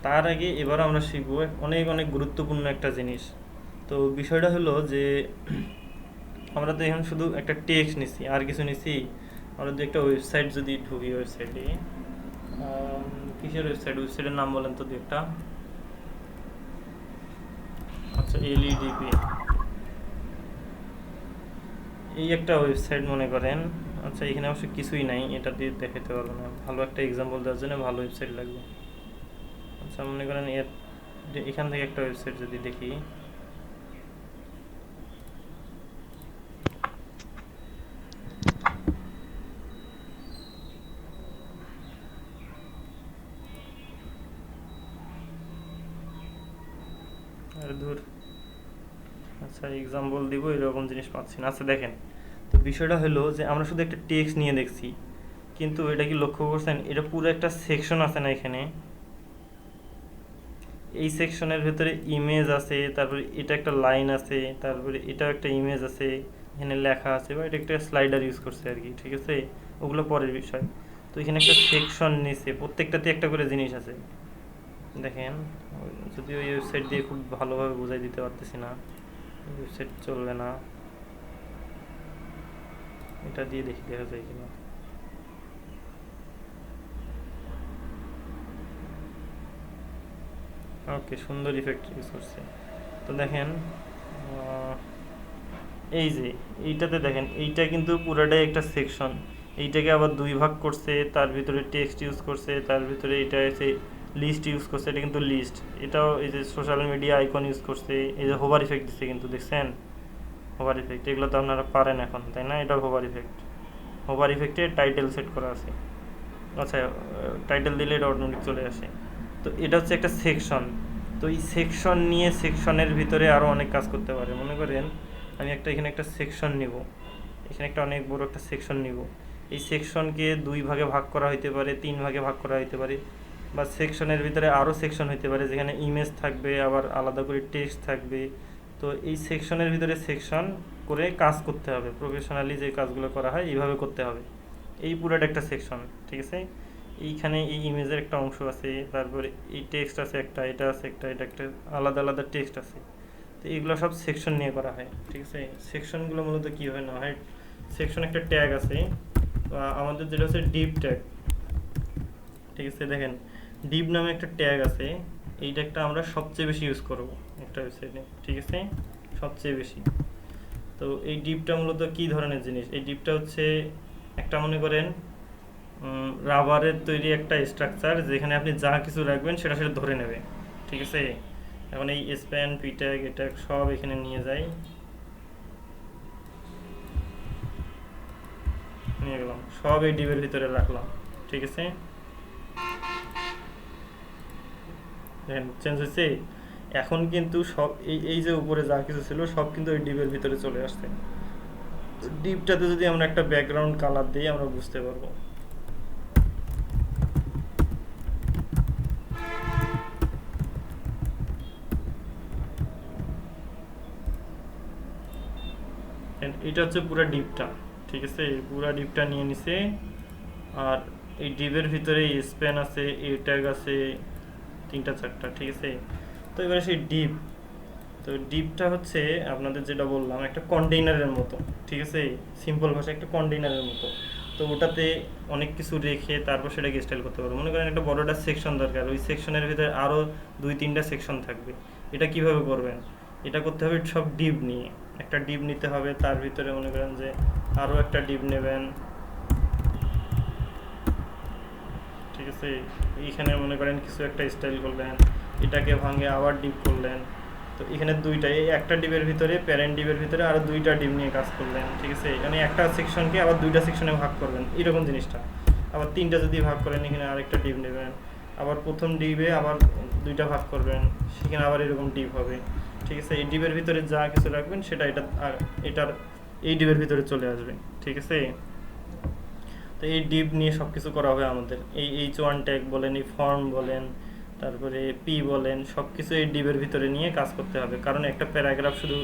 তার আগে এবার আমরা শিখবো অনেক অনেক গুরুত্বপূর্ণ একটা জিনিস। তো বিষয়টা হলো যে আমরা তো এখন শুধু একটা টেক্সট নিছি, আর কিছু নিছি। আমরা যদি একটা ওয়েবসাইট যদি ঢুকি, ওয়েবসাইটে কিসের ওয়েবসাইট, ওয়েবসাইটের নাম বলেন তো দু একটা। আচ্ছা এলইডিপি, এই একটা ওয়েবসাইট মনে করেন। আচ্ছা এখানে অবশ্য কিছুই নাই, এটা দিয়ে দেখাতে পারবো না, ভালো একটা এক্সাম্পল দেওয়ার জন্য ভালো ওয়েবসাইট লাগবে। আচ্ছা মনে করেন এখান থেকে একটা ওয়েবসাইট যদি দেখি, আরে ধুর, আচ্ছা এক্সাম্পল দিব, এরকম জিনিস পাচ্ছি না। আচ্ছা দেখেন, তো বিষয়টা হলো যে আমরা শুধু একটা টেক্সট নিয়ে দেখছি, কিন্তু এটা কি লক্ষ্য করছেন, এটা পুরো একটা সেকশন আছে না এখানে, এই সেকশনের ভেতরে ইমেজ আছে, তারপরে এটা একটা লাইন আছে, তারপরে এটাও একটা ইমেজ আছে, এখানে লেখা আছে, বা এটা একটা স্লাইডার ইউজ করছে আর কি, ঠিক আছে, ওগুলো পরের বিষয়। তো এখানে একটা সেকশন নিচে প্রত্যেকটাতে একটা করে জিনিস আছে। দেখেন, যদি ওই ওয়েবসাইট দিয়ে খুব ভালোভাবে বোঝাই দিতে পারতেছি না, ওয়েবসাইট চলবে না, এটা দিয়ে দেখি দেখা যায় কিনা। ওকে, সুন্দর ইফেক্ট ইউজ করছে। তো দেখেন এই যে এইটাতে দেখেন, এইটা কিন্তু পুরোটাই একটা সেকশন, এইটাকে আবার দুই ভাগ করছে, তার ভিতরে টেক্সট ইউজ করছে, তার ভিতরে এটা এসে লিস্ট ইউজ করছে, এটা কিন্তু লিস্ট, এটাও এই যে সোশ্যাল মিডিয়া আইকন ইউজ করছে, এই যে হোভার ইফেক্ট দিচ্ছে কিন্তু, দেখছেন হোভার ইফেক্ট, এগুলো তো আপনারা পারেন এখন, তাই না, এটা হোভার ইফেক্ট, হোভার ইফেক্টে টাইটেল সেট করা আছে, আচ্ছা টাইটেল দিলে এটা অটোমেটিক চলে আসে। তো এটা হচ্ছে একটা সেকশন। তো এই সেকশন নিয়ে সেকশনের ভিতরে আরও অনেক কাজ করতে পারে। মনে করেন আমি এখানে একটা সেকশন নিব, এখানে একটা অনেক বড় একটা সেকশন নিব, এই সেকশনকে দুই ভাগে ভাগ করা হইতে পারে, তিন ভাগে ভাগ করা হইতে পারে, বা সেকশনের ভিতরে আরও সেকশন হইতে পারে যেখানে ইমেজ থাকবে, আবার আলাদা করে টেক্সট থাকবে। তো এই সেকশনের ভিতরে সেকশন করে কাজ করতে হবে, প্রফেশনালি যে কাজগুলো করা হয় এইভাবে করতে হবে। এই পুরোটা একটা সেকশন, ঠিক আছে, এইখানে এই ইমেজের একটা অংশ আছে, তারপরে এই টেক্সট আছে একটা, এটা আছে একটা, এটা একটা আলাদা আলাদা টেক্সট আছে। তো এইগুলো সব সেকশন নিয়ে করা হয়, ঠিক আছে। সেকশনগুলো মূলত কীভাবে না হয়, সেকশন একটা ট্যাগ আছে, আমাদের যেটা হচ্ছে ডিপ ট্যাগ, ঠিক আছে। দেখেন ডিপ নামে একটা ট্যাগ আছে, এই ট্যাগটা আমরা সবচেয়ে বেশি ইউজ করব একটা ওয়েবসাইটে, ঠিক আছে, সবচেয়ে বেশি। তো এই ডিপটা মূলত কী ধরনের জিনিস, এই ডিপটা হচ্ছে একটা মনে করেন রাবারের তৈরি একটা স্ট্রাকচার, যেখানে আপনি যা কিছু রাখবেন সেটা সেটা ধরে নেবে, ঠিক আছে। এখন এই স্প্যান পি ট্যাগ এটা সব এখানে নিয়ে যাই, নিয়ে গেলাম, সব এই ডিপের ভিতরে রাখলাম, ঠিক আছে। দেখেন চেঞ্জ হয়েছে, এখন কিন্তু সব এই যে উপরে যা কিছু ছিল সব কিন্তু ওই ডিপের ভিতরে চলে আসছে। ডিপটাতে যদি আমরা একটা ব্যাকগ্রাউন্ড কালার দিই আমরা বুঝতে পারবো। এটা হচ্ছে পুরো ডিপটা, ঠিক আছে, পুরো ডিপটা নিয়ে নিছে। আর এই ডিপের ভিতরে স্প্যান আছে, এ ট্যাগ আছে, 3টা 4টা, ঠিক আছে। তো এবারে সেই ডিপ, তো ডিপটা হচ্ছে আপনাদের যেটা বললাম একটা কন্টেইনারের মতো, ঠিক আছে, সিম্পল ভাষায় একটা কন্টেইনারের মতো। তো ওটাতে অনেক কিছু রেখে তারপর সেটাকে স্টাইল করতে পারবো। মনে করেন একটা বড় একটা সেকশন দরকার, ওই সেকশনের ভিতরে আরও 2-3টা সেকশন থাকবে, এটা কিভাবে করবেন, এটা করতে হবে সব ডিপ নিয়ে, একটা ডিপ নিতে হবে, তার ভিতরে মনে করেন যে আরও একটা ডিপ নেবেন, ঠিক আছে। এইখানে মনে করেন কিছু একটা স্টাইল করলেন, এটাকে ভাঙে আবার ডিপ করলেন, তো এখানে দুইটা, এই একটা ডিপের ভিতরে প্যারেন্ট ডিপের ভিতরে আরও 2টা ডিপ নিয়ে কাজ করলেন, ঠিক আছে। এখানে একটা সেকশনকে আবার 2টা সেকশনে ভাগ করবেন, এরকম জিনিসটা। আবার 3টা যদি ভাগ করেন এখানে আরেকটা ডিপ নেবেন, আবার প্রথম ডিপে আবার 2টা ভাগ করবেন, সেখানে আবার এরকম ডিপ হবে, ঠিক আছে। এই ডিপের ভিতরে যা কিছু রাখবেন সেটা এটার এই ডিপের ভিতরে চলে আসবে, ঠিক আছে। তো এই ডিপ নিয়ে সব কিছু করা হবে আমাদের, এই H1 ট্যাগ বলেন, এই ফর্ম বলেন, তারপরে পি বলেন, সব কিছু এই ডিপের ভিতরে নিয়ে কাজ করতে হবে। কারণ একটা প্যারাগ্রাফ শুধু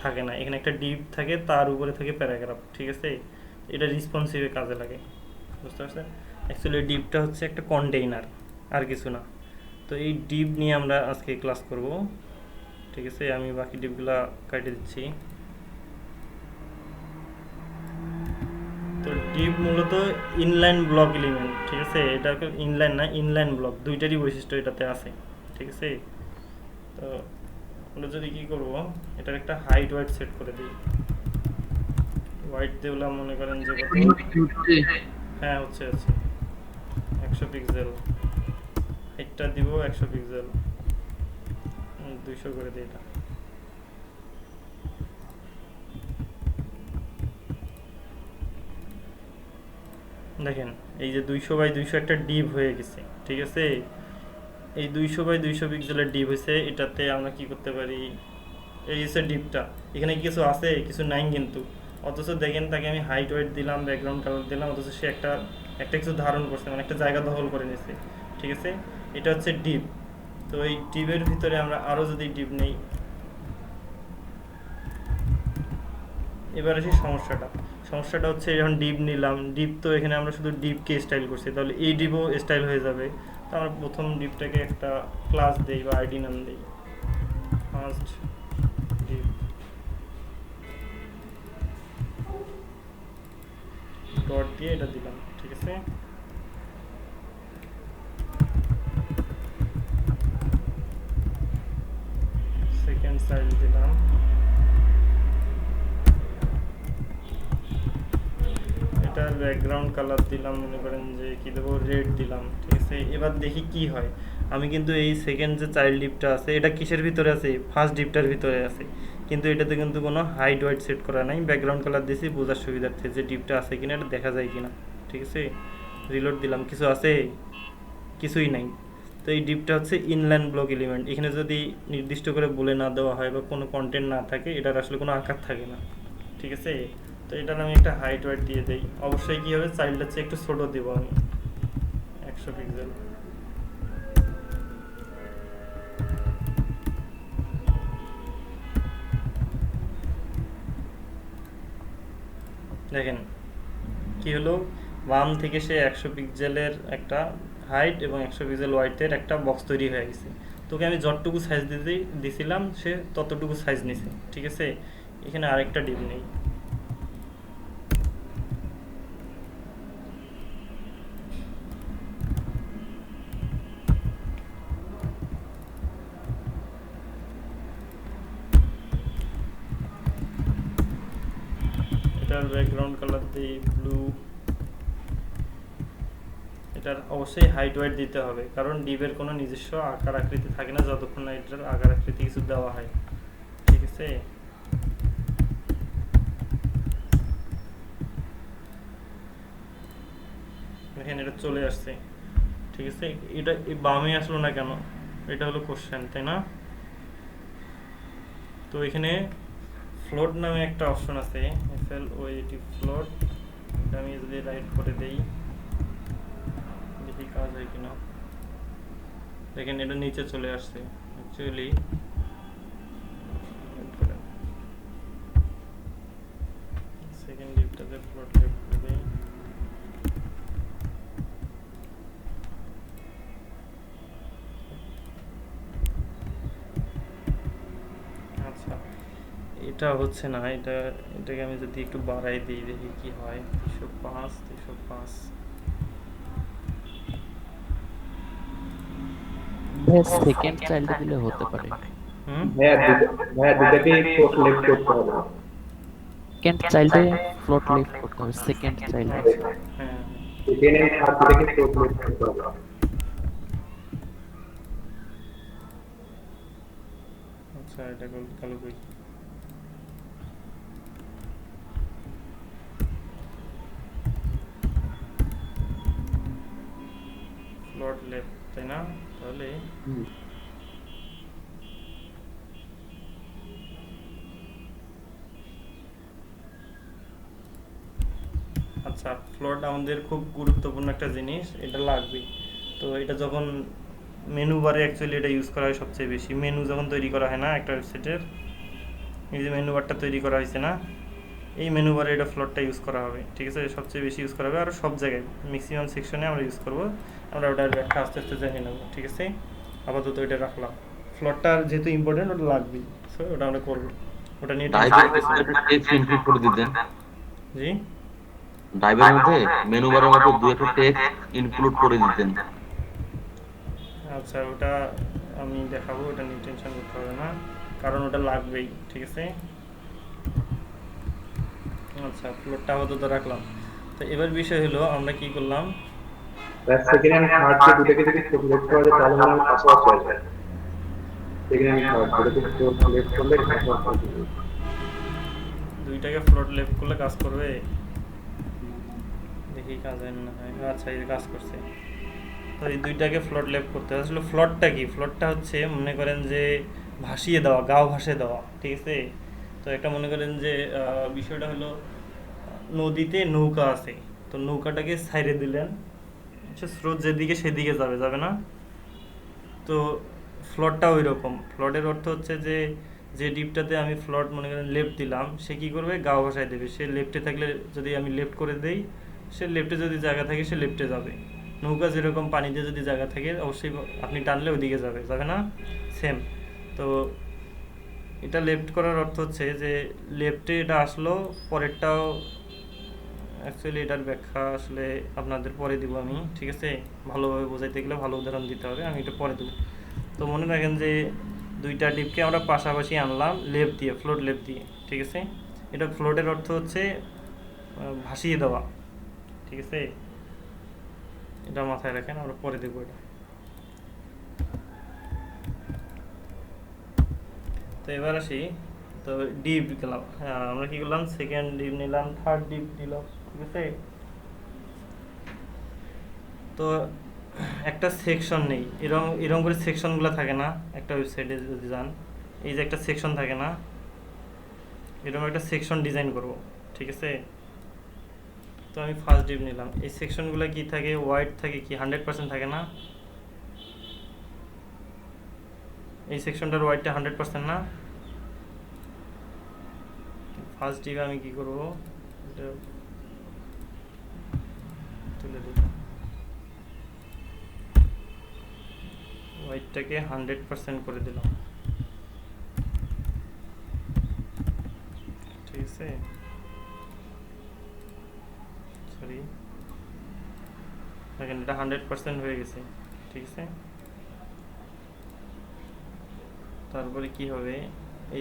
থাকে না, এখানে একটা ডিপ থাকে, তার উপরে থাকে প্যারাগ্রাফ, ঠিক আছে। এটা রেসপন্সিভে কাজে লাগে, বুঝতে পারছেন। অ্যাকচুয়ালি ডিপটা হচ্ছে একটা কন্টেইনার, আর কিছু না। তো এই ডিপ নিয়ে আমরা আজকে ক্লাস করব, ঠিক আছে। আমি বাকি ডিপগুলা কেটে দিচ্ছি। তো ডিপ মূলত ইনলাইন ব্লক এলিমেন্ট, ঠিক আছে, এটা ইনলাইন না, ইনলাইন ব্লক, দুইটারই বৈশিষ্ট্য এটাতে আছে, ঠিক আছে। তো আমরা যদি কি করব, এটার একটা হাইট ওয়াইট সেট করে দিই, ওয়াইট দিলাম মনে করেন যে হ্যাঁ হচ্ছে 100 পিক্সেল, হাইটটা দিব 100 পিক্সেল, 200 করে দিই এটা। দেখেন এই যে 200x200 একটা ডিপ হয়ে গেছে, ঠিক আছে। এই 200x200 পিক্সেলের ডিপ হয়েছে, এটাতে আমরা কি করতে পারি, এই হচ্ছে ডিপটা, এখানে কিছু আছে কিছু নাই, কিন্তু অথচ দেখেন তাকে আমি হাইট ওয়েট দিলাম, ব্যাকগ্রাউন্ড কালার দিলাম, অথচ সে একটা কিছু ধারণ করছে, মানে একটা জায়গা দখল করে নিয়েছে। ঠিক আছে, এটা হচ্ছে ডিপ। তো এই ডিপের ভিতরে আমরা আরও যদি ডিপ নেই, এবার আসি সমস্যাটা হচ্ছে যখন ডিপ নিলাম, ডিপ তো এখানে আমরা শুধু ডিপকে স্টাইল করছি, তাহলে এই ডিপও স্টাইল হয়ে যাবে। তো আমরা প্রথম ডিপটাকে একটা ক্লাস দেই বা আইডি নাম দিই, ফার্স্ট ডিপ ডট দিয়ে এটা দিলাম। ঠিক আছে, সেকেন্ড সাইজ দিলাম, এটার ব্যাকগ্রাউন্ড কালার দিলাম, মনে করেন যে কি দেবো, রেড দিলাম। ঠিক আছে, এবার দেখি কি হয়। আমি কিন্তু এই সেকেন্ড যে চাইল্ড ডিপটা আছে এটা কিসের ভিতরে আছে, ফার্স্ট ডিপটার ভিতরে আছে, কিন্তু এটাতে কিন্তু কোনো হাইট ওয়াইট সেট করা নাই, ব্যাকগ্রাউন্ড কালার দিয়েছি বোঝার সুবিধার্থে যে ডিপটা আছে কিনা, এটা দেখা যায় কিনা। ঠিক আছে, রিলোড দিলাম, কিছু আছে, কিছুই নাই। তো এই ডিপটা হচ্ছে ইনলাইন ব্লক এলিমেন্ট। এখানে যদি নির্দিষ্ট করে বলে না দেওয়া হয় বা কোনো কন্টেন্ট না থাকে, এটার আসলে কোনো আকার থাকে না। ঠিক আছে, তো এটার আমি একটা হাইট ওয়েট দিয়ে দেই। অবশ্যই কি হবে, চাইল্ডের চেয়ে একটু ছোট দেবো আমি, 100 পিক্সেল। দেখেন কি হলো, বাম থেকে সে 100 পিক্সেলের একটা হাইট এবং 100 পিক্সেল ওয়াইটের একটা বক্স তৈরি হয়ে গেছে। তোকে আমি যতটুকু সাইজ দিছিলাম সে ততটুকু সাইজ নিছে। ঠিক আছে, এখানে আরেকটা ডিপ নেই, এটার ব্যাকগ্রাউন্ড কালার দিই ব্লু। এটার অবশ্যই হাইট ওয়েট দিতে হবে, কারণ ডিপের কোনো নিজস্ব আকার আকৃতি থাকে না যতক্ষণ না এটার আকার আকৃতি কিছু দেওয়া হয়। ঠিক আছে, এখানে এটা চলে আসছে। ঠিক আছে, এটা বামে আসলো না কেন, এটা হলো কোশ্চেন, তাই না? তো এখানে ফ্লোট নামে একটা অপশন আছে, FLOAT ফ্লোট। এটা আমি যদি রাইট করে দেই, দেখি কাজ হয় কিনা। দেখেন এটা নিচে চলে আসছে। অ্যাকচুয়ালি সেকেন্ড ডিপটাতে ফ্লোট লেফট করে দেই। আচ্ছা, এটা হচ্ছে না, এটাকে আমি যদি একটু বাড়াই দিই, দেখি কি হয়। 305 সেকেন্ড চাইল্ড দিলে হতে পারে। সেকেন্ড চাইল্ডে ফ্লোট লেফট করতে হবে, সেকেন্ড চাইল্ডে। হ্যাঁ, আচ্ছা এটা কালো কই, ফ্লোট লেফট, তাই না? তাহলে আচ্ছা, ফ্লোট আমাদের খুব গুরুত্বপূর্ণ একটা জিনিস, এটা লাগবে। তো এটা যখন মেনু বারে অ্যাকচুয়ালি এটা ইউজ করা হয় সবচেয়ে বেশি। মেনু যখন তৈরি করা হয় না একটা ওয়েবসাইটের, এই যে মেনু বারটা তৈরি করা হয়েছে না, এই মেনু বারে এটা ফ্লোটটা ইউজ করা হবে। ঠিক আছে, সবচেয়ে বেশি ইউজ করা হবে, আর সব জায়গায় ম্যাক্সিমাম সেকশনে আমরা ইউজ করব। আমরা ওটার ব্যাখ্যা আস্তে আস্তে জেনে নেব। ঠিক আছে, আপাতত এটা রাখলাম। ফ্লোটটা যেহেতু ইম্পর্টেন্ট, ওটা লাগবেই, সো ওটা আমরা করবো। ওটা নিয়ে টেক্সট ইনপুট করে দিতেন। জি, ড্রাইভের মধ্যে মেনু বারের মধ্যে দুই একটা টেক্সট ইনক্লুড করে দিতেন। আচ্ছা, ওটা আমি দেখাবো, ওটা নিয়ে টেনশন করতে হবে না, কারণ ওটা লাগবেই। ঠিক আছে, আচ্ছা ফ্লোটটা আপাতত রাখলাম। তো এবার বিষয় হলো আমরা কি করলাম, দুইটাকে ফ্লোট লেফট করলে কাজ করবে, দেখি কাজ হয় না হয়। আচ্ছা, এই কাজ করছে। তো এই দুইটাকে ফ্লোট লেফট করতে হবে। আসলে ফ্লোটটা কি, ফ্লোটটা হচ্ছে মনে করেন যে ভাসিয়ে দেওয়া, গাও ভাসিয়ে দেওয়া। ঠিক আছে, তো একটা মনে করেন যে বিষয়টা হলো নদীতে নৌকা আছে, তো নৌকাটাকে ছাইড়ে দিলেন, আচ্ছা স্রোত যেদিকে সেদিকে যাবে, যাবে না? তো ফ্লটটা ওই রকম। ফ্লটের অর্থ হচ্ছে যে যে ডিপটাতে আমি ফ্লট মনে করেন লেফট দিলাম, সে কী করবে, গাও ভাষায় দেবে। সে লেফটে থাকলে যদি আমি লেফট করে দেই, সে লেফটে যদি জায়গা থাকে সে লেফটে যাবে। নৌকা যেরকম পানিতে যদি জায়গা থাকে অবশ্যই আপনি টানলে ওইদিকে যাবে, যাবে না? সেম। তো এটা লেফট করার অর্থ হচ্ছে যে লেফটে এটা আসলো, পরেরটাও অ্যাকচুয়ালি এটার ব্যাখ্যা আসলে আপনাদের পরে দিব আমি, ঠিক আছে? ভালোভাবে বোঝাইতে গেলে ভালো উদাহরণ দিতে হবে, আমি এটা পরে দেবো। তো মনে রাখেন যে দুইটা ডিপকে আমরা পাশাপাশি আনলাম লেফট দিয়ে, ফ্লোট লেফট দিয়ে, ঠিক আছে? এটা ফ্লোটের অর্থ হচ্ছে ভাসিয়ে দেওয়া, ঠিক আছে? এটা মাথায় রাখেন, আমরা পরে দেবো এটা। তো এবার আসি, তো ডিপ গেলাম, হ্যাঁ আমরা কি করলাম, সেকেন্ড ডিপ নিলাম, থার্ড ডিপ নিলাম, ঠিক আছে? তো একটা সেকশন নেই, এরকম এরকম করে সেকশনগুলো থাকে না একটা ওয়েবসাইটে যদি যান, এই যে একটা সেকশন থাকে না, এরকম একটা সেকশন ডিজাইন করব, ঠিক আছে? তো আমি ফার্স্ট ডিপ নিলাম, এই সেকশনগুলো কি থাকে, ওয়াইড থাকে, কি 100% থাকে না? এই সেকশনটার ওয়াইডটা 100% না? ফার্স্ট ডিপে আমি কি করব, এটা তুলে দেব, ওয়াইডটাকে 100% করে দিলাম, ঠিক আছে? সরি, দেখেন এটা 100% হয়ে গেছে, ঠিক আছে? তারপরে কি হবে,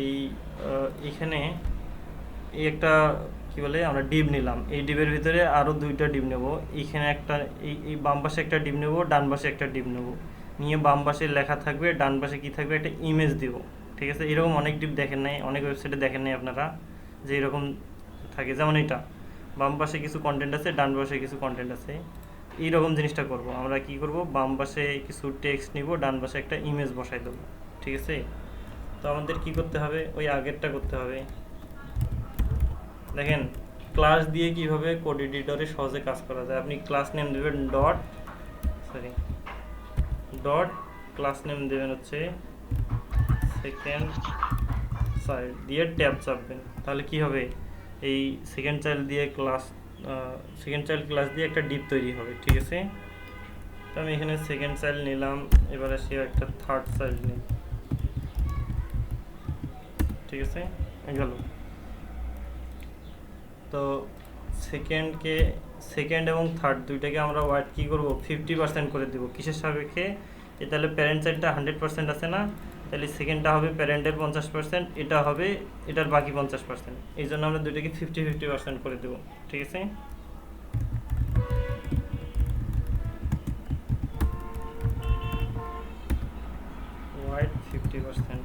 এই এখানে এই একটা কি বলে, আমরা ডিপ নিলাম, এই ডিপের ভিতরে আরও দুইটা ডিপ নেব, এইখানে একটা, এই বাম পাশে একটা ডিপ নেব, ডান পাশে একটা ডিপ নেব, নিয়ে বাম পাশে লেখা থাকবে, ডান পাশে কি থাকবে, একটা ইমেজ দিব, ঠিক আছে? এরকম অনেক ডিপ দেখেন নাই, অনেক ওয়েবসাইটে দেখেন নাই আপনারা যে এরকম থাকে, যেমন এটা বাম পাশে কিছু কন্টেন্ট আছে, ডান পাশে কিছু কন্টেন্ট আছে, এইরকম জিনিসটা করব। আমরা কি করব, বাম পাশে কিছু টেক্সট নিব, ডান পাশে একটা ইমেজ বসাই দেবো, ঠিক আছে? তো আমাদের কি করতে হবে, ওই আগেরটা করতে হবে। দেখেন ক্লাস দিয়ে কিভাবে কোড এডিটরে সহজে কাজ করা যায়। আপনি ক্লাস নেম দেবেন ডট ক্লাস নেম দেবেন হচ্ছে সেকেন্ড চাইল্ড দিয়ে ট্যাব চাপবেন, তাহলে কি হবে, এই সেকেন্ড চাইল্ড ক্লাস দিয়ে একটা ডিপ তৈরি হবে, ঠিক আছে? তো আমি এখানে সেকেন্ড চাইল্ড নিলাম, এবার আসি একটা থার্ড চাইল্ড নিই, ঠিক আছে? গেল। তো সেকেন্ড এবং থার্ড দুইটাকে আমরা ওয়াইড কী করবো, 50% করে দেবো, কিসের সাপেক্ষে? তাহলে প্যারেন্ট সাইডটা 100% আছে না, তাহলে সেকেন্ডটা হবে প্যারেন্টের 50%, এটা হবে এটার বাকি 50%, এই জন্য আমরা দুইটাকে 50-50% করে দেবো, ঠিক আছে? ওয়াইড 50%,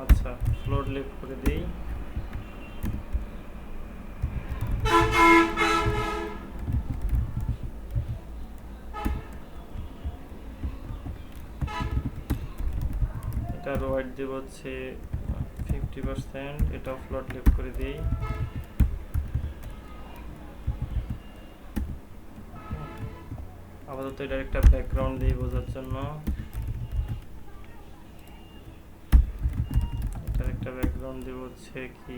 আচ্ছা ফ্লোট লেফট করে দিই, এটার ওয়াইড দেব হচ্ছে 50%, এটাও ফ্লোট লেফট করে দিই, আপাতত এটার একটা ব্যাকগ্রাউন্ড দিই বোঝার জন্য, এটার একটা ব্যাকগ্রাউন্ড দেব হচ্ছে কি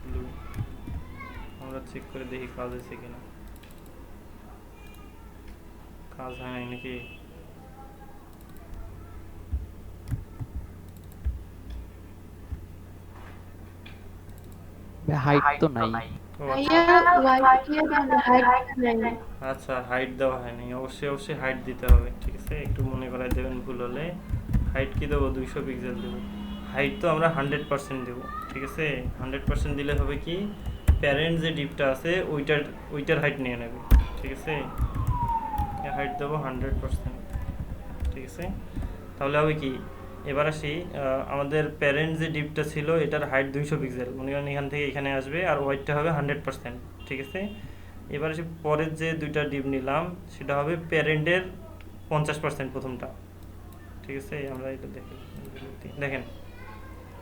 ব্লু, আমরা চেক করে দেখি কাজ হয়েছে কিনা, কাজ হয় নাই নাকি? হাইট তো নাই। আচ্ছা হাইট দেওয়া হয়নি, অবশ্যই হাইট দিতে হবে, ঠিক আছে? একটু মনে করাই দেবেন ভুল হলে। হাইট কি দেবো, 200 পিক্সেল দেবো। হাইট তো আমরা 100% দেবো, ঠিক আছে? 100% দিলে হবে কি, প্যারেন্ট যে ডিপটা আছে ওইটার হাইট নিয়ে নেবে, ঠিক আছে? হাইট দেবো 100%, ঠিক আছে? তাহলে হবে কি, এবার আসি, আমাদের প্যারেন্ট যে ডিপটা ছিল এটার হাইট 200 পিক্সেল, মনে করেন এখান থেকে এখানে আসবে, আর ওয়াইডটা হবে 100%, ঠিক আছে? এবার আসি পরের যে দুইটা ডিপ নিলাম সেটা হবে প্যারেন্টের 50% প্রথমটা, ঠিক আছে? আমরা এটা দেখেন,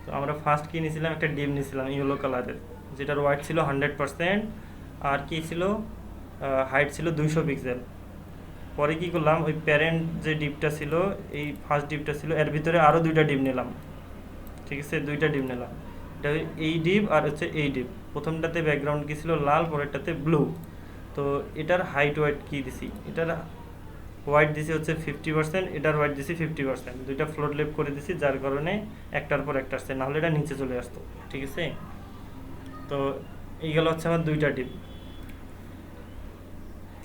তো আমরা ফার্স্ট কি নিয়েছিলাম, একটা ডিপ নিয়েছিলাম ইয়েলো কালারের, যেটার ওয়াইড ছিল 100%, আর কি ছিল, হাইট ছিল 200 পিক্সেল। পরে কি করলাম, ওই প্যারেন্ট যে ডিপটা ছিল, এই ফার্স্ট ডিপটা ছিল, এর ভিতরে আরও 2টা ডিপ নিলাম, ঠিক আছে, 2টা ডিপ নিলাম। এটা এই ডিপ আর হচ্ছে এই ডিপ। প্রথমটাতে ব্যাকগ্রাউন্ড কি ছিল লাল, পরেরটাতে ব্লু। তো এটার হাইট ওয়াইট কি দিছি, এটার ওয়াইট দিছি হচ্ছে 50%, এটার ওয়াইট দিছি 50%, দুইটা ফ্লোট লেপ করে দিছি, যার কারণে একটার পর একটা আসছে, নাহলে এটা নিচে চলে আসতো, ঠিক আছে। তো এই গেল হচ্ছে আমার 2টা ডিপ।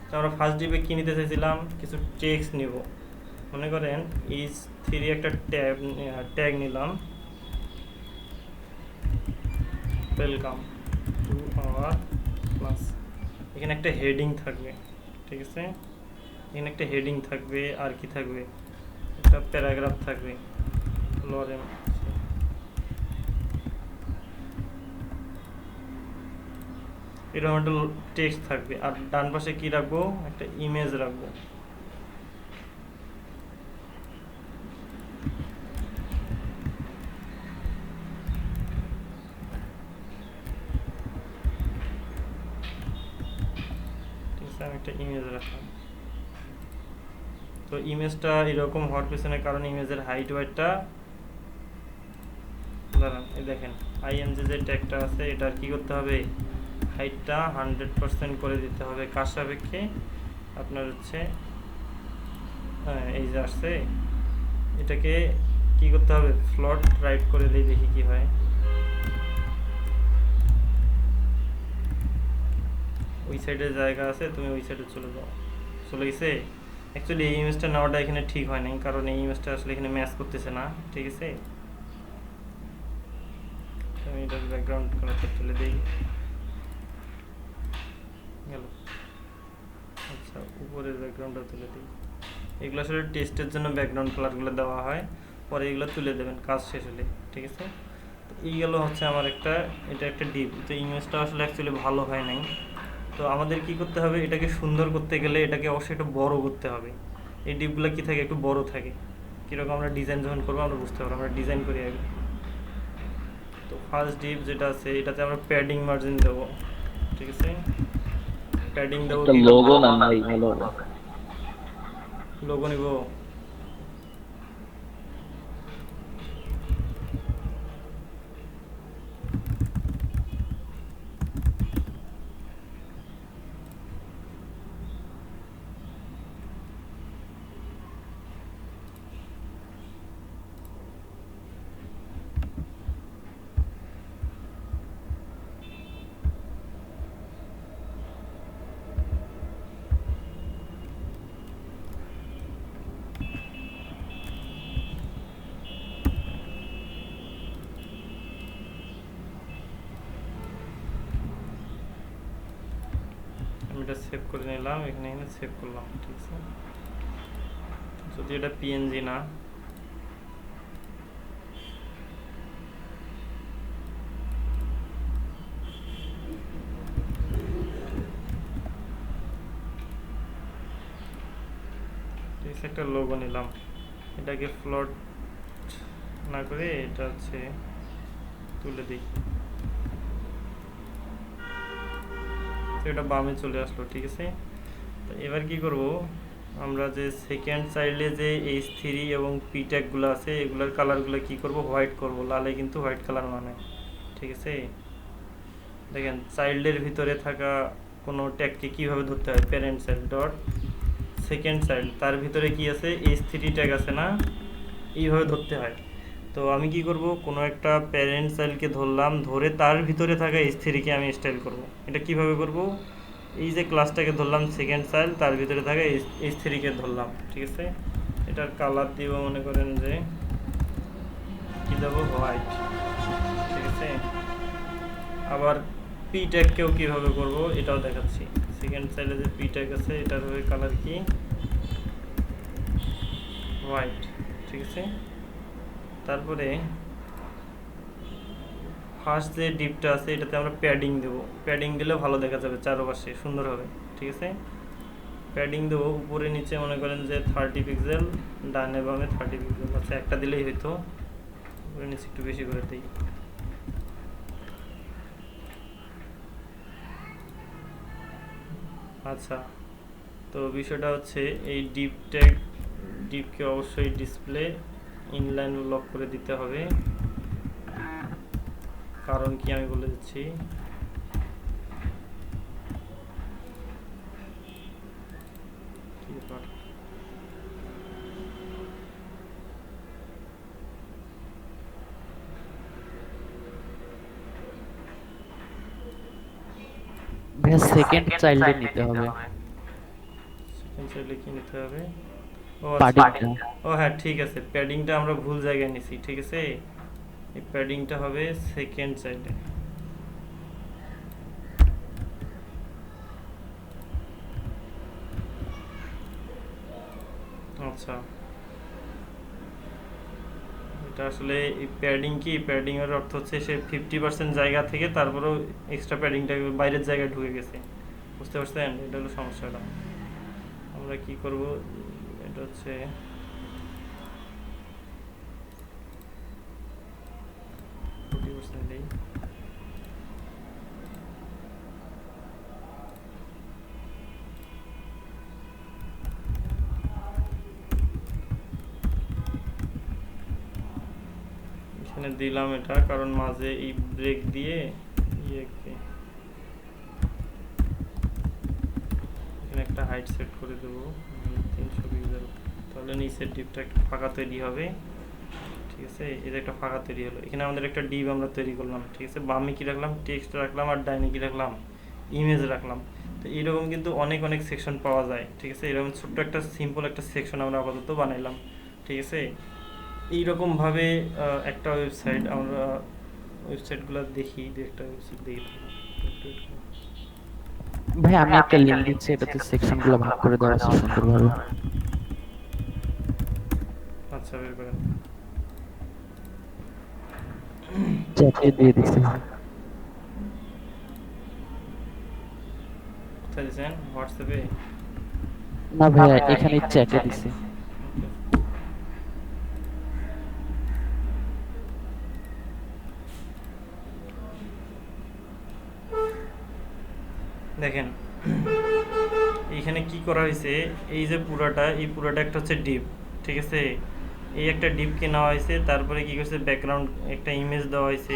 তো আমরা ফার্স্ট ডিপে কী নিতে চাইছিলাম, কিছু টেক্সট নিব। মনে করেন H3 একটা ট্যাগ নিলাম, ওয়েলকাম টু আওয়ার ক্লাস। এখানে একটা হেডিং থাকবে, ঠিক আছে, এখানে একটা হেডিং থাকবে, আর কি থাকবে, একটা প্যারাগ্রাফ থাকবে, লরেম, এরকম একটা টেক্সট থাকবে। আর ডান পাশে কি রাখবো, একটা ইমেজ রাখবো। ঠিক আছে, আমি একটা ইমেজ রাখলাম। তো ইমেজটা এরকম হওয়ার পেছনে কারণ ইমেজের হাইট ওয়াইটটা, দাঁড়ান এই দেখেন IMG যে ট্যাগটা আছে, এটার কি করতে হবে, হাইটটা 100% করে দিতে হবে। কার সাপেক্ষে, আপনার হচ্ছে এই যে আসছে, এটাকে কি করতে হবে, ফ্লোট রাইট করে দিই, দেখি কি হয়। ওই সাইডে জায়গা আছে, তুমি ওই সাইডে চলে যাও। চলে গেছে। অ্যাকচুয়ালি এই ইমেজটা নেওয়াটা এখানে ঠিক হয় নাই, কারণ এই ইমেজটা আসলে এখানে ম্যাচ করতেছে না, ঠিক আছে। আমি এটার ব্যাকগ্রাউন্ড কালারটা তুলে দিই, গেল। আচ্ছা, উপরের ব্যাকগ্রাউন্ডটা তুলে দিই। এগুলো আসলে টেস্টের জন্য ব্যাকগ্রাউন্ড কালারগুলো দেওয়া হয়, পরে এগুলো তুলে দেবেন কাজ শেষ হলে, ঠিক আছে। তো এই গেল হচ্ছে আমার এটা একটা ডিপ। তো ইমেজটা আসলে অ্যাকচুয়ালি ভালো হয় নাই। তো আমাদের কি করতে হবে, এটাকে সুন্দর করতে গেলে এটাকে অবশ্যই একটু বড় করতে হবে। এই ডিপগুলো কি থাকে, একটু বড় থাকে। কীরকম আমরা ডিজাইন যখন করবো আমরা বুঝতে পারবো, আমরা ডিজাইন করি আগে। তো ফার্স্ট ডিপ যেটা আছে, এটাতে আমরা প্যাডিং মার্জিন দেবো, ঠিক আছে। প্যাডিং দেবো, লোগো না ভাই, ভালো লোগো নিব। আমি এটা সেভ করে নিলাম, এখানে সেভ করলাম, ঠিক আছে। যদি এটা PNG না, ঠিক আছে, একটা লোগো নিলাম। এটাকে ফ্লোট না করে এটা হচ্ছে তুলে দিই, তো এটা বামে চলে আসলো, ঠিক আছে। তো এবার কি করব, আমরা যে সেকেন্ড চাইল্ডে যে H3 এবং P ট্যাগগুলো আছে, এগুলোর কালারগুলো কি করব, হোয়াইট করব। লালে কিন্তু হোয়াইট কালার মানে, ঠিক আছে। দেখেন চাইল্ডের ভিতরে থাকা কোনো ট্যাগকে কীভাবে ধরতে হয়, parent child dot second child, তার ভিতরে কি আছে, H3 ট্যাগ আছে না, এইভাবে ধরতে হয়। তো আমি কি করব, কোনো একটা প্যারেন্ট চাইল্ডকে ধরলাম, ধরে তার ভিতরে থাকা H3-কে আমি স্টাইল করব। এটা কিভাবে করব, এই যে ক্লাসটাকে ধরলাম সেকেন্ড চাইল্ড, তার ভিতরে থাকা H3-কে ধরলাম, ঠিক আছে। এটার কালার দিব, মনে করেন যে কি দেবো, হোয়াইট, ঠিক আছে। আবার P ট্যাগকেও কীভাবে করব এটাও দেখাচ্ছি। সেকেন্ড চাইল্ডে যে P ট্যাগ আছে, এটার কালার কি, হোয়াইট, ঠিক আছে। তারপরে ফার্স্ট যে ডিপটা আছে, এটাতে আমরা প্যাডিং দেবো। প্যাডিং দিলে ভালো দেখা যাবে, চারপাশে সুন্দর হবে, ঠিক আছে। প্যাডিং দেবো উপরে নিচে, মনে করেন যে 30 পিক্সেল, ডানে বামে 30 পিক্সেল। আচ্ছা, একটা দিলেই হয়তো, উপরে নিচে একটু বেশি করে দিই। আচ্ছা, তো বিষয়টা হচ্ছে এই ডিপকে অবশ্যই ডিসপ্লে ইনলাইন লক করে দিতে হবে। কারণ কি আমি বলে দিচ্ছি। ভাইয়া সেকেন্ড চাইল্ডে নিতে হবে সেকেন্ড চাইলে কি নিতে হবে? ও পাডিংটা। ও হ্যাঁ ঠিক আছে, প্যাডিংটা আমরা ভুল জায়গায় নিছি। ঠিক আছে, এই প্যাডিংটা হবে সেকেন্ড চাইল্ডে। আচ্ছা, এটা আসলে এই প্যাডিং কি, প্যাডিং এর অর্থ হচ্ছে সে 50% জায়গা থেকে তারপরেও এক্সট্রা প্যাডিংটা বাইরের জায়গায় ঢুকে গেছে। বুঝতে পারছেন? এটা হলো সমস্যাটা। আমরা কি করব, এটা হচ্ছে এখানে দিলাম এটা, কারণ মাঝে এই ব্রেক দিয়ে এখানে একটা হাইট সেট করে দেবো 320, তাহলে নিচের ডিপটা একটু ফাঁকা তৈরি হবে। ঠিক আছে, এর একটা ফাঁকা তৈরি হলো। এখানে আমাদের একটা ডিপ আমরা তৈরি করলাম। ঠিক আছে, বামে কি রাখলাম, টেক্সট রাখলাম, আর ডাইনে কি রাখলাম, ইমেজ রাখলাম। তো এইরকম কিন্তু অনেক অনেক সেকশন পাওয়া যায়। ঠিক আছে, এরকম ছোট্ট একটা সিম্পল একটা সেকশন আমরা আপাতত বানাইলাম। ঠিক আছে, এইরকমভাবে একটা ওয়েবসাইট, আমরা ওয়েবসাইটগুলো দেখি, একটা ওয়েবসাইট দেখি। ভাই আমি একটা লিংক দিচ্ছি, এটাতে সেকশনগুলো ভাগ করে দেওয়া আছে সুন্দরভাবে। আচ্ছা, বের করেন। চ্যাটে দিয়ে দিচ্ছি। কোথায় দিয়েছেন? হোয়াটসঅ্যাপে? না ভাইয়া, এখানে চ্যাটে দিছি। দেখেন এইখানে কি করা হয়েছে, এই যে এই পুরাটা একটা হচ্ছে ডিপ। ঠিক আছে, এই একটা ডিপকে নেওয়া হয়েছে, তারপরে কি করছে, ব্যাকগ্রাউন্ড একটা ইমেজ দেওয়া হয়েছে,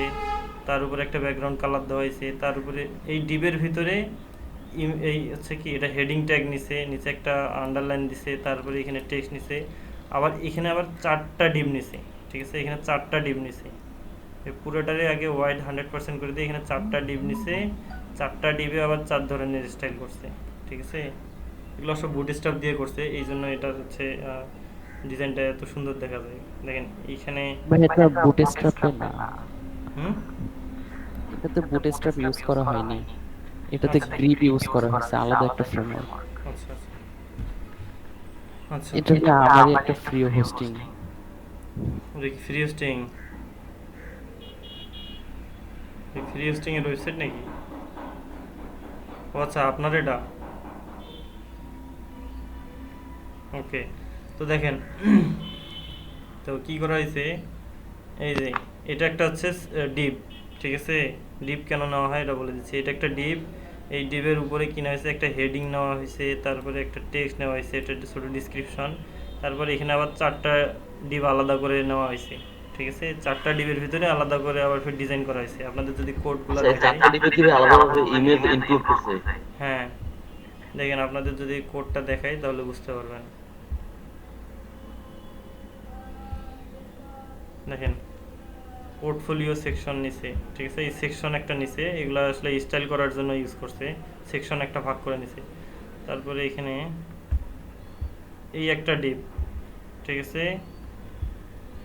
তার উপরে একটা ব্যাকগ্রাউন্ড কালার দেওয়া হয়েছে, তার উপরে এই ডিপের ভিতরে এই হচ্ছে কি, এটা হেডিং ট্যাগ নিছে, নিচে একটা আন্ডারলাইন দিছে, তারপরে এখানে টেক্সট নিছে, আবার এখানে আবার 4টা ডিপ নিছে। ঠিক আছে, এখানে 4টা ডিপ নিছে। এই পুরোটারে আগে ওয়াইড 100% করে দিয়ে এখানে 4টা ডিপ নিছে, 4টা ডিপে আবার 4 ধরনের স্টাইল করছে। ঠিক আছে, এগুলো সব বুটস্ট্র্যাপ দিয়ে করছে, এই জন্য এটা হচ্ছে ডিজাইনটা এত সুন্দর দেখা যায়। দেখেন এইখানে মানে এটা বুটস্ট্র্যাপ না, হুম, এটাতে বুটস্ট্র্যাপ ইউজ করা হয়নি, এটাতে গ্রিপ ইউজ করা হয়েছে, আলাদা একটা ফ্রেমওয়ার্ক। আচ্ছা আচ্ছা আচ্ছা, এটা আমারই একটা ফ্রি হোস্টিং। দেখি ফ্রি হোস্টিং, ফ্রি হোস্টিং এর ওয়েবসাইট নাকি? ও আচ্ছা, আপনার এটা। ওকে, তো দেখেন তো কি করা হয়েছে, এই যে এটা একটা হচ্ছে ডিপ। ঠিক আছে, ডিপ কেন নেওয়া হয় এটা বলে দিচ্ছি। এটা একটা ডিপ, এই ডিপের উপরে কিনা হয়েছে একটা হেডিং নেওয়া হয়েছে, তারপরে একটা টেক্সট নেওয়া হয়েছে, এটা একটা ছোটো ডিসক্রিপশন, তারপরে এখানে আবার 4টা ডিপ আলাদা করে নেওয়া হয়েছে। ঠিক আছে, 4টা ডিপের ভিতরে আলাদা করে আবার ফির ডিজাইন করা হয়েছে। আপনাদের যদি কোডগুলো দেখায়, 4টা ডিপে কিভাবে আলাদাভাবে ইমেজ ইনক্লুড করছে। হ্যাঁ দেখেন, আপনাদের যদি কোডটা দেখাই তাহলে বুঝতে পারবেন। দেখেন পোর্টফোলিও সেকশন নিচে। ঠিক আছে, এই সেকশন একটা নিচে, এগুলো আসলে স্টাইল করার জন্য ইউজ করছে, সেকশন একটা ভাগ করে নিছে। তারপরে এখানে এই একটা ডিপ। ঠিক আছে,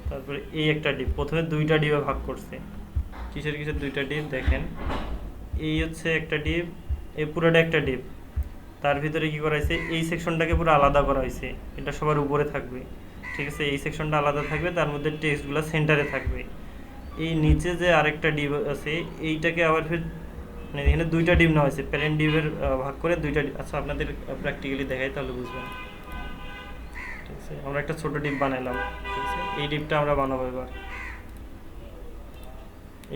তারপরে এই একটা ডিপ, প্রথমে 2টা ডিপে ভাগ করছে। কিসের 2টা ডিপ দেখেন, এই হচ্ছে একটা ডিপ, এই পুরোটা একটা ডিপ, তার ভিতরে কি করা হয়েছে, এই সেকশনটাকে পুরো আলাদা করা হয়েছে, এটা সবার উপরে থাকবে। ঠিক আছে, এই সেকশনটা আলাদা থাকবে, তার মধ্যে টেক্সটগুলো সেন্টারে থাকবে। এই নিচে যে আরেকটা ডিপ আছে, এইটাকে আবার ফির মানে এখানে 2টা ডিপ নেওয়া হয়েছে, প্যারেন্ট ডিপের ভাগ করে 2টা। আচ্ছা, আপনাদের প্র্যাকটিক্যালি দেখাই তাহলে বুঝবেন। ঠিক আছে, আমরা একটা ছোট ডিপ বানাইলাম। ঠিক আছে, এই ডিপটা আমরা বানাবো এবার।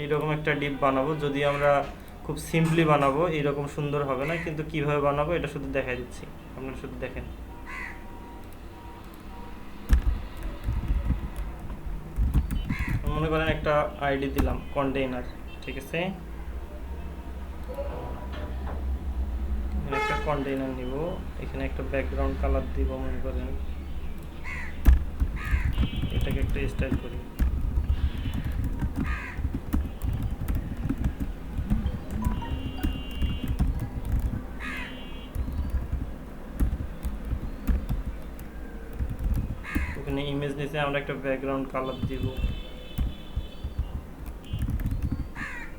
এইরকম একটা ডিপ বানাবো। যদি আমরা খুব সিম্পলি বানাবো, এরকম সুন্দর হবে না, কিন্তু কিভাবে বানাবো এটা শুধু দেখাই দিচ্ছি, আপনারা শুধু দেখেন। মনে করেন একটা আইডি দিলাম কন্টেইনার, ঠিক আছে, একটা কন্টেইনার নিব, এখানে একটা ব্যাকগ্রাউন্ড কালার দিব, মনে করেন এটাকে একটা স্টাইল করি। ওখানে ইমেজ নিচে আমরা একটা ব্যাকগ্রাউন্ড কালার দিব,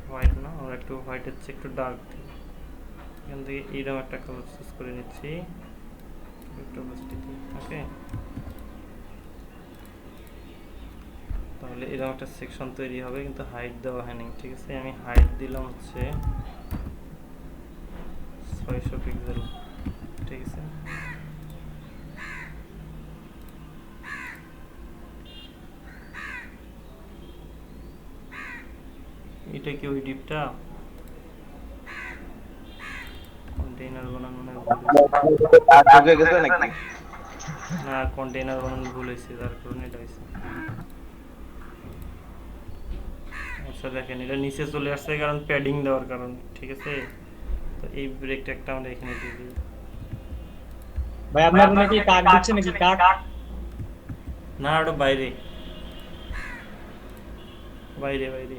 হোয়াইট না, আমরা একটু হোয়াইটের চেয়ে একটু ডার্ক দিব। এখান থেকে এইরকম একটা কালার চুজ করে নিচ্ছি, একটু ওকে। তাহলে এরকম একটা সেকশন তৈরি হবে, কিন্তু হাইট দেওয়া হয়নি, ঠিক আছে। আমি হাইট দিলাম হচ্ছে 600 পিক্সেল, ঠিক আছে। এটা কি ওই ডিপটা কন্টেইনার বানানো না কন্টেইনার বানানো ভুল হয়েছে, যার কারণে এটা হয়েছে। আচ্ছা দেখেন এটা নিচে চলে আসছে কারণ প্যাডিং দেওয়ার কারণে, ঠিক আছে। তো এই ব্রেক ট্যাগটা আমরা এখানে দিয়ে দিই। ভাই আপনার নাকি কাক দিচ্ছে নাকি কাক? না ওটা বাইরে বাইরে বাইরে।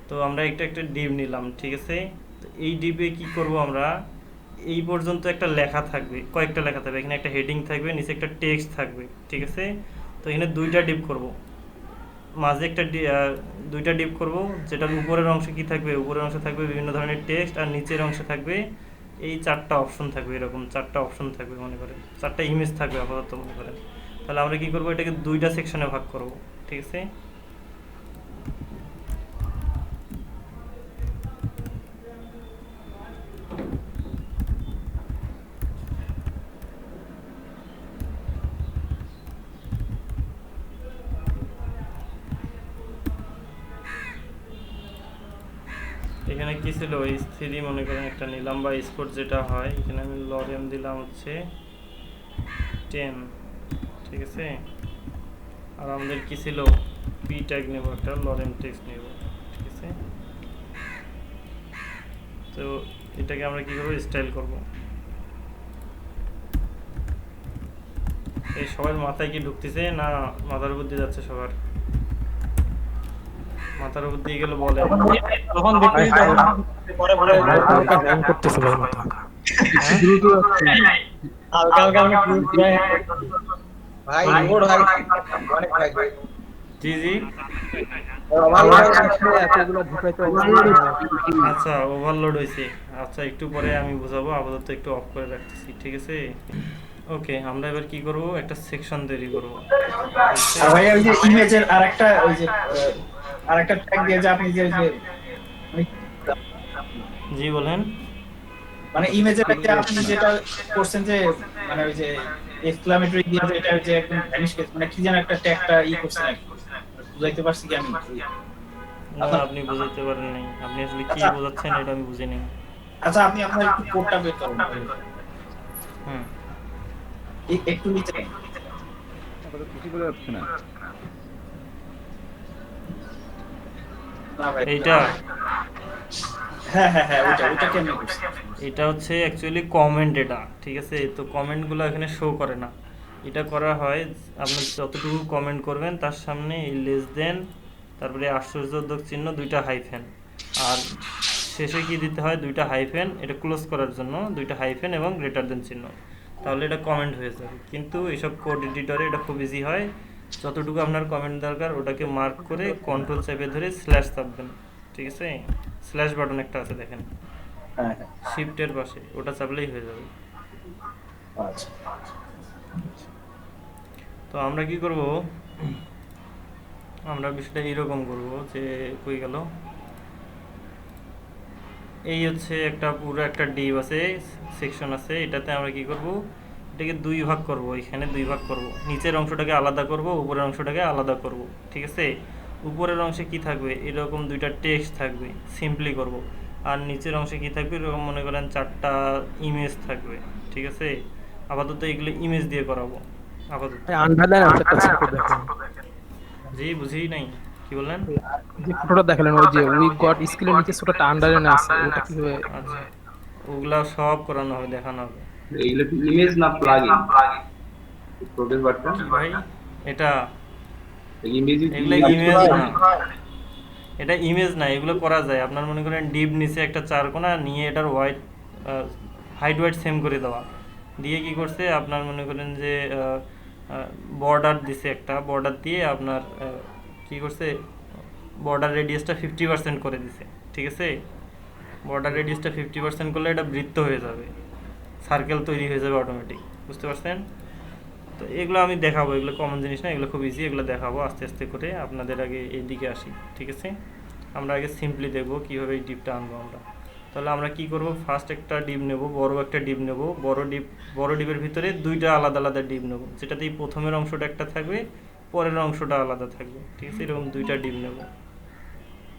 তো আমরা একটা ডিপ নিলাম, ঠিক আছে। তো এই ডিপে কি করব আমরা, এই পর্যন্ত একটা লেখা থাকবে, কয়েকটা লেখা থাকবে, এখানে একটা হেডিং থাকবে, নিচে একটা টেক্সট থাকবে, ঠিক আছে। তো এখানে দুইটা ডিপ করব, মাঝে একটা দুইটা ডিপ করব, যেটার উপরের অংশে কি থাকবে, উপরের অংশে থাকবে বিভিন্ন ধরনের টেক্সট, আর নিচের অংশে থাকবে এই 4টা অপশন থাকবে, এরকম 4টা অপশন থাকবে, মনে করেন 4টা ইমেজ থাকবে আপাতত মনে করেন। তাহলে আমরা কি করব, এটাকে দুইটা সেকশনে ভাগ করব, ঠিক আছে। এখানে কি ছিল, S3 মনে করেন একটা নিলাম, বা স্কোর যেটা হয়, এখানে আমি লরেম দিলাম হচ্ছে 10, ঠিক আছে। আর আমাদের কি ছিল, পি ট্যাগ নেব, একটা লরেম টেক্সট নেব, ঠিক আছে। তো এটাকে আমরা কি করব, স্টাইল করব। এই সবার মাথায় কি ঢুকতেছে না মাথার উপর দিয়ে যাচ্ছে, সবার মাথার উপর দিয়ে গেলে বলে তখন দেখি পরে পরে হ্যাং করতেছে ভাই মাথা হালকা হালকা ভাই রিপোর্ট হয় অনেক ভাই। জি জি আচ্ছা ওভারলোড হয়েছে, আচ্ছা একটু পরে আমি বুঝাবো, আপাতত একটু অফ করে রাখতেছি, ঠিক আছে। ওকে আমরা এবার কি করব, একটা সেকশন তৈরি করব। ভাই ওই যে ইমেজের আরেকটা ওই যে আরেকটা ট্যাগ দিয়ে যে আপনি যে জি বলেন, মানে ইমেজের যে আপনি যেটা করছেন যে মানে ওই যে এক্সক্লামেটরি দিয়ে এটা যে একদম ভ্যানিশ কেস মানে কি যেন একটা ট্যাগটা করছেন আর বুঝাইতে পারছি কি আমি? না আপনি বুঝাইতে পারেন নাই, আপনি আসলে কি বোঝাচ্ছেন এটা আমি বুঝিনি। আচ্ছা আপনি আপনার একটু কোডটা বের করুন। একটু নিচে কিছু বলা যাচ্ছে না। এইটা হ্যাঁ হ্যাঁ হ্যাঁ ওটা কেমনে করছেন? এটা হচ্ছে অ্যাকচুয়ালি কমেন্ট, এটা ঠিক আছে। তো কমেন্টগুলো এখানে শো করে না, এটা করা হয় আপনি যতটুকু কমেন্ট করবেন তার সামনে এই লেস দেন, তারপরে আশ্চর্যবোধক চিহ্ন, দুইটা হাইফেন, আর শেষে কি দিতে হয়, দুইটা হাইফেন, এটা ক্লোজ করার জন্য দুইটা হাইফেন এবং গ্রেটার দেন চিহ্ন, তাহলে এটা কমেন্ট হয়ে যাবে। কিন্তু এইসব কোড এডিটরে এটা খুব ইজি হয়, যতটুকু আপনার কমেন্ট দরকার ওটাকে মার্ক করে কন্ট্রোল চেপে ধরে স্ল্যাশ চাপবেন, ঠিক আছে। স্ল্যাশ বাটন একটা আছে দেখেন, হ্যাঁ শিফটের পাশে, ওটা চাপলেই হয়ে যাবে। আচ্ছা তো আমরা কি করব, আমরা বিষয়টা এইরকম করব যে কই গেল, এই হচ্ছে একটা পুরো একটা ডিপ আছে, সেকশন আছে, এটাতে আমরা কি করব, এটাকে দুই ভাগ করব, এখানে দুই ভাগ করব, নিচের অংশটাকে আলাদা করব, উপরের অংশটাকে আলাদা করব, ঠিক আছে। উপরের অংশে কি থাকবে, এরকম দুইটা টেক্সট থাকবে, সিম্পলি করব। আর নিচের অংশে কি থাকবে, এরকম মনে করেন 4টা ইমেজ থাকবে, ঠিক আছে। আপাতত এগুলো ইমেজ দিয়ে করাবো আপাতত। আন্ডারলাইন আছে একটা ছোট দেখেন, জি বুঝি নাই, কি বললেন? যে ফটোটা দেখালেন ওই যে উই গট স্কিলের নিচে ছোটটা আন্ডারলাইন আছে, ওটা কিভাবে? আচ্ছা, ওগুলা সব করানো হবে, দেখানো হবে। এইগুলো কি ইমেজ না প্লাগইন? প্রোগ্রেস বারটা কি ভাই এটা? ইমেজ এগুলো ইমেজ না, এটা ইমেজ না, এগুলো করা যায়। আপনার মনে করেন ডিপ নিচে একটা চারকোনা নিয়ে এটার হাইট ওয়াইট সেম করে দেওয়া, দিয়ে কি করছে আপনার মনে করেন যে বর্ডার দিছে, একটা বর্ডার দিয়ে আপনার কি করছে, বর্ডার রেডিয়াসটা 50% করে দিছে, ঠিক আছে। বর্ডার রেডিয়াসটা 50% করলে এটা বৃত্ত হয়ে যাবে, সার্কেল তৈরি হয়ে যাবে অটোমেটিক, বুঝতে পারছেন? তো এগুলো আমি দেখাবো, এগুলো কমন জিনিস না, এগুলো খুব ইজি, এগুলো দেখাবো আস্তে আস্তে করে। আপনাদের আগে এইদিকে আসি, ঠিক আছে। আমরা আগে সিম্পলি দেখবো কীভাবে এই ডিপটা আনবো আমরা। তাহলে আমরা কি করব, ফার্স্ট একটা ডিপ নেব, বড় একটা ডিপ নেব, বড় ডিপের ভিতরে 2টা আলাদা আলাদা ডিপ নেব, যেটাতে এই প্রথমের অংশটা একটা থাকবে, পরের অংশটা আলাদা থাকবে, ঠিক আছে। এরকম 2টা ডিপ নেব।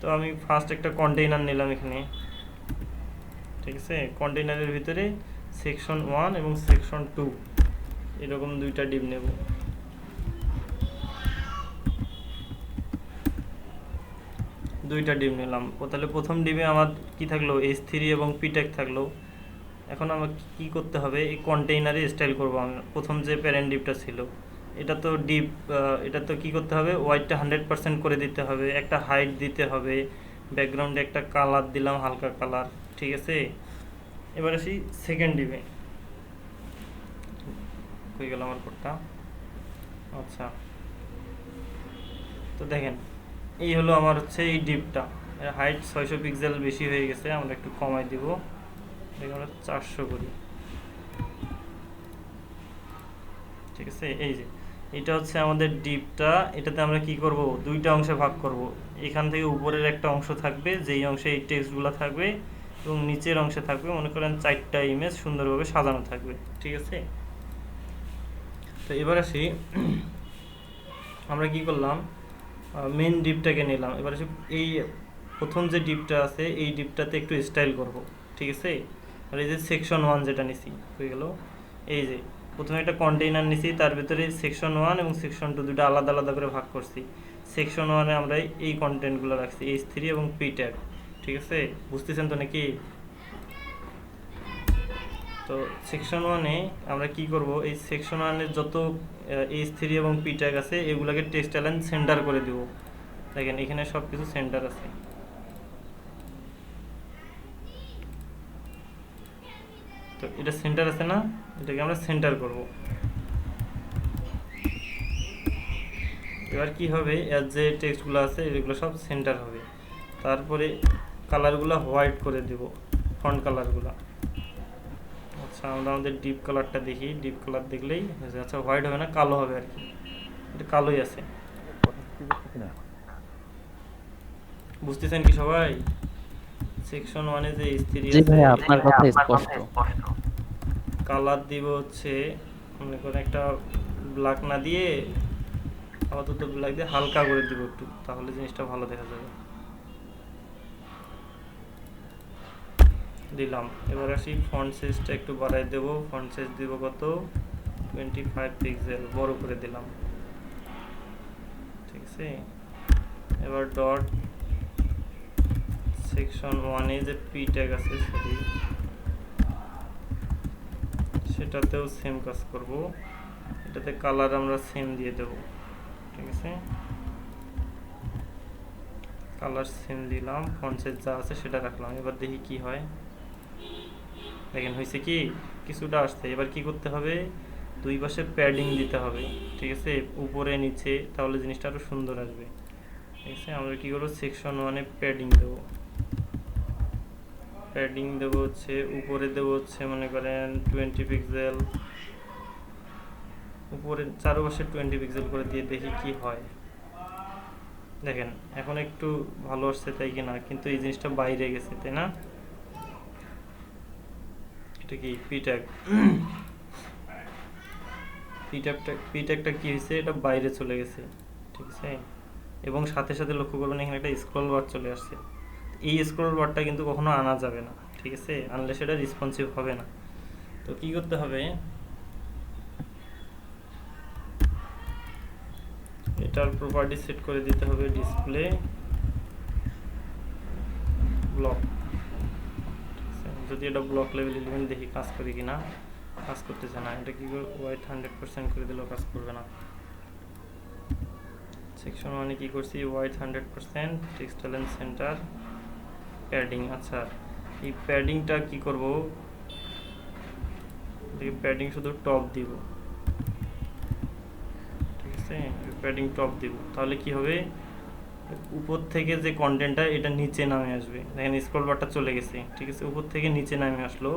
তো আমি ফার্স্ট একটা কন্টেইনার নিলাম এখানে, ঠিক আছে। কন্টেইনারের ভিতরে সেকশন 1 এবং সেকশন 2 এরকম 2টা ডিপ নেব। দুইটা ডিপ নিলাম। তাহলে প্রথম ডিপে আমার কি থাকলো, H3 এবং P-Tag থাকলো। এখন আমার কি করতে হবে, এই কন্টেইনারে স্টাইল করব আমি। প্রথম যে প্যারেন্ট ডিপটা ছিল, এটা তো ডিপ, এটা তো কি করতে হবে, হোয়াইটটা 100% করে দিতে হবে, একটা হাইট দিতে হবে, ব্যাকগ্রাউন্ডে একটা কালার দিলাম, হালকা কালার, ঠিক আছে। এবার আসি সেকেন্ড ডিপে, হয়ে গেল আমার কোডটা। আচ্ছা, তো দেখেন এই হলো আমার হচ্ছে এই ডিপটা, এর হাইট 600 পিক্সেল বেশি হয়ে গেছে, আমরা একটু কমাই দিব, দেখে আমরা 400 করি, ঠিক আছে। এই যে এটা হচ্ছে আমাদের ডিপটা, এটাতে আমরা কি করব, 2টা অংশে ভাগ করব। এখান থেকে উপরের একটা অংশ থাকবে, যেই অংশে এই টেক্সটগুলো থাকবে, এবং নিচের অংশে থাকবে মনে করেন 4টা ইমেজ সুন্দরভাবে সাজানো থাকবে, ঠিক আছে। তো এবার আসি, আমরা কি করলাম, মেন ডিপটাকে নিলাম। এবার আসি এই প্রথম যে ডিপটা আছে, এই ডিপটাতে একটু স্টাইল করব, ঠিক আছে। আর এই যে সেকশন 1 যেটা নিছি, হয়ে গেল। এই যে প্রথমে একটা কন্টেইনার নিছি, তার ভিতরে সেকশন 1 এবং সেকশন 2 দুটো আলাদা আলাদা করে ভাগ করছি। সেকশন 1-এ আমরা এই কন্টেন্টগুলো রাখছি, H3 এবং P-Tag, ঠিক আছে। বুঝতেছেন তো নাকি? তো সেকশন 1-এ আমরা কি করব, এই সেকশন 1-এর যত H3 এবং P-Tag আছে, এগুলোকে টেক্সট অ্যালাইন সেন্টার করে দিব। দেখেন এখানে সব কিছু সেন্টার আছে, তো এটা সেন্টার আছে না, এটাকে আমরা সেন্টার করব। এবার কি হবে, এর যে টেক্সটগুলো আছে এগুলো সব সেন্টার হবে। তারপরে কালারগুলো হোয়াইট করে দেব, ফন্ট কালারগুলো। আচ্ছা, আমরা আমাদের ডিপ কালারটা দেখি, ডিপ কালার দেখলেই হয়েছে। আচ্ছা, হোয়াইট হবে না, কালো হবে আর কি, এটা কালোই আছে। বুঝতেছেন কি সবাই? সেকশন 1-এ যে H3 জি আছে, ভাই, আপনার কথা স্পষ্ট। কালার দিব হচ্ছে মনে করেন একটা ব্ল্যাক না দিয়ে, আপাতত ব্ল্যাক দিয়ে হালকা করে দিব একটু, তাহলে জিনিসটা ভালো দেখা যাবে। দিলাম। এবার আসি ফন্ট সাইজটা একটু বাড়াই দেব, ফন্ট সাইজ দিব কত, 25 পিক্সেল, বড় করে দিলাম, ঠিক আছে। এবার ডট সেকশন 1-এ যে P-Tag আছে, সেটাতেও সেম কাজ করব, এটাতে কালার আমরা সেম দিয়ে দেব, ঠিক আছে। কালার সেম দিলাম, ফন্ট সাইজ যা আছে সেটা রাখলাম। এবার দেখি কি হয়, দেখেন হয়েছে কি, কিছুটা আসছে। এবার কি করতে হবে, দুই পাশে প্যাডিং দিতে হবে, ঠিক আছে, উপরে নিচে, তাহলে জিনিসটা আরো সুন্দর আসবে, ঠিক আছে। আমরা কি করব, সেকশন 1-এ প্যাডিং দেব, প্যাডিং দেব হচ্ছে উপরে দেব হচ্ছে মনে করেন 20 পিক্সেল, উপরে চারপাশে 20 পিক্সেল করে দিয়ে দেখি কি হয়। দেখেন এখন একটু ভালো আসছে, তাই কি না? কিন্তু এই জিনিসটা বাইরে গেছে, তাই না? এটা কি P-Tag, P-Tagটা কি হয়েছে, এটা বাইরে চলে গেছে, ঠিক আছে। এবং সাথে সাথে লক্ষ্য করবেন এখানে একটা স্ক্রল বার চলে আসছে। এই স্ক্রল বারটা কিন্তু কখনো আনা যাবে না, ঠিক আছে, আনলে সেটা রেসপন্সিভ হবে না। তো কি করতে হবে, এটার প্রপার্টি সেট করে দিতে হবে ডিসপ্লে ব্লক। যদি এটা ব্লক লেভেল এলিমেন্ট দেখি কাজ করে কিনা, কাজ করতেছে না। এটা কি করে হোয়াইট 100% করে দিলেও কাজ করবে না। সেকশন 1 কি করছি, white 100%, text align centre, padding. আচ্ছা এই প্যাডিংটা কি করব, দেখি প্যাডিং শুধু টপ দিব, ঠিক আছে, প্যাডিং টপ দিব। তাহলে কি হবে, উপর থেকে যে কন্টেন্টটা এটা নিচে নামে আসবে। দেখেন স্ক্রল বারটা চলে গেছে, ঠিক আছে, উপর থেকে নিচে নামে আসলো।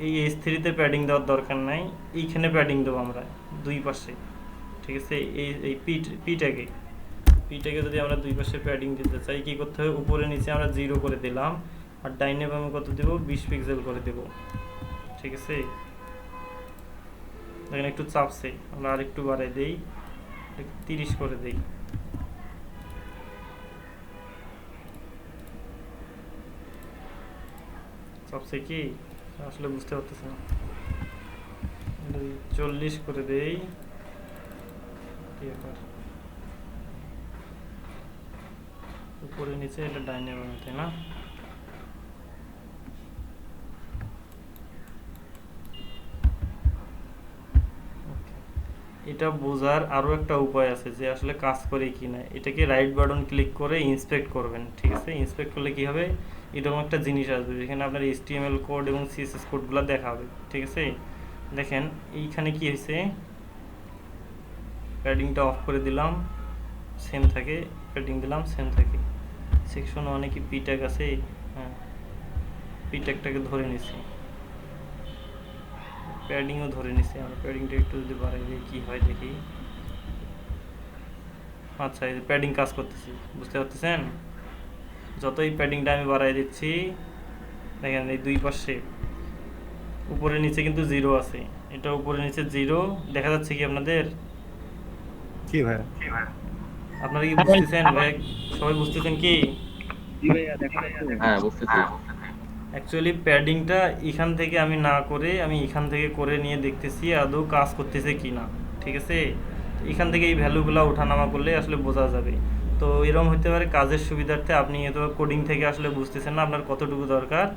এই H3-তে প্যাডিং দেওয়ার দরকার নাই, এইখানে প্যাডিং দেবো আমরা দুই পাশে, ঠিক আছে। এই পিটাকে যদি আমরা দুই পাশে প্যাডিং দিতে চাই, কি করতে হবে, উপরে নিচে আমরা 0 করে দিলাম, আর ডাইনে বামে কত দেব, 20 পিক্সেল করে দেব, ঠিক আছে। দেখেন একটু চাপছে, আমরা আর একটু বাড়াই দেই, 30 করে দেই। চাপছে কি আসলে বুঝতে পারতেছি না, 40 করে দেই। উপরে নিচে এটা ডাইনে বামে, তাই না? এটা বোঝার আরো একটা উপায় আছে যে আসলে কাজ করে কিনা। এটাকে রাইট বাটন ক্লিক করে ইন্সপেক্ট করবেন, ঠিক আছে। ইন্সপেক্ট করলে কি হবে, এরকম একটা জিনিস আসবে যেখানে আপনার HTML কোড এবং CSS কোডগুলো দেখাবে, ঠিক আছে। দেখেন এইখানে কি হয়েছে, প্যাডিংটা অফ করে দিলাম, সেম থাকে, প্যাডিং দিলাম, সেম থাকে। সেকশন 1-এ কি পি ট্যাগ আছে, হ্যাঁ পি ট্যাগটাকে ধরে নিছি, প্যাডিংও ধরে নিছি। আমরা প্যাডিংটা একটু যদি বাড়াই দিই কি হয় দেখি। আচ্ছা এই প্যাডিং কাজ করতেছি, বুঝতে পারতেছেন। যতই প্যাডিংটা আমি বাড়াই দিচ্ছি, দেখেন এই দুই পাশে উপরে নিচে কিন্তু 0 আছে, এটা উপরে নিচে 0 দেখা যাচ্ছে কি আপনাদের? কি ভাই, আপনারা কি বুঝতেছেন ভাই, সবাই বুঝতেছেন কি? হ্যাঁ বুঝতেছি। অ্যাকচুয়ালি প্যাডিংটা এখান থেকে আমি না করে আমি এখান থেকে করে নিয়ে দেখতেছি আদৌ কাজ করতেছে কি না, ঠিক আছে। এখান থেকে এই ভ্যালুগুলো ওঠানামা করলে আসলে বোঝা যাবে। তো এরকম হতে পারে কাজের সুবিধার্থে আপনি হয়তো কোডিং থেকে আসলে বুঝতেছেন না আপনার কতটুকু দরকার,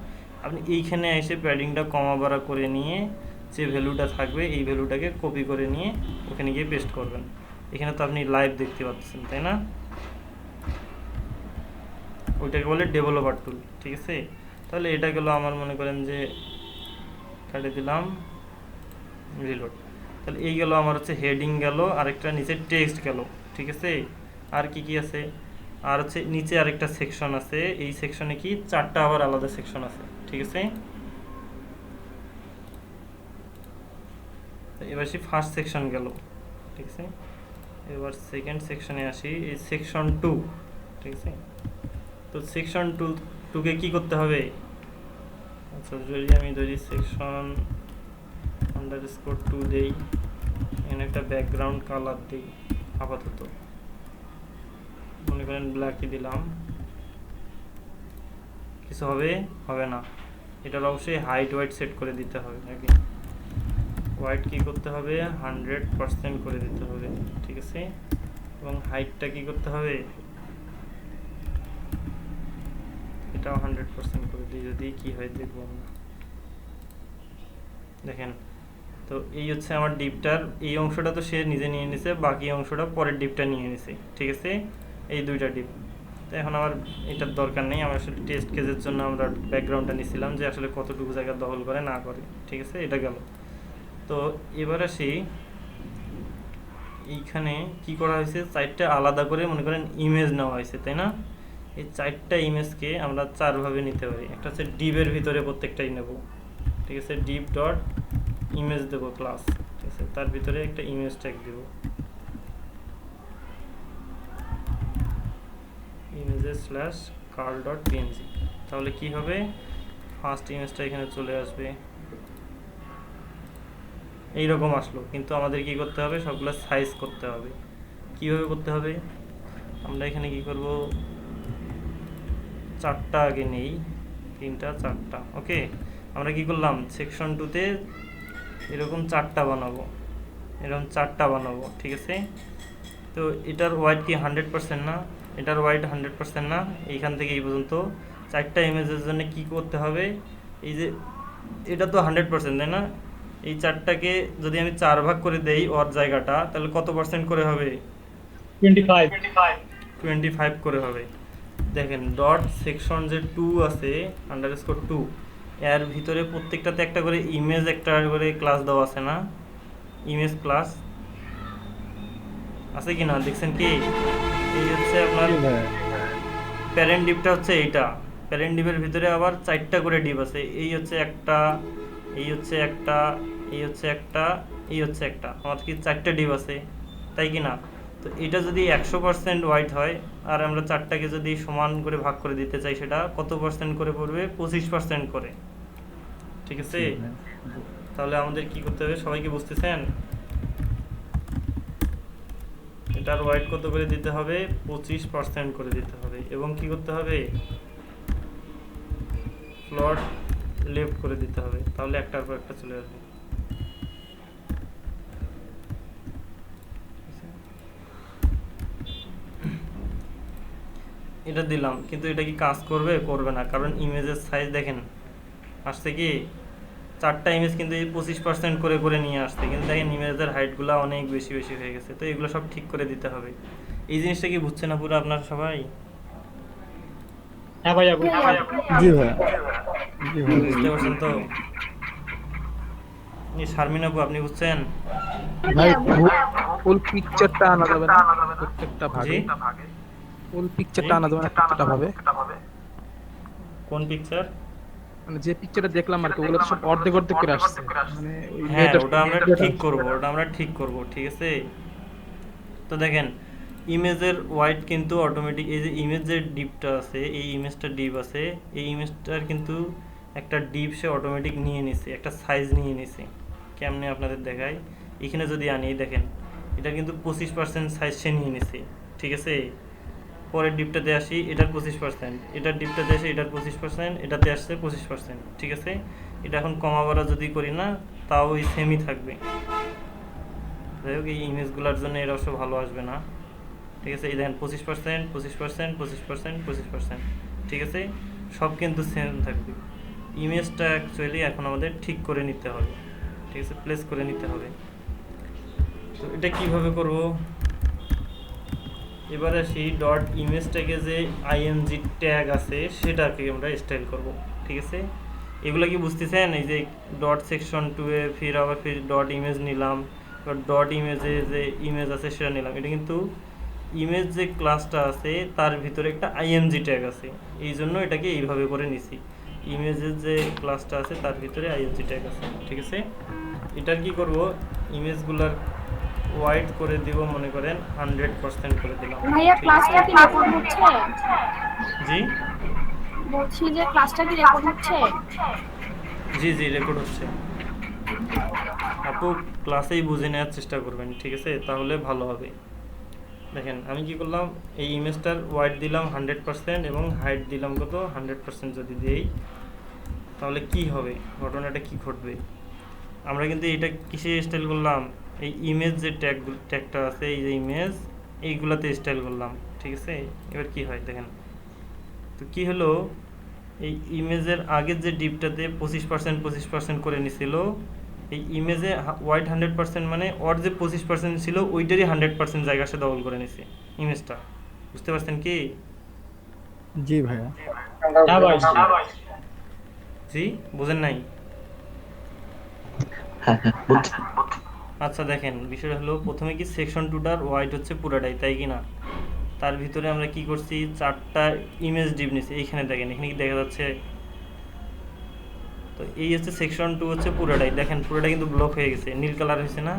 আপনি এইখানে এসে প্যাডিংটা কমা বাড়া করে নিয়ে যে ভ্যালুটা থাকবে এই ভ্যালুটাকে কপি করে নিয়ে ওখানে গিয়ে পেস্ট করবেন। এখানে তো আপনি লাইভ দেখতে পাচ্ছেন, তাই না? ওইটাকে বলে ডেভেলপার টুল, ঠিক আছে। তাহলে এটা গেল আমার, মনে করেন যে কাটে দিলাম, রিলোড। তাহলে এই গেল আমার হচ্ছে হেডিং গেল, আরেকটা নিচে টেক্সট গেল, ঠিক আছে। আর কি কি আছে, আর হচ্ছে নিচে আরেকটা সেকশন আছে, এই সেকশনে কি 4টা আবার আলাদা সেকশন আছে, ঠিক আছে। এবার সে ফার্স্ট সেকশন গেল, ঠিক আছে। এবার সেকেন্ড সেকশনে আসি, এই সেকশন 2, ঠিক আছে। তো সেকশন 2কে কি করতে হবে, আচ্ছা যদি আমি ধরি সেকশন _2 দেই, এখানে একটা ব্যাকগ্রাউন্ড কালার দিই, আপাতত মনে করেন ব্ল্যাকই দিলাম, কিছু হবে না। এটার অবশ্যই হাইট ওয়াইট সেট করে দিতে হবে নাকি, ওয়াইট কি করতে হবে 100% করে দিতে হবে, ঠিক আছে। এবং হাইটটা কি করতে হবে, এটাও 100% করে দিই, যদি কি হয় দেখবো আমরা। দেখেন তো এই হচ্ছে আমার ডিপটার এই অংশটা তো সে নিজে নিয়ে নিছে, বাকি অংশটা পরের ডিপটা নিয়ে নিছে, ঠিক আছে। এই দুইটা ডিপ, তো এখন আমার এটার দরকার নেই। আমরা আসলে টেস্ট কেসের জন্য আমরা ব্যাকগ্রাউন্ডটা নিছিলাম যে আসলে কতটুকু জায়গা দখল করে না করে, ঠিক আছে। এটা গেল। তো এবার আসি, এইখানে কি করা হয়েছে, 4টা আলাদা করে মনে করেন ইমেজ নেওয়া হয়েছে, তাই না। এই 4টা ইমেজকে আমরা 4 ভাবে নিতে পারি। একটা হচ্ছে ডিপের ভিতরে প্রত্যেকটাই নেব, ঠিক আছে। ডিপ ডট ইমেজ দেবো ক্লাস, ঠিক আছে, তার ভিতরে একটা ইমেজ ট্যাগ দেব, images/car.png। তাহলে কি হবে, ফার্স্ট ইমেজটা এখানে চলে আসবে, এইরকম আসলো। কিন্তু আমাদের কি করতে হবে, সবগুলো সাইজ করতে হবে। কিভাবে করতে হবে, আমরা এখানে কি করব, চারটা আগে নেই, 3টা 4টা। ওকে, আমরা কি করলাম সেকশন 2তে এরকম 4টা বানাবো, এরকম 4টা বানাবো, ঠিক আছে। তো এটার ওয়াইড কি 100% না? এটার ওয়াইড 100% না? এইখান থেকে এই পর্যন্ত 4টা ইমেজের জন্য কি করতে হবে? এই যে এটা তো 100%, তাই না? এই 4টাকে যদি আমি 4 ভাগ করে দেই ওর জায়গাটা, তাহলে কত পার্সেন্ট করে হবে? 25 করে হবে। দেখেন ডট সেকশন যে 2 আছে _2, এর ভিতরে প্রত্যেকটাতে একটা করে ইমেজ, একটা করে ক্লাস দেওয়া আছে না? ইমেজ ক্লাস আছে কি না দেখছেন কি? এই হচ্ছে আপনার প্যারেন্ট ডিভটা হচ্ছে এইটা। প্যারেন্ট ডিভের ভিতরে আবার 4টা করে ডিভ আছে। এই হচ্ছে একটা, এই হচ্ছে একটা, এই হচ্ছে একটা, এই হচ্ছে একটা, আমার কি 4টা ডিভ আছে, তাই কি না? তো এটা যদি 100% ওয়াইড হয় আর আমরা 4টাকে যদি সমান করে ভাগ করে দিতে চাই, সেটা কত পার্সেন্ট করে পড়বে? 25% করে, ঠিক আছে। তাহলে আমাদের কি করতে হবে, সবাইকে বুঝতেছেন? এটার ওয়াইড কত করে দিতে হবে? 25% করে দিতে হবে। এবং কি করতে হবে? প্লট লেফট করে দিতে হবে, তাহলে একটার পর একটা চলে আসবে। এটা দিলাম, কিন্তু এটা কি কাজ করবে? করবে না, কারণ ইমেজের সাইজ দেখেন আসছে কি 4টা ইমেজ কিন্তু এই 25% করে করে নিয়ে আসছে, কিন্তু দেখেন ইমেজের হাইটগুলো অনেক বেশি বেশি হয়ে গেছে। তো এগুলো সব ঠিক করে দিতে হবে। এই জিনিসটা কি বুঝছেন না পুরো আপনারা সবাই? হ্যাঁ ভাইয়া, জি ভাইয়া, বুঝতে পারছেন তো? শারমিন আপু আপনি বুঝছেন? ভাই ফুল পিকচারটা আনা যাবে না প্রত্যেকটা ভাগে? ফুল পিকচারটা আনা যাবে না প্রত্যেকটা ভাবে? কোন পিকচার? মানে যে পিকচারটা দেখলাম আর কি, ওগুলো তো সব অর্ধেক অর্ধেক করে আসছে। মানে ওই হ্যাঁ, ওটা আমরা ঠিক করব, ওটা আমরা ঠিক করব, ঠিক আছে। তো দেখেন ইমেজের ওয়াইড কিন্তু অটোমেটিক, এই যে ইমেজের ডিপটা আছে, এই ইমেজটা ডিপ আছে, এই ইমেজটার কিন্তু একটা ডিপ সে অটোমেটিক নিয়ে নিছে, একটা সাইজ নিয়ে নিছে। কেমনে আপনাদের দেখাই, এখানে যদি আনি দেখেন এটা কিন্তু 25% সাইজ সে নিয়ে নিছে, ঠিক আছে। পরের ডিপটাতে আসি, এটার 25%, এটার ডিপটাতে আসি, এটার 25%, এটাতে আসছে 25%, ঠিক আছে। এটা এখন কমা বাড়া যদি করি না, তাও ওই সেমই থাকবে। যাই হোক, এই ইমেজগুলোর জন্য এর অবশ্য ভালো আসবে না, ঠিক আছে। এই দেখেন 25%, 25%, 25%, 25%, ঠিক আছে। সব কিন্তু সেম থাকবে। ইমেজটা অ্যাকচুয়ালি এখন আমাদের ঠিক করে নিতে হবে, ঠিক আছে, প্লেস করে নিতে হবে। তো এটা কিভাবে করব? এবার আসি ডট ইমেজটাকে যে আইএমজি ট্যাগ আছে সেটাকে আমরা স্টাইল করব, ঠিক আছে। এগুলো কি বুঝতেছেন? এই যে ডট সেকশন 2 এ ফির আবার ফির ডট ইমেজ নিলাম, এবার ডট ইমেজে যে ইমেজ আছে সেটা নিলাম। এটা কিন্তু ইমেজ যে ক্লাসটা আছে তার ভিতরে একটা আইএমজি ট্যাগ আছে, এই জন্য এটাকে এইভাবে করে নিছি। ইমেজের যে ক্লাসটা আছে তার ভিতরে আইএমজি ট্যাগ আছে, ঠিক আছে। এটার কি করব, ইমেজগুলার ওয়াইড করে দিব, মনে করেন 100% করে দিলাম। ভাইয়া ক্লাসটা কি রেকর্ড হচ্ছে? জি বলছি যে ক্লাসটা কি রেকর্ড হচ্ছে? জি জি রেকর্ড হচ্ছে। আপু ক্লাসেই বুঝে নেওয়ার চেষ্টা করবেন, ঠিক আছে, তাহলে ভালো হবে। দেখেন আমি কি করলাম, এই ইমেজটার ওয়াইড দিলাম 100% এবং হাইট দিলাম কত 100% যদি দিই, তাহলে কি হবে, ঘটনাটা কি ঘটবে? আমরা কিন্তু এটা কিসে স্টাইল করলাম? এই ইমেজ যে ট্যাগটা আছে, এই যে ইমেজ, এইগুলাতে স্টাইল করলাম, ঠিক আছে। এবার কি হয় দেখেন, তো কি হলো, এই ইমেজের আগের যে ডিপটাতে 25% করে নিছিল, এই ইমেজে ওয়াইড 100% মানে ওর যে 25% ছিল ওইটারই 100% জায়গা সে দখল করে নিছে ইমেজটা। বুঝতে পারছেন কি? জি ভাইয়া। জি বুঝেন নাই? আচ্ছা দেখেন, বিষয়টা হলো প্রথমে কি সেকশন 2টার ওয়াইড হচ্ছে পুরাটাই, তাই কি না? তার ভিতরে আমরা কি করছি, 4টা ইমেজ ডিপ নিছি। এইখানে দেখেন, এখানে কি দেখা যাচ্ছে? তো এই হচ্ছে সেকশন 2 হচ্ছে পুরোটাই, দেখেন পুরোটা কিন্তু ব্লক হয়ে গেছে, নীল কালার হয়েছে না?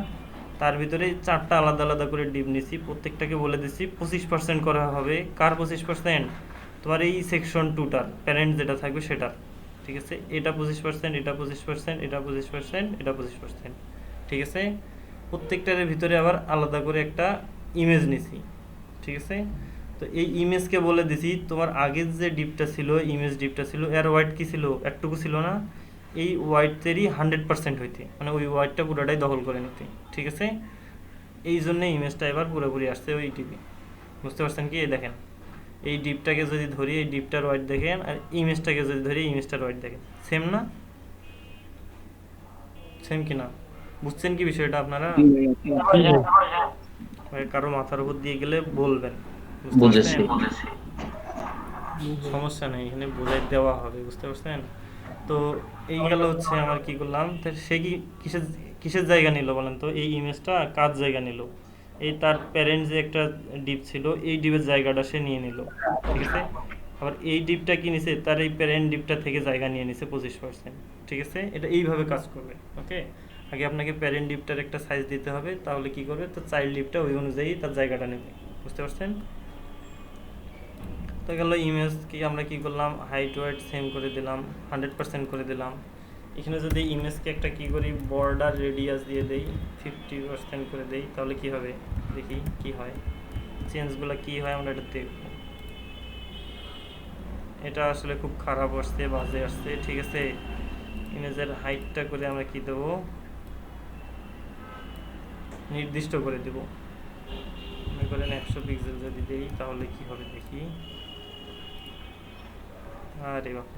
তার ভিতরে 4টা আলাদা আলাদা করে ডিপ নিছি, প্রত্যেকটাকে বলে দিচ্ছি 25% করা হবে। কার 25%? তোমার এই সেকশন 2টার প্যারেন্ট যেটা থাকবে সেটার, ঠিক আছে। এটা 25%, এটা 25%, এটা 25%, এটা 25%, ঠিক আছে। প্রত্যেকটার ভিতরে আবার আলাদা করে একটা ইমেজ নিছি, ঠিক আছে। তো এই ইমেজকে বলে দিছি তোমার আগের যে ডিপটা ছিল, ইমেজ ডিপটা ছিল, এর ওয়াইট কি ছিল, একটুকু ছিল না, এই ওয়াইটেরই 100% হইতে, মানে ওই ওয়াইটটা পুরোটাই দখল করে নিতে, ঠিক আছে। এই জন্য ইমেজটা এবার পুরোপুরি আসছে ওই ডিপে, বুঝতে পারছেন কি? এই দেখেন এই ডিপটাকে যদি ধরি, এই ডিপটার ওয়াইট দেখেন, আর ইমেজটাকে যদি ধরি, ইমেজটার ওয়াইট দেখেন, সেম না? সেম কি না? বুঝছেন কি বিষয়টা আপনারা? কারো মাথার উপর দিয়ে গেলে বলবেন, বুঝতে পারছেন? সমস্যা নেই, এখানে বোঝাই দেওয়া হবে, বুঝতে পারছেন? তো এই গেল হচ্ছে আমার কি করলাম, সে কি কিসের কিসের জায়গা নিল বলেন তো? এই ইমেজটা কার জায়গা নিল? এই তার প্যারেন্ট যে একটা ডিপ ছিল, এই ডিপের জায়গাটা সে নিয়ে নিল, ঠিক আছে। আবার এই ডিপটা কি নিছে, তার এই প্যারেন্ট ডিপটা থেকে জায়গা নিয়ে নিছে 25%, ঠিক আছে। এটা এইভাবে কাজ করবে, ওকে। আগে আপনাকে প্যারেন্ট ডিপটার একটা সাইজ দিতে হবে, তাহলে কি করবে, তো চাইল্ড ডিপটা ওই অনুযায়ী তার জায়গাটা নেবে, বুঝতে পারছেন? তো গেল ইমেজ কি আমরা কি করলাম, হাইট ওয়েট সেম করে দিলাম, 100% করে দিলাম। এখানে যদি ইমেজকে একটা কি করি, বর্ডার রেডিয়াস দিয়ে দেই, 50% করে দেই, তাহলে কি হবে দেখি কি হয়, চেঞ্জগুলো কি হয় আমরা এটা দেখব। এটা আসলে খুব খারাপ আসছে, বাজে আসছে, ঠিক আছে। ইমেজের হাইটটা করে আমরা কি দেবো, নির্দিষ্ট করে দেব, মনে করেন 100 পিক্সেল যদি দেই তাহলে কি হবে দেখি। আরে বাপ,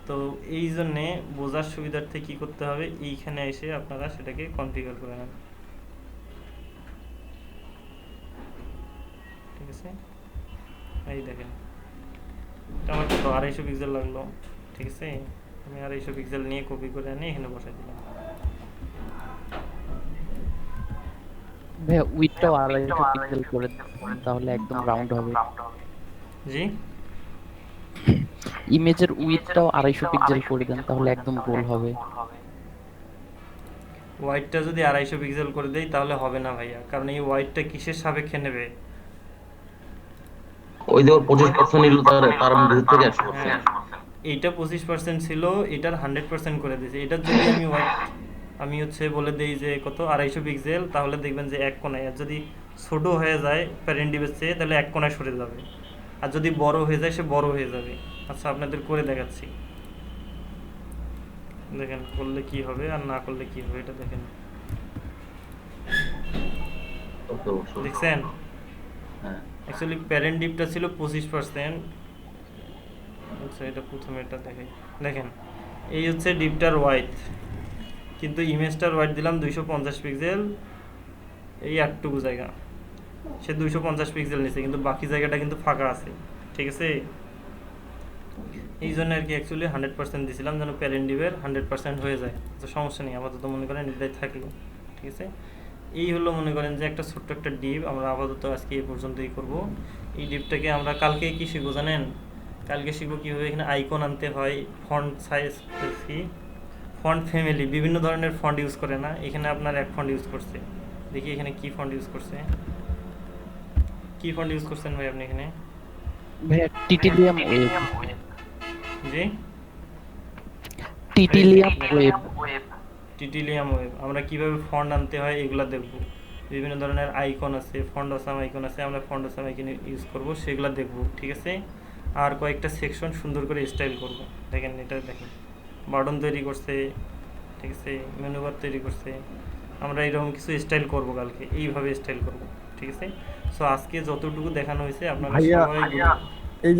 তো এই জন্যে বোঝার সুবিধার্থে কি করতে হবে, এইখানে এসে আপনারা সেটাকে কনফিগার করে নেন, ঠিক আছে। এই দেখেন এটা আমার কত 250 পিক্সেল লাগলো, ঠিক আছে। আমি 250 পিক্সেল নিয়ে কপি করে আনি এখানে বসাই দিলাম। ভাইয়া উইডটাও 250 পিক্সেল করে দেন, তাহলে একদম রাউন্ড হবে। জি, ইমেজের উইডটাও 250 পিক্সেল করে দেন, তাহলে একদম গোল হবে। হোয়াইটটা যদি 250 পিক্সেল করে দেই তাহলে হবে না ভাইয়া, কারণ এই হোয়াইটটা কিসের সাপেক্ষে নেবে, ওই যে ওর 25% নিল তার মধ্যে থেকে 100%। এইটা 25% ছিল, এটার 100% করে দিয়েছে। এটার যদি আমি হোয়াইট আমি হচ্ছে বলে দেই যে কত 250 পিক্সেল, তাহলে দেখবেন যে এক কোণায়, আর যদি ছোট হয়ে যায় প্যারেন্ট ডিপের চেয়ে তাহলে এক কোণায় সরে যাবে, আর যদি বড় হয়ে যায় সে বড় হয়ে যাবে। আচ্ছা আপনাদের করে দেখাচ্ছি, দেখেন করলে কি হবে আর না করলে কি হবে, এটা দেখেন, দেখছেন? অ্যাকচুয়ালি প্যারেন্ট ডিপটা ছিল 25%। আচ্ছা এটা প্রথমে এটা দেখাই, দেখেন এই হচ্ছে ডিপটার ওয়াইড, কিন্তু ইমেজটার ওয়াইড দিলাম 250 পিক্সেল, এই একটুকু জায়গা সে 250 পিক্সেল নিছে, কিন্তু বাকি জায়গাটা কিন্তু ফাঁকা আছে, ঠিক আছে। এই জন্য আর কি অ্যাকচুয়ালি 100% দিয়েছিলাম, যেন প্যারেন্ট ডিপের 100% হয়ে যায়। তো সমস্যা নেই, আপাতত মনে করেন এটাই থাকলো, ঠিক আছে। এই হলো মনে করেন যে একটা ছোট্ট একটা ডিপ, আমরা আপাতত আজকে এই পর্যন্তই করব। এই ডিপটাকে আমরা কালকে কি শিখবো জানেন? কালকে শিখবো কীভাবে এখানে আইকন আনতে হয়, ফন্ট সাইজ কি, ফন্ট ফ্যামিলি, বিভিন্ন ধরনের ফন্ট ইউজ করে না, এখানে আপনার এক ফন্ট ইউজ করছে, দেখি এখানে কি ফন্ট ইউজ করছে, কি ফন্ট ইউজ করছেন ভাই আপনি এখানে? ভাইয়া টিটিলিয়াম ওয়েব। জি, টিটিলিয়াম ওয়েব। টিটিলিয়াম ওয়েব। আমরা কিভাবে ফন্ট আনতে হয় এগুলো দেখব, বিভিন্ন ধরনের আইকন আছে, ফন্ট আসাম আইকন আছে, আমরা ফন্ট আসাম আইকন ইউজ করব, সেগুলো দেখব, ঠিক আছে। আর কয়েকটা সেকশন সুন্দর করে স্টাইল করব, দেখেন এটা দেখেন, বাটন তৈরি করছে, ঠিক আছে, মেনু বার তৈরি করছে, আমরা এরকম কিছু স্টাইল করব কালকে, এইভাবে স্টাইল করব, ঠিক আছে। সো আজকে যতটুকু দেখানো হয়েছে আপনারা সবাই এই